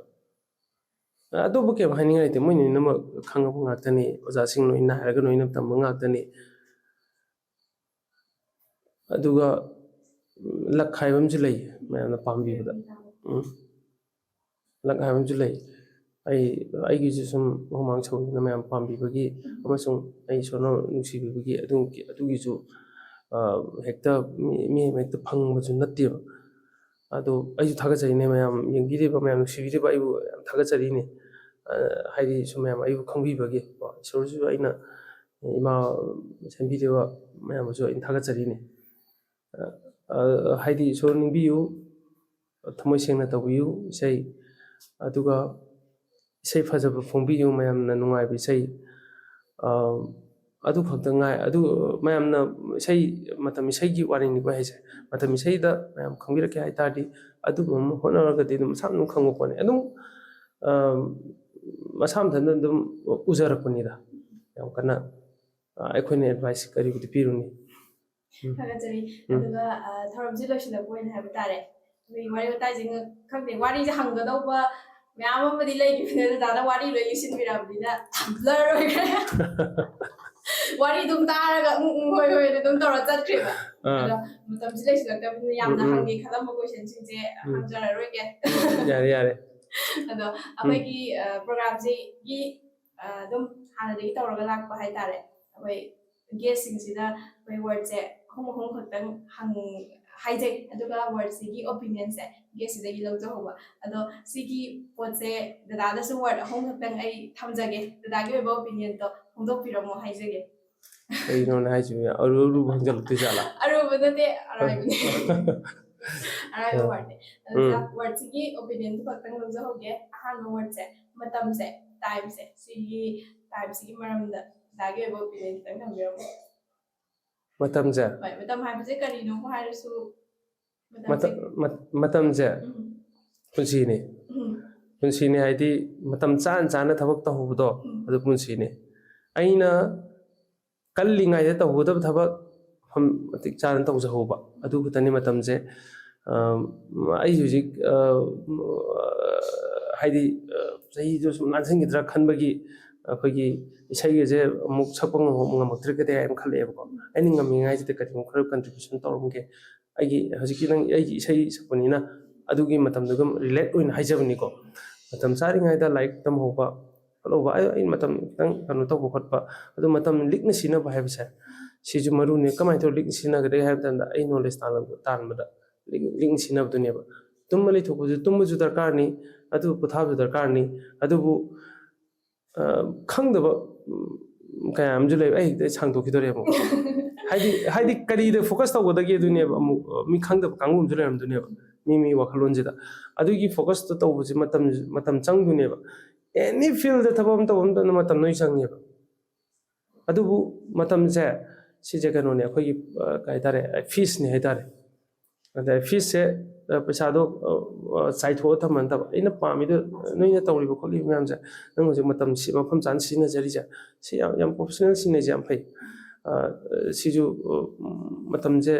ꯑꯇꯣꯞꯄ ꯀꯩꯝ ꯍꯥꯏꯅꯤꯡꯉꯥꯏ ꯂꯩꯇꯦ ꯃꯣꯏ ꯂꯣꯏꯅꯃꯛ ꯈꯪꯉꯛꯄ ꯉꯥꯛꯇꯅꯤ ꯑꯣꯖꯥꯁꯤꯡ ꯂꯣꯏꯅ ꯍꯥꯏꯔꯒ ꯂꯣꯏꯅ ꯇꯝꯕ ꯉꯥꯛꯇꯅꯤ ꯑꯗꯨꯒ ꯂꯛ ꯍꯥꯏꯕ ꯑꯃꯁꯨ ꯂꯩ ꯃꯌꯥꯝꯅ ꯄꯥꯝꯕꯤꯕꯗ ꯂꯛ ꯍꯥꯏꯕ ꯑꯃꯁꯨ ꯂꯩ ꯑꯩꯒꯤꯁꯨ ꯁꯨꯝ ꯍꯨꯃꯥꯡ ꯁꯧꯗꯨꯅ ꯃꯌꯥꯝ ꯄꯥꯝꯕꯤꯕꯒꯤ ꯑꯃꯁꯨꯡ ꯑꯩ ꯏꯁꯣꯔꯅ ꯅꯨꯡꯁꯤꯕꯤꯕꯒꯤ ꯑꯗꯨꯒꯤꯁꯨ ꯍꯦꯛꯇ ꯃꯤ ꯑꯃ ꯍꯦꯛꯇ ꯐꯪꯕꯁꯨ ꯅꯠꯇꯦꯕ ꯑꯗꯣ ꯑꯩꯁꯨ ꯊꯥꯒꯠꯆꯔꯤꯅꯦ ꯃꯌꯥꯝ ꯌꯦꯡꯕꯤꯔꯤꯕ ꯃꯌꯥꯝ ꯅꯨꯡꯁꯤꯕꯤꯔꯤꯕ ꯑꯩꯕꯨ ꯌꯥꯝ ꯊꯥꯒꯠꯆꯔꯤꯅꯦ ꯍꯥꯏꯗꯤ ꯁꯨꯝ ꯃꯌꯥꯝ ꯑꯩꯕꯨ ꯈꯪꯕꯤꯕꯒꯤ ꯏꯁꯣꯔꯁꯨ ꯑꯩꯅ ꯏꯃꯥ ꯁꯦꯝꯕꯤꯔꯤꯕ ꯃꯌꯥꯝꯕꯨꯁꯨ ꯑꯩꯅ ꯊꯥꯒꯠꯆꯔꯤꯅꯦ ꯍꯥꯏꯗꯤ ꯏꯁꯣꯔ ꯅꯤꯡꯕꯤꯌꯨ ꯊꯃꯣꯏ ꯁꯦꯡꯅ ꯇꯧꯕꯤꯌꯨ ꯏꯁꯩ ꯑꯗꯨꯒ ꯏꯁꯩ ꯐꯖꯕ ꯐꯣꯡꯕꯤꯌꯨ ꯃꯌꯥꯝꯅ ꯅꯨꯡꯉꯥꯏꯕ ꯏꯁꯩ ꯑꯗꯨ ꯈꯛꯇ ꯑꯗꯨ ꯃꯌꯥꯝꯅ ꯏꯁꯩ ꯃꯇꯝ ꯏꯁꯩꯒꯤ ꯋꯥꯔꯤꯅꯤꯀꯣ ꯍꯥꯏꯁꯦ ꯃꯇꯝ ꯏꯁꯩꯗ ꯃꯌꯥꯝ ꯈꯪꯕꯤꯔꯛꯀꯦ ꯍꯥꯏ ꯇꯥꯔꯗꯤ ꯑꯗꯨꯒꯨꯝꯕ ꯑꯃ ꯍꯣꯠꯅꯔꯒꯗꯤ ꯑꯗꯨꯝ ꯃꯁꯥꯅ ꯑꯗꯨꯝ ꯈꯪꯕ ꯄꯣꯠꯅꯤ ꯑꯗꯨꯝ ꯃꯁꯥ ꯃꯊꯟꯇ ꯑꯗꯨꯝ ꯎꯖꯔꯛꯄꯅꯤꯗ ꯌꯥꯝ ꯀꯟꯅ ꯑꯩꯈꯣꯏꯅ ꯑꯦꯗꯚꯥꯏꯁ ꯀꯔꯤꯕꯨꯗꯤ ꯄꯤꯔꯨꯅꯤ ꯊꯥꯒꯠꯆꯔꯤ ꯑꯗꯨꯒ ꯊꯧꯔꯝꯁꯤ ꯂꯣꯏꯁꯤꯜꯂꯛꯄ ꯑꯣꯏꯅ ꯍꯥꯏꯕ ꯇꯥꯔꯦ ꯑꯩꯈꯣꯏꯒꯤ ꯋꯥꯔꯤ ꯋꯥꯇꯥꯏꯁꯦ ꯈꯪꯗꯦ ꯋꯥꯔꯤꯁꯦ ꯍꯪꯒꯗꯧꯕ ꯃꯌꯥꯝ ꯑꯃꯗꯤ ꯂꯩꯈꯤꯕꯅꯦ ꯗꯗꯥꯅ ꯋꯥꯔꯤ ꯂꯣꯏ ꯂꯤꯁꯤꯟꯕꯤꯔꯕꯅꯤꯅ ꯕ꯭ꯂꯔ ꯑꯣꯏꯈ꯭ರೆ ꯋꯥꯔꯤ ꯑꯗꯨꯝ ꯇꯥꯔꯒ ꯍꯣꯏ ꯍꯣꯏ ꯑꯗꯨꯝ ꯇꯧꯔ ꯆꯠꯈ꯭ꯔꯦꯕ ꯑꯗꯣ ꯃꯇꯝꯁꯤ ꯂꯩꯁꯤꯜꯂꯛꯇꯕꯅꯤꯅ ꯌꯥꯝꯅ ꯍꯪꯒꯦ ꯈꯜꯂꯝꯕ ꯀꯣꯏꯁꯟꯁꯤꯡꯁꯦ ꯍꯪꯖꯔꯔꯣꯏꯒꯦ ꯌꯥꯔꯦ ꯌꯥꯔꯦ ꯑꯗꯣ ꯑꯩꯈꯣꯏꯒꯤ ꯄ꯭ꯔꯣꯒ꯭ꯔꯥꯝꯁꯤꯒꯤ ꯑꯗꯨꯝ ꯍꯥꯟꯅꯗꯒꯤ ꯇꯧꯔꯒ ꯂꯥꯛꯄ ꯍꯥꯏꯇꯥꯔꯦ ꯑꯩꯈꯣꯏ ꯒꯦꯁꯁꯤꯡꯁꯤꯗ ꯑꯩꯈꯣꯏ ꯋꯥꯔꯗꯁꯦ ꯑꯍꯨꯝ ꯈꯛꯇꯪ ꯍꯥꯏꯖꯩ ꯑꯗꯨꯒ ꯋꯥꯔꯗꯁꯤꯒꯤ ꯑꯣꯄꯤꯅꯤꯌꯟꯁꯦ ꯒꯦꯁꯁꯤꯗꯒꯤ ꯂꯧꯖꯍꯧꯕ ꯑꯗꯣ ꯁꯤꯒꯤ ꯄꯣꯠꯁꯦ ꯗꯗꯥꯗꯁꯨ ꯋꯥꯔꯗ ꯑꯍꯨꯝ ꯈꯛꯇꯪ ꯑꯩ ꯊꯝꯖꯒꯦ ꯗꯗꯥꯒꯤ ꯑꯣꯏꯕ ꯑꯣꯄꯤꯅꯤꯌꯟꯗꯣ ꯐꯣꯡꯗꯣꯛꯄꯤꯔꯝꯃꯣ ꯍꯥꯏꯖꯒꯦ ꯀꯩꯅꯣꯅꯦ ꯍꯥꯏꯁꯤꯕ ꯑꯔꯨꯕ ꯍꯪꯖꯜꯂꯛꯇꯣꯏ ꯖꯥꯠꯂꯥ ꯑꯔꯨꯕ ꯅꯠꯇꯦ ꯑꯔꯥꯏꯕꯅꯦ ꯑꯔꯥꯏꯕ ꯋꯥꯔꯗꯅꯦ ꯑꯗꯨꯅ ꯋꯥꯔꯗꯁꯤꯒꯤ ꯑꯣꯄꯤꯅꯤꯌꯟꯗꯨ ꯈꯛꯇꯪ ꯂꯧꯖꯍꯧꯒꯦ ꯑꯍꯥꯟꯕ ꯋꯥꯔꯗꯁꯦ ꯃꯇꯝꯁꯦ ꯇꯥꯏꯝꯁꯦ ꯁꯤꯒꯤ ꯇꯥꯏꯝꯁꯤꯒꯤ ꯃꯔꯝꯗ ꯗꯗꯥꯒꯤ ꯑꯣꯏꯕ ꯑꯣꯄꯤꯅꯤꯌꯟ ꯈꯤꯇꯪ ꯊꯝꯕꯤꯔꯝꯃꯣ ꯃꯇꯝꯁꯦ ꯍꯣꯏ ꯃꯇꯝ ꯍꯥꯏꯕꯁꯦ ꯀꯔꯤꯅꯣ ꯍꯥꯏꯔꯁꯨ ꯃꯇꯝꯁꯦ ꯄꯨꯟꯁꯤꯅꯤ ꯄꯨꯟꯁꯤꯅꯤ ꯍꯥꯏꯗꯤ ꯃꯇꯝ ꯆꯥꯅ ꯆꯥꯅ ꯊꯕꯛ ꯇꯧꯍꯧꯕꯗꯣ ꯑꯗꯨ ꯄꯨꯟꯁꯤꯅꯤ ꯑꯩꯅ ꯀꯜꯂꯤꯉꯩꯗ ꯇꯧꯒꯗꯕ ꯊꯕꯛ ꯃꯇꯤꯛ ꯆꯥꯅ ꯇꯧꯖꯍꯧꯕ ꯑꯗꯨ ꯈꯛꯇꯅꯤ ꯃꯇꯝꯁꯦ ꯑꯩ ꯍꯧꯖꯤꯛ ꯍꯥꯏꯗꯤ ꯆꯍꯤꯗꯨ ꯁꯨꯝ ꯅꯥꯟꯁꯤꯟꯈꯤꯗ꯭ꯔꯥ ꯈꯟꯕꯒꯤ ꯑꯩꯈꯣꯏꯒꯤ ꯏꯁꯩꯒꯁꯦ ꯑꯃꯨꯛ ꯁꯛꯄ ꯉꯝꯃꯛꯇ꯭ꯔꯒꯗꯤ ꯍꯥꯏꯅ ꯈꯜꯂꯛꯑꯦꯕꯀꯣ ꯑꯩꯅ ꯉꯝꯃꯤꯉꯩꯁꯤꯗ ꯀꯔꯤꯒꯨꯝꯕ ꯈꯔ ꯀꯟꯇ꯭ꯔꯤꯕ꯭ꯌꯨꯁꯟ ꯇꯧꯔꯝꯒꯦ ꯍꯧꯖꯤꯛꯀꯤ ꯑꯩꯒꯤ ꯏꯁꯩ ꯁꯛꯄꯅꯤꯅ ꯑꯗꯨꯒꯤ ꯃꯇꯝꯗꯨꯒ ꯔꯤꯂꯦꯠ ꯑꯣꯏꯅ ꯍꯥꯏꯖꯕꯅꯤꯀꯣ ꯃꯇꯝ ꯆꯥꯔꯤꯉꯩꯗ ꯂꯥꯏꯔꯤꯛ ꯇꯝꯍꯧꯕ ꯈꯣꯠꯍꯧꯕ ꯑꯩ ꯃꯇꯝ ꯈꯤꯇꯪ ꯀꯩꯅꯣ ꯇꯧꯕ ꯈꯣꯠꯄ ꯑꯗꯨ ꯃꯇꯝ ꯂꯤꯛꯅ ꯁꯤꯖꯤꯟꯅꯕ ꯍꯥꯏꯕꯁꯦ ꯁꯤꯁꯨ ꯃꯔꯨꯅꯤ ꯀꯃꯥꯏꯅ ꯇꯧꯔ ꯂꯤꯛꯅ ꯁꯤꯖꯤꯟꯅꯒꯗꯒꯦ ꯍꯥꯏꯕ ꯃꯇꯝꯗ ꯑꯩ ꯅꯣꯂꯦꯖ ꯇꯥꯟꯕꯗ ꯂꯤꯛꯅ ꯁꯤꯖꯤꯟꯅꯕꯗꯨꯅꯦꯕ ꯇꯨꯝꯕ ꯂꯩꯊꯣꯛꯄꯁꯨ ꯇꯨꯝꯕꯁꯨ ꯗꯔꯀꯥꯔꯅꯤ ꯑꯗꯨꯕꯨ ꯄꯣꯊꯥꯕꯁꯨ ꯗꯔꯀꯥꯔꯅꯤ ꯑꯗꯨꯕꯨ ꯈꯪꯗꯕ ꯀꯌꯥ ꯑꯃꯁꯨ ꯂꯩ ꯑꯩ ꯍꯦꯛꯇ ꯁꯥꯡꯗꯣꯛꯈꯤꯗꯣꯔꯦ ꯑꯃꯨꯛ ꯍꯥꯏꯗꯤ ꯀꯔꯤꯗ ꯐꯣꯀꯁ ꯇꯧꯒꯗꯒꯦ ꯑꯗꯨꯅꯦꯕ ꯑꯃꯨꯛ ꯃꯤ ꯈꯪꯗꯕ ꯀꯥꯡꯕꯨ ꯑꯃꯁꯨ ꯂꯩꯔꯝꯗꯣꯏꯅꯦꯕ ꯃꯤ ꯋꯥꯈꯜꯂꯣꯟꯁꯤꯗ ꯑꯗꯨꯒꯤ ꯐꯣꯀꯁꯇꯣ ꯇꯧꯕꯁꯤ ꯃꯇꯝ ꯆꯪꯗꯣꯏꯅꯦꯕ ꯑꯦꯅꯤ ꯐꯤꯜꯗ ꯊꯕꯛ ꯑꯃ ꯇꯧꯕ ꯃꯇꯝꯗ ꯃꯇꯝ ꯂꯣꯏ ꯆꯪꯉꯦꯕ ꯑꯗꯨꯕꯨ ꯃꯇꯝꯁꯦ ꯁꯤꯁꯦ ꯀꯩꯅꯣꯅꯦ ꯑꯩꯈꯣꯏꯒꯤ ꯀꯩ ꯍꯥꯏꯇꯥꯔꯦ ꯐꯤꯁꯅꯤ ꯍꯥꯏꯇꯥꯔꯦ ꯑꯗ ꯐꯤꯁꯁꯦ ꯄꯩꯁꯥꯗꯣ ꯆꯥꯏꯊꯣꯛꯑ ꯊꯝꯕ ꯅꯠꯇꯕ ꯑꯩꯅ ꯄꯥꯝꯃꯤꯗ ꯅꯣꯏꯅ ꯇꯧꯔꯤꯕ ꯈꯣꯠꯂꯤꯕ ꯃꯌꯥꯝꯁꯦ ꯅꯪ ꯍꯧꯖꯤक ꯃꯇꯝ ꯃꯐꯝ ꯆꯥꯅ ꯁꯤꯖꯤꯟꯅꯖꯔꯤꯁꯦ ꯁꯤ ꯌꯥꯝ ꯄ꯭ꯔꯣꯐꯦꯁꯅꯦꯜ ꯁꯤꯖꯤꯟꯅꯩꯁꯦ ꯌꯥꯝ ꯐꯩ ꯁꯤꯁꯨ ꯃꯇꯝꯁꯦ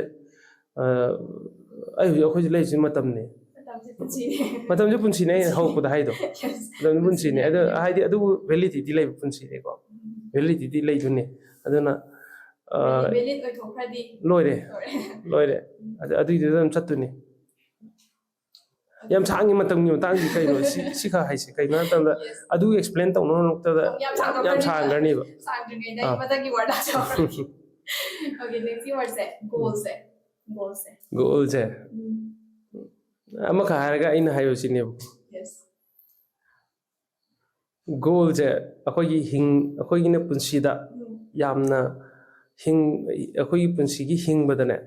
ꯑꯩꯈꯣꯏꯁꯨ ꯂꯩꯔꯤꯁꯤ ꯃꯇꯝꯅꯤ ꯃꯇꯝꯁꯦ ꯄꯨꯟꯁꯤꯅꯦ ꯑꯩꯅ ꯍꯧꯔꯛꯄꯗ ꯍꯥꯏꯗꯣ ꯃꯇꯝꯁꯦ ꯄꯨꯟꯁꯤꯅꯦ ꯑꯗꯣ ꯍꯥꯏꯗꯤ ꯑꯗꯨꯕꯨ ꯚꯦꯂꯤꯗꯤꯇꯤ ꯂꯩꯕ ꯄꯨꯟꯁꯤꯅꯦꯀꯣ ꯚꯦꯂꯤꯗꯤꯇꯤ ꯂꯩꯗꯨꯅꯦ ꯑꯗꯨꯅ ꯂꯣꯏꯔꯦ ꯑꯗꯨꯏꯗꯨꯗ ꯑꯗꯨꯝ ꯆꯠꯇꯣꯏꯅꯤ ꯌꯥꯝ ꯁꯥꯡꯉꯤ ꯃꯇꯝꯒꯤ ꯃꯇꯥꯡꯁꯤ ꯀꯩꯅꯣ ꯁꯤ ꯈꯛ ꯍꯥꯏꯁꯤ ꯀꯩꯅꯣ ꯍꯥꯏ ꯃꯇꯝꯗ ꯑꯗꯨ ꯑꯦꯛꯁꯄ꯭ꯂꯦꯟ ꯇꯧꯅꯕ ꯃꯇꯝꯗ ꯌꯥꯝ ꯁꯥꯡꯈ꯭ꯔꯅꯤꯕ ꯒꯣꯜꯁꯦ ꯑꯃꯈꯛ ꯍꯥꯏꯔꯒ ꯑꯩꯅ ꯍꯥꯏꯕꯁꯤꯅꯦꯕ ꯒꯣꯜꯁꯦ ꯑꯩꯈꯣꯏꯒꯤꯅ ꯄꯨꯟꯁꯤꯗ ꯌꯥꯝꯅ ꯑꯩꯈꯣꯏꯒꯤ ꯄꯨꯟꯁꯤꯒꯤ ꯍꯤꯡꯕꯗꯅꯦ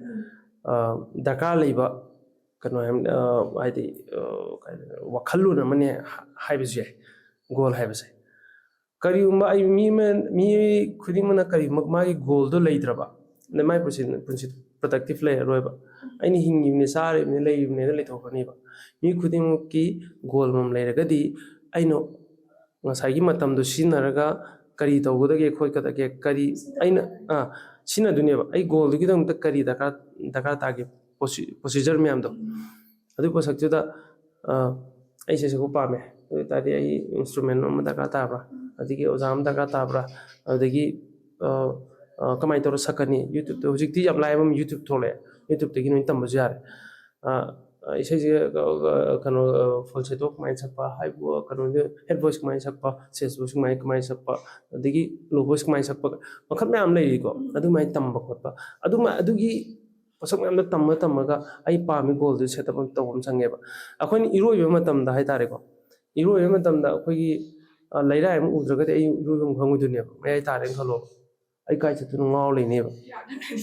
ꯗꯔꯀꯥꯔ ꯂꯩꯕ ꯀꯩꯅꯣ ꯍꯥꯏꯗꯤ ꯋꯥꯈꯜꯂꯣꯟ ꯑꯃꯅꯦ ꯍꯥꯏꯕꯁꯨ ꯌꯥꯏ ꯒꯣꯜ ꯍꯥꯏꯕꯁꯦ ꯀꯔꯤꯒꯨꯝꯕ ꯃꯤ ꯈꯨꯗꯤꯡꯃꯛꯅ ꯀꯔꯤꯒꯨꯝꯕ ꯃꯥꯒꯤ ꯒꯣꯜꯗꯣ ꯂꯩꯇ꯭ꯔꯕ ꯃꯥꯒꯤ ꯄꯨꯟꯁꯤ ꯄ꯭ꯔꯗꯛꯇꯤꯞ ꯂꯩꯔꯔꯣꯏꯕ ꯑꯩꯅ ꯍꯤꯡꯉꯤꯕꯅꯤ ꯆꯥꯔꯤꯕꯅꯤ ꯂꯩꯔꯤꯕꯅꯤꯅ ꯂꯩꯊꯣꯛꯈ꯭ꯔꯅꯤꯕ ꯃꯤ ꯈꯨꯗꯤꯡꯃꯛꯀꯤ ꯒꯣꯜ ꯑꯃ ꯂꯩꯔꯒꯗꯤ ꯑꯩꯅ ꯉꯁꯥꯏꯒꯤ ꯃꯇꯝꯗꯣ ꯁꯤꯖꯤꯟꯅꯔꯒ ꯀꯔꯤ ꯇꯧꯒꯗꯒꯦ ꯈꯣꯠꯀꯗꯒꯦ ꯀꯔꯤ ꯑꯩꯅ ꯁꯤꯖꯤꯟꯅꯗꯣꯏꯅꯦꯕ ꯑꯩ ꯒꯣꯜꯗꯨꯒꯤꯗꯃꯛꯇ ꯀꯔꯤ ꯗꯔꯀꯥꯔ ꯇꯥꯒꯦ ꯄ꯭ꯔꯣꯁꯤꯖꯔ ꯃꯌꯥꯝꯗꯣ ꯑꯗꯨ ꯄꯣꯠꯁꯛꯇꯨꯗ ꯑꯩ ꯏꯁꯩ ꯁꯛꯄ ꯄꯥꯝꯃꯦ ꯇꯥꯔꯗꯤ ꯑꯩ ꯏꯟꯁꯇ꯭ꯔꯨꯃꯦꯟ ꯑꯃ ꯗꯔꯀꯥꯔ ꯇꯥꯕ꯭ꯔꯥ ꯑꯗꯒꯤ ꯑꯣꯖꯥ ꯑꯃ ꯗꯔꯀꯥꯔ ꯇꯥꯕ꯭ꯔꯥ ꯑꯗꯒꯤ ꯀꯃꯥꯏꯅ ꯇꯧꯔ ꯁꯛꯀꯅꯤ ꯌꯨꯇ꯭ꯌꯨꯕꯇ ꯍꯧꯖꯤꯛꯇꯤ ꯌꯥꯝ ꯂꯥꯏꯕ ꯑꯃ ꯌꯨꯇ꯭ꯌꯨꯕ ꯊꯣꯛꯂꯛꯑꯦ ꯌꯨꯇ꯭ꯌꯨꯕꯇꯒꯤ ꯅꯣꯏ ꯇꯝꯕꯁꯨ ꯌꯥꯔꯦ ꯏꯁꯩꯁꯦ ꯀꯩꯅꯣ ꯐꯣꯜꯁꯦꯇꯣ ꯀꯃꯥꯏꯅ ꯁꯛꯄ ꯍꯥꯏꯕꯨ ꯀꯩꯅꯣꯗꯤ ꯍꯦꯠ ꯚꯣꯏꯁ ꯀꯃꯥꯏꯅ ꯁꯛꯄ ꯆꯦꯁ ꯚꯣꯏꯁ ꯀꯃꯥꯏꯅ ꯁꯛꯄ ꯑꯗꯒꯤ ꯂꯣ ꯚꯣꯏꯁ ꯀꯃꯥꯏꯅ ꯁꯛꯄ ꯃꯈꯜ ꯃꯌꯥꯝ ꯂꯩꯔꯤꯀꯣ ꯑꯗꯨꯃꯥꯏꯅ ꯇꯝꯕ ꯈꯣꯠꯄ ꯑꯗꯨꯒꯤ ꯄꯣꯠꯁꯛ ꯃꯌꯥꯝꯗꯣ ꯇꯝꯃꯒ ꯑꯩ ꯄꯥꯝꯃꯤ ꯒꯣꯜꯗꯨ ꯁꯦꯠꯑꯞ ꯇꯧꯕ ꯑꯃ ꯆꯪꯉꯦꯕ ꯑꯩꯈꯣꯏꯅ ꯏꯔꯣꯏꯕ ꯃꯇꯝꯗ ꯍꯥꯏꯇꯥꯔꯦꯀꯣ ꯏꯔꯣꯏꯕ ꯃꯇꯝꯗ ꯑꯩꯈꯣꯏꯒꯤ ꯂꯩꯔꯥꯏ ꯑꯃ ꯎꯗ꯭ꯔꯒꯗꯤ ꯑꯩ ꯏꯔꯣꯏꯕ ꯈꯪꯉꯣꯏꯗꯣꯏꯅꯦꯕ ꯃꯌꯥꯏ ꯇꯥꯔꯦꯅ ꯈꯜꯂꯣꯕ ꯑꯩ ꯀꯥꯏ ꯆꯠꯇꯣꯏꯅꯣ ꯉꯥꯎꯔ ꯂꯩꯅꯦꯕ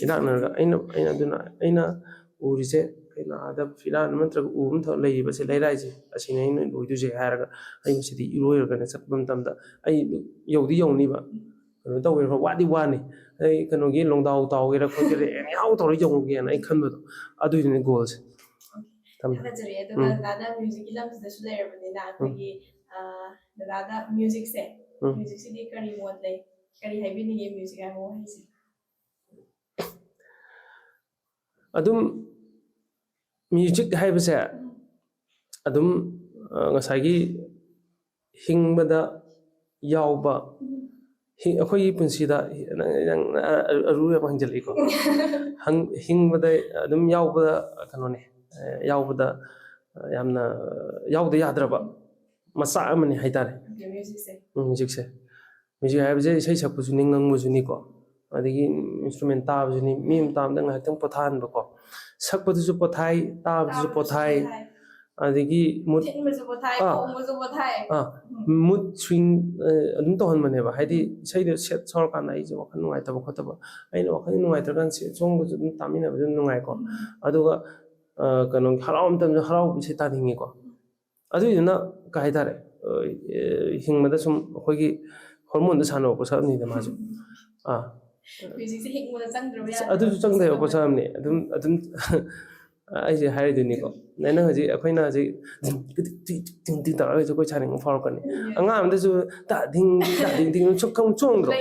ꯏꯔꯥꯛꯅꯔꯒ ꯑꯩꯅ ꯎꯔꯤꯁꯦ ꯀꯩꯅꯥꯗ ꯐꯤꯔꯥꯟ ꯑꯃ ꯅꯠꯇ꯭ꯔꯒ ꯎ ꯑꯃ ꯂꯩꯔꯤꯕꯁꯦ ꯂꯩꯔꯥꯏꯁꯦ ꯑꯁꯤꯅ ꯑꯩꯅ ꯑꯣꯏꯗꯣꯏꯁꯦ ꯍꯥꯏꯔꯒ ꯑꯩ ꯃꯁꯤꯗꯤ ꯏꯔꯣꯏꯔꯒꯅ ꯆꯠꯄ ꯃꯇꯝꯗ ꯑꯩ ꯌꯧꯗꯤ ꯌꯧꯅꯤꯕ ꯀꯩꯅꯣ ꯇꯧꯒꯦꯔ ꯋꯥꯗꯤ ꯋꯥꯅꯤ ꯑꯩ ꯀꯩꯅꯣꯒꯤ ꯂꯣꯡꯗꯥꯎ ꯇꯥꯎꯒꯦꯔꯥ ꯈꯣꯠꯀꯦꯔꯥ ꯑꯦꯅꯤꯍꯥꯎ ꯇꯧꯔ ꯌꯧꯒꯦꯅ ꯑꯩ ꯈꯟꯕꯗꯣ ꯑꯗꯨꯏꯗꯨꯅꯤ ꯒꯣꯜꯁꯦ ꯊꯥꯒꯠꯆꯔꯤ ꯑꯗꯨꯒ ꯗꯗꯥꯅ ꯃ꯭ꯌꯨꯖꯤꯛꯀꯤ ꯂꯝꯁꯤꯗꯁꯨ ꯂꯩꯔꯕꯅꯤꯅ ꯑꯩꯈꯣꯏꯒꯤ ꯗꯗꯥꯅ ꯃ꯭ꯌꯨꯖꯤꯛꯁꯦ ꯃ꯭ꯌꯨꯖꯤꯛꯁꯤꯗꯤ ꯀꯔꯤ ꯃꯣꯠ ꯂꯩ ꯀꯔꯤ ꯍꯥꯏꯕꯤꯅꯤꯡꯉꯤ ꯃ꯭ꯌꯨꯖꯤꯛ ꯍꯥꯏꯕ ꯋꯥꯍꯩꯁꯦ ꯑꯗꯨꯝ ꯃ꯭ꯌꯨꯖꯤꯛ ꯍꯥꯏꯕꯁꯦ ꯑꯗꯨꯝ ꯉꯁꯥꯏꯒꯤ ꯍꯤꯡꯕꯗ ꯌꯥꯎꯕ ꯑꯩꯈꯣꯏꯒꯤ ꯄꯨꯟꯁꯤꯗ ꯅꯪ ꯑꯔꯨ ꯌꯥꯝ ꯍꯪꯖꯤꯜꯂꯛꯏꯀꯣ ꯍꯤꯡꯕꯗ ꯑꯗꯨꯝ ꯌꯥꯎꯕ ꯀꯩꯅꯣꯅꯦ ꯌꯥꯎꯕꯗ ꯌꯥꯝꯅ ꯌꯥꯎꯗ ꯌꯥꯗ꯭ꯔꯕ ꯃꯆꯥꯛ ꯑꯃꯅꯤ ꯍꯥꯏꯇꯥꯔꯦ ꯃ꯭ꯌꯨꯖꯤꯛꯁꯦ ꯃ꯭ꯌꯨꯖꯤꯛ ꯍꯥꯏꯕꯁꯦ ꯏꯁꯩ ꯁꯛꯄꯁꯨꯅꯤ ꯉꯪꯕꯁꯨꯅꯤꯀꯣ ꯑꯗꯒꯤ ꯏꯟꯁꯇ꯭ꯔꯨꯃꯦꯟ ꯇꯥꯕꯁꯨꯅꯤ ꯃꯤ ꯑꯃ ꯇꯥꯕꯗ ꯉꯥꯏꯍꯥꯛꯇꯪ ꯄꯣꯊꯥꯍꯟꯕꯀꯣ ꯁꯛꯄꯗꯨꯁꯨ ꯄꯣꯊꯥꯏ ꯇꯥꯕꯗꯨꯁꯨ ꯄꯣꯊꯥꯏ ꯑꯗꯒꯤ ꯃꯨꯠ ꯁ꯭ꯋꯤꯡ ꯑꯗꯨꯝ ꯇꯧꯍꯟꯕꯅꯦꯕ ꯍꯥꯏꯗꯤ ꯏꯁꯩꯗꯣ ꯁꯦꯠ ꯁꯧꯔꯀꯥꯟꯗ ꯑꯩꯁꯦ ꯋꯥꯈꯜ ꯅꯨꯡꯉꯥꯏꯇꯕ ꯈꯣꯠꯇꯕ ꯑꯩꯅ ꯋꯥꯈꯜ ꯅꯨꯡꯉꯥꯏꯇ꯭ꯔꯀꯥꯟꯗ ꯁꯦꯠ ꯁꯣꯡꯕꯁꯨ ꯑꯗꯨꯝ ꯇꯥꯃꯤꯟꯅꯕꯁꯨ ꯑꯗꯨꯝ ꯅꯨꯡꯉꯥꯏꯀꯣ ꯑꯗꯨꯒ ꯀꯩꯅꯣ ꯍꯔꯥꯎꯕ ꯃꯇꯝꯗ ꯍꯔꯥꯎꯕ ꯏꯁꯩ ꯇꯥꯅꯤꯡꯉꯤꯀꯣ ꯑꯗꯨꯏꯗꯨꯅ ꯀꯩ ꯍꯥꯏꯇꯥꯔꯦ ꯍꯤꯡꯕꯗ ꯁꯨꯝ ꯑꯩꯈꯣꯏꯒꯤ ꯍꯣꯔꯃꯣꯟꯗ ꯁꯥꯟꯅꯕ ꯄꯣꯠꯁꯛ ꯑꯃꯅꯤꯗ ꯃꯥꯁꯨ ꯃ꯭ꯌꯨꯖꯤꯛꯁꯦ ꯍꯤꯡꯕꯗ ꯆꯪꯗ꯭ꯔꯕ ꯑꯗꯨꯁꯨ ꯆꯪꯗꯕ ꯄꯣꯠꯁꯛ ꯑꯃꯅꯤ ꯑꯗꯨꯝ ꯑꯩꯁꯦ ꯍꯥꯏꯔꯤꯗꯨꯅꯤꯀꯣ ꯅꯪ ꯍꯧꯖꯤꯛ ꯑꯩꯈꯣꯏꯅ ꯍꯧꯖꯤꯛ ꯇꯤꯡ ꯇꯤꯡ ꯇꯧꯔꯒꯁꯨ ꯑꯩꯈꯣꯏ ꯁꯥꯅꯤꯡꯕ ꯐꯥꯎꯔꯛꯀꯅꯤ ꯑꯉꯥꯡ ꯑꯃꯗꯁꯨ ꯇꯥꯗꯤꯡ ꯆꯣꯡꯗ꯭ꯔꯣ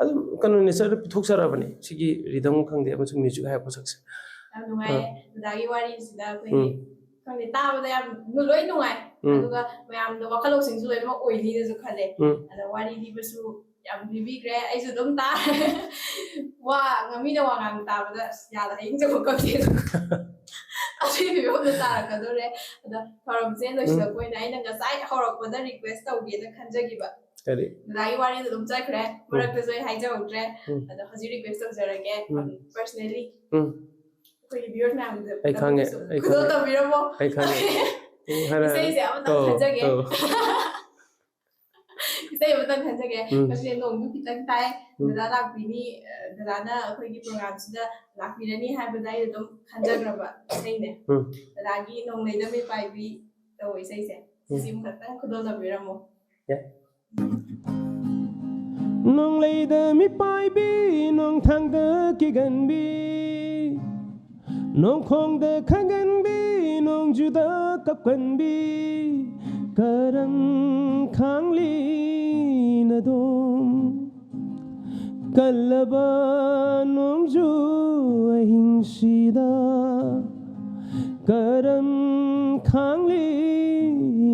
ꯑꯗꯨꯝ ꯀꯩꯅꯣ ꯅꯦꯆꯔꯗ ꯄꯤꯊꯣꯛꯆꯔꯕꯅꯤ ꯁꯤꯒꯤ ꯔꯤꯗꯝ ꯈꯪꯗꯦ ꯑꯃꯁꯨꯡ ꯃ꯭ꯌꯨꯖꯤꯛ ꯍꯥꯏꯕ ꯄꯣꯠꯁꯛꯁꯦ ꯌꯥꯝ ꯅꯨꯡꯉꯥꯏꯌꯦ ꯗꯗꯥꯒꯤ ꯋꯥꯔꯤꯁꯤꯗ ꯑꯩꯈꯣꯏꯒꯤ ꯈꯪꯗꯦ ꯇꯥꯕꯗ ꯌꯥꯝ ꯂꯣꯏ ꯅꯨꯡꯉꯥꯏ ꯑꯗꯨꯒ ꯃꯌꯥꯝꯗ ꯋꯥꯈꯜ ꯂꯧꯁꯤꯡꯁꯨ ꯂꯣꯏꯅꯃꯛ ꯑꯣꯏꯅꯤꯅꯁꯨ ꯈꯜꯂꯦ ꯑꯗ ꯋꯥꯔꯤ ꯂꯤꯕꯁꯨ ꯌꯥꯝ ꯂꯤꯕꯤꯈ꯭ꯔꯦ ꯑꯩꯁꯨ ꯑꯗꯨꯝ ꯇꯥꯔꯦ ꯃꯤꯅ ꯋꯥ ꯉꯥꯡ ꯇꯥꯕꯗ ꯌꯥꯗ ꯍꯌꯦꯡ ꯆꯠꯄ ꯀꯞꯄꯦ ꯑꯗꯨꯒꯤ ꯐꯤꯕꯝꯗ ꯇꯥꯔꯛꯀꯗꯣꯔꯦ ꯑꯗ ꯊꯧꯔꯝꯁꯦ ꯂꯣꯏꯁꯤꯜꯂꯛꯄ ꯑꯣꯏꯅ ꯑꯩꯅ ꯉꯁꯥꯏ ꯍꯧꯔꯛꯄꯗ ꯔꯤꯀ꯭ꯋꯦꯁ ꯇꯧꯒꯦꯅ ꯈꯟꯖꯈꯤꯕ ꯗꯗꯥꯒꯤ ꯋꯥꯔꯤꯗꯣ ꯑꯗꯨꯝ ꯆꯠꯈ꯭ꯔꯦ ꯃꯔꯛꯇꯁꯨ ꯑꯩ ꯍꯥꯏꯖꯍꯧꯗ꯭ꯔꯦ ꯑꯗꯣ ꯍꯧꯖꯤꯛ ꯔꯤꯀ꯭ꯋꯦꯁ ꯇꯧꯖꯔꯒꯦ ꯄꯔꯁꯅꯦꯂꯤ ꯑꯩꯈꯣꯏꯒꯤ ꯚꯤꯌꯔ ꯃꯌꯥꯝꯗ ꯈꯨꯗꯣꯜ ꯇꯝꯕꯤꯔꯝꯃꯣ ꯏꯁꯩꯁꯦ ꯑꯃꯇꯪ ꯈꯟꯖꯒꯦ ꯏꯁꯩ ꯑꯃꯇꯪ ꯈꯟꯖꯒꯦ ꯉꯁꯤ ꯅꯣꯡꯁꯨ ꯈꯤꯇꯪ ꯇꯥꯏ ꯗꯗꯥ ꯂꯥꯛꯄꯤꯅꯤ ꯗꯗꯥꯅ ꯑꯩꯈꯣꯏꯒꯤ ꯄ꯭ꯔꯣꯒ꯭ꯔꯥꯝꯁꯤꯗ ꯂꯥꯛꯄꯤꯔꯅꯤ ꯍꯥꯏꯕꯗ ꯑꯩ ꯑꯗꯨꯝ ꯈꯟꯖꯈ꯭ꯔꯕ ꯏꯁꯩꯅꯦ ꯗꯗꯥꯒꯤ ꯅꯣꯡꯂꯩꯗ ꯃꯤꯄꯥꯏꯕꯤ ꯇꯧꯕ ꯏꯁꯩꯁꯦ ꯁꯤꯁꯤ ꯑꯃꯈꯛꯇꯪ ꯈꯨꯗꯣꯜ ꯇꯝꯕꯤꯔꯝꯃꯣ ꯅꯣꯡꯂꯩꯗ ꯃꯤꯄꯥꯏꯕꯤ ꯅꯣꯡꯊꯥꯡꯗ ꯀꯤꯒꯟꯕꯤ ꯅꯣꯡꯈꯣꯡꯗ ꯈꯪꯒꯟꯕꯤ ꯅꯣꯡꯖꯨꯗ ꯀꯞꯀꯟꯕꯤ ꯀꯔꯝ ꯈꯥꯡꯂꯤ ꯅꯗꯣꯝ ꯀꯜꯂꯕ ꯅꯣꯡꯖꯨ ꯑꯍꯤꯡꯁꯤꯗ ꯀꯔꯝ ꯈꯥꯡꯂꯤ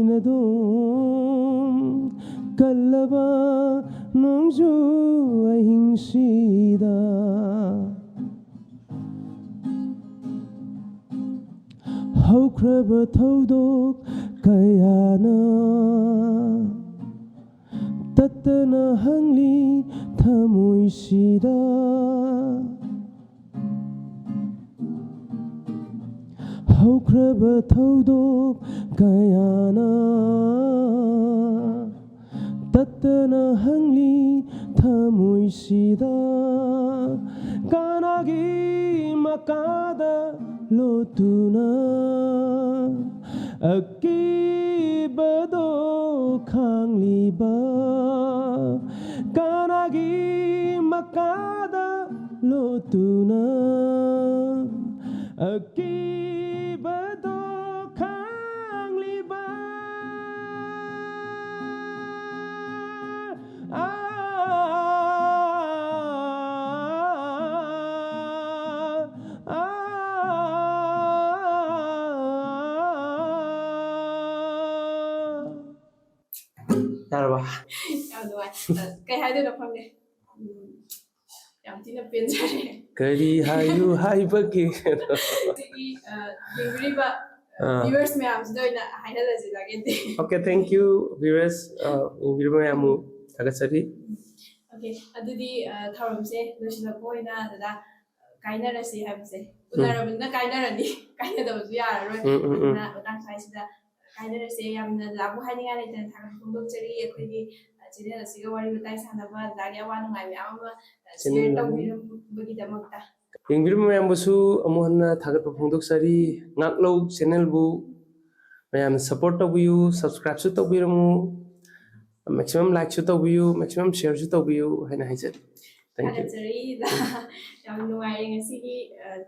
ꯅꯗꯣꯝ ꯀꯜꯂꯕ ꯅꯣꯡꯖꯨ ꯑꯍꯤꯡꯁꯤꯗ ꯍꯧꯈ꯭ꯔꯕ ꯊꯧꯗꯣꯛ ꯀꯌꯥꯅ ꯇꯠꯇꯅ ꯍꯪꯂꯤ ꯊꯃꯣꯏꯁꯤꯗ ꯍꯧꯈ꯭ꯔꯕ ꯊꯧꯗꯣꯛ ꯀꯌꯥꯅ ꯇꯠꯇꯅ ꯍꯪꯂꯤ ꯊꯃꯣꯏꯁꯤꯗ ꯀꯅꯥꯒꯤ ꯃꯀꯥꯗ ꯂꯣꯠꯇꯨꯅ ꯑꯀꯤꯕꯗꯣ ꯈꯥꯡꯂꯤꯕ ꯀꯅꯥꯒꯤ ꯃꯀꯥꯗ ꯂꯣꯠꯇꯨꯅ ꯑꯀꯤꯕꯗꯣ ꯈꯥꯡꯂꯤꯕ ꯌꯥꯝ ꯅꯨꯡꯉꯥꯏ ꯀꯩ ꯍꯥꯏꯗꯣꯏꯅꯣ ꯈꯪꯗꯦ ꯌꯥꯝ ꯊꯤꯅ ꯄꯦꯟꯖꯔꯦ ꯀꯔꯤ ꯍꯥꯏꯌꯨ ꯍꯥꯏꯕꯒꯦ ꯁꯤꯒꯤ ꯌꯦꯡꯕꯤꯔꯤꯕ ꯚꯤꯌꯨꯋꯔꯁ ꯃꯌꯥꯝꯁꯤꯗ ꯑꯣꯏꯅ ꯍꯥꯏꯅꯔꯁꯤ ꯂꯥꯒꯦꯗꯤ Okay, thank you, viewers. Yengbiriba yamu thagatsari. Okay ꯑꯗꯨꯗꯤ ꯊꯧꯔꯝꯁꯦ ꯂꯣꯏꯁꯤꯜꯂꯛꯄ ꯑꯣꯏꯅ ꯑꯗꯨꯗ ꯀꯥꯏꯅꯔꯁꯤ ꯍꯥꯏꯕꯁꯦ ꯎꯅꯔꯕꯅꯤꯅ ꯀꯥꯏꯅꯔꯅꯤ ꯀꯥꯏꯅꯗꯕꯁꯨ ꯌꯥꯔꯔꯣꯏ ꯑꯗꯨꯅ ꯃꯇꯥꯡ ꯁ꯭ꯋꯥꯏꯁꯤꯗ ꯀꯥꯏꯅꯔꯁꯦ ꯌꯥꯝꯅ ꯂꯥꯛꯄ ꯍꯥꯏꯅꯤꯡꯉꯥꯏ ꯂꯩꯇꯅ ꯊꯥꯒꯠꯄ ꯐꯣꯡꯗꯣꯛꯆꯔꯤ ꯑꯩꯈꯣꯏꯒꯤ ꯆꯦꯅꯦꯜ ꯑꯁꯤꯒ ꯋꯥꯔꯤ ꯋꯥꯇꯥꯏ ꯁꯥꯟꯅꯕ ꯑꯗꯨꯗꯒꯤ ꯑꯋꯥ ꯅꯨꯡꯉꯥꯏ ꯃꯌꯥꯝ ꯑꯃ ꯁꯤꯌꯔ ꯇꯧꯕꯤꯔꯝꯕꯒꯤꯗꯃꯛꯇ Yengbiriba yamusu amuhanna thagatpa phongdoksari. Ngaklou channel bu mayam support tabiyu, subscribe su tabiramu, maximum like su tabiyu, maximum share su tabiyu haina haijari. Thank you. ꯊꯥꯒꯠꯆꯔꯤ ꯌꯥꯝ ꯅꯨꯡꯉꯥꯏꯔꯦ ꯉꯁꯤꯒꯤ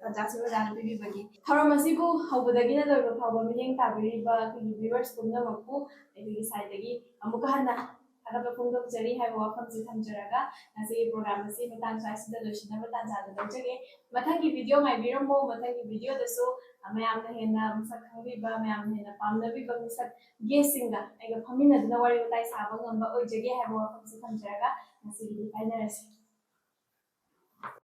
ꯇꯥꯟꯖꯥꯁꯤ ꯑꯣꯖꯥꯅ ꯄꯤꯕꯤꯕꯒꯤ ꯊꯧꯔꯝ ꯑꯁꯤꯕꯨ ꯍꯧꯕꯗꯒꯤꯅ ꯂꯣꯏꯕ ꯐꯥꯎꯕ ꯃꯤꯠꯌꯦꯡ ꯇꯥꯕꯤꯔꯤꯕ ꯑꯩꯈꯣꯏꯒꯤ ꯚꯤꯌꯨꯋꯔꯁ ꯄꯨꯝꯅꯃꯛꯄꯨ ꯑꯩꯈꯣꯏꯒꯤ ꯁꯥꯏꯠꯇꯒꯤ ꯑꯃꯨꯛꯀ ꯍꯟꯅ ꯊꯥꯒꯠꯄ ꯐꯣꯡꯗꯣꯛꯆꯔꯤ ꯍꯥꯏꯕ ꯋꯥꯐꯝꯁꯤ ꯊꯝꯖꯔꯒ ꯉꯁꯤꯒꯤ ꯄ꯭ꯔꯣꯒ꯭ꯔꯥꯝ ꯑꯁꯤ ꯃꯇꯥꯡ ꯁ꯭ꯋꯥꯏꯁꯤꯗ ꯂꯣꯏꯁꯤꯟꯅꯕ ꯇꯥꯟꯖꯥꯗ ꯂꯧꯖꯒꯦ ꯃꯊꯪꯒꯤ ꯚꯤꯗꯤꯑꯣ ꯉꯥꯏꯕꯤꯔꯝꯃꯣ ꯃꯊꯪꯒꯤ ꯚꯤꯗꯤꯑꯣꯗꯁꯨ ꯃꯌꯥꯝꯅ ꯍꯦꯟꯅ ꯃꯁꯛ ꯈꯪꯕꯤꯕ ꯃꯌꯥꯝꯅ ꯍꯦꯟꯅ ꯄꯥꯝꯅꯕꯤꯕ ꯃꯤꯁꯛ ꯒꯦꯁꯁꯤꯡꯒ ꯑꯩꯒ ꯐꯝꯃꯤꯟꯅꯗꯨꯅ ꯋꯥꯔꯤ ꯋꯥꯇꯥꯏ ꯁꯥꯕ ꯉꯝꯕ ꯑꯣꯏꯖꯒꯦ ꯍꯥꯏꯕ ꯋꯥꯐꯝꯁꯤ ꯊꯝꯖꯔꯒ ꯉꯁꯤꯒꯤꯗꯤ ꯀꯥꯏꯅꯔꯁꯤ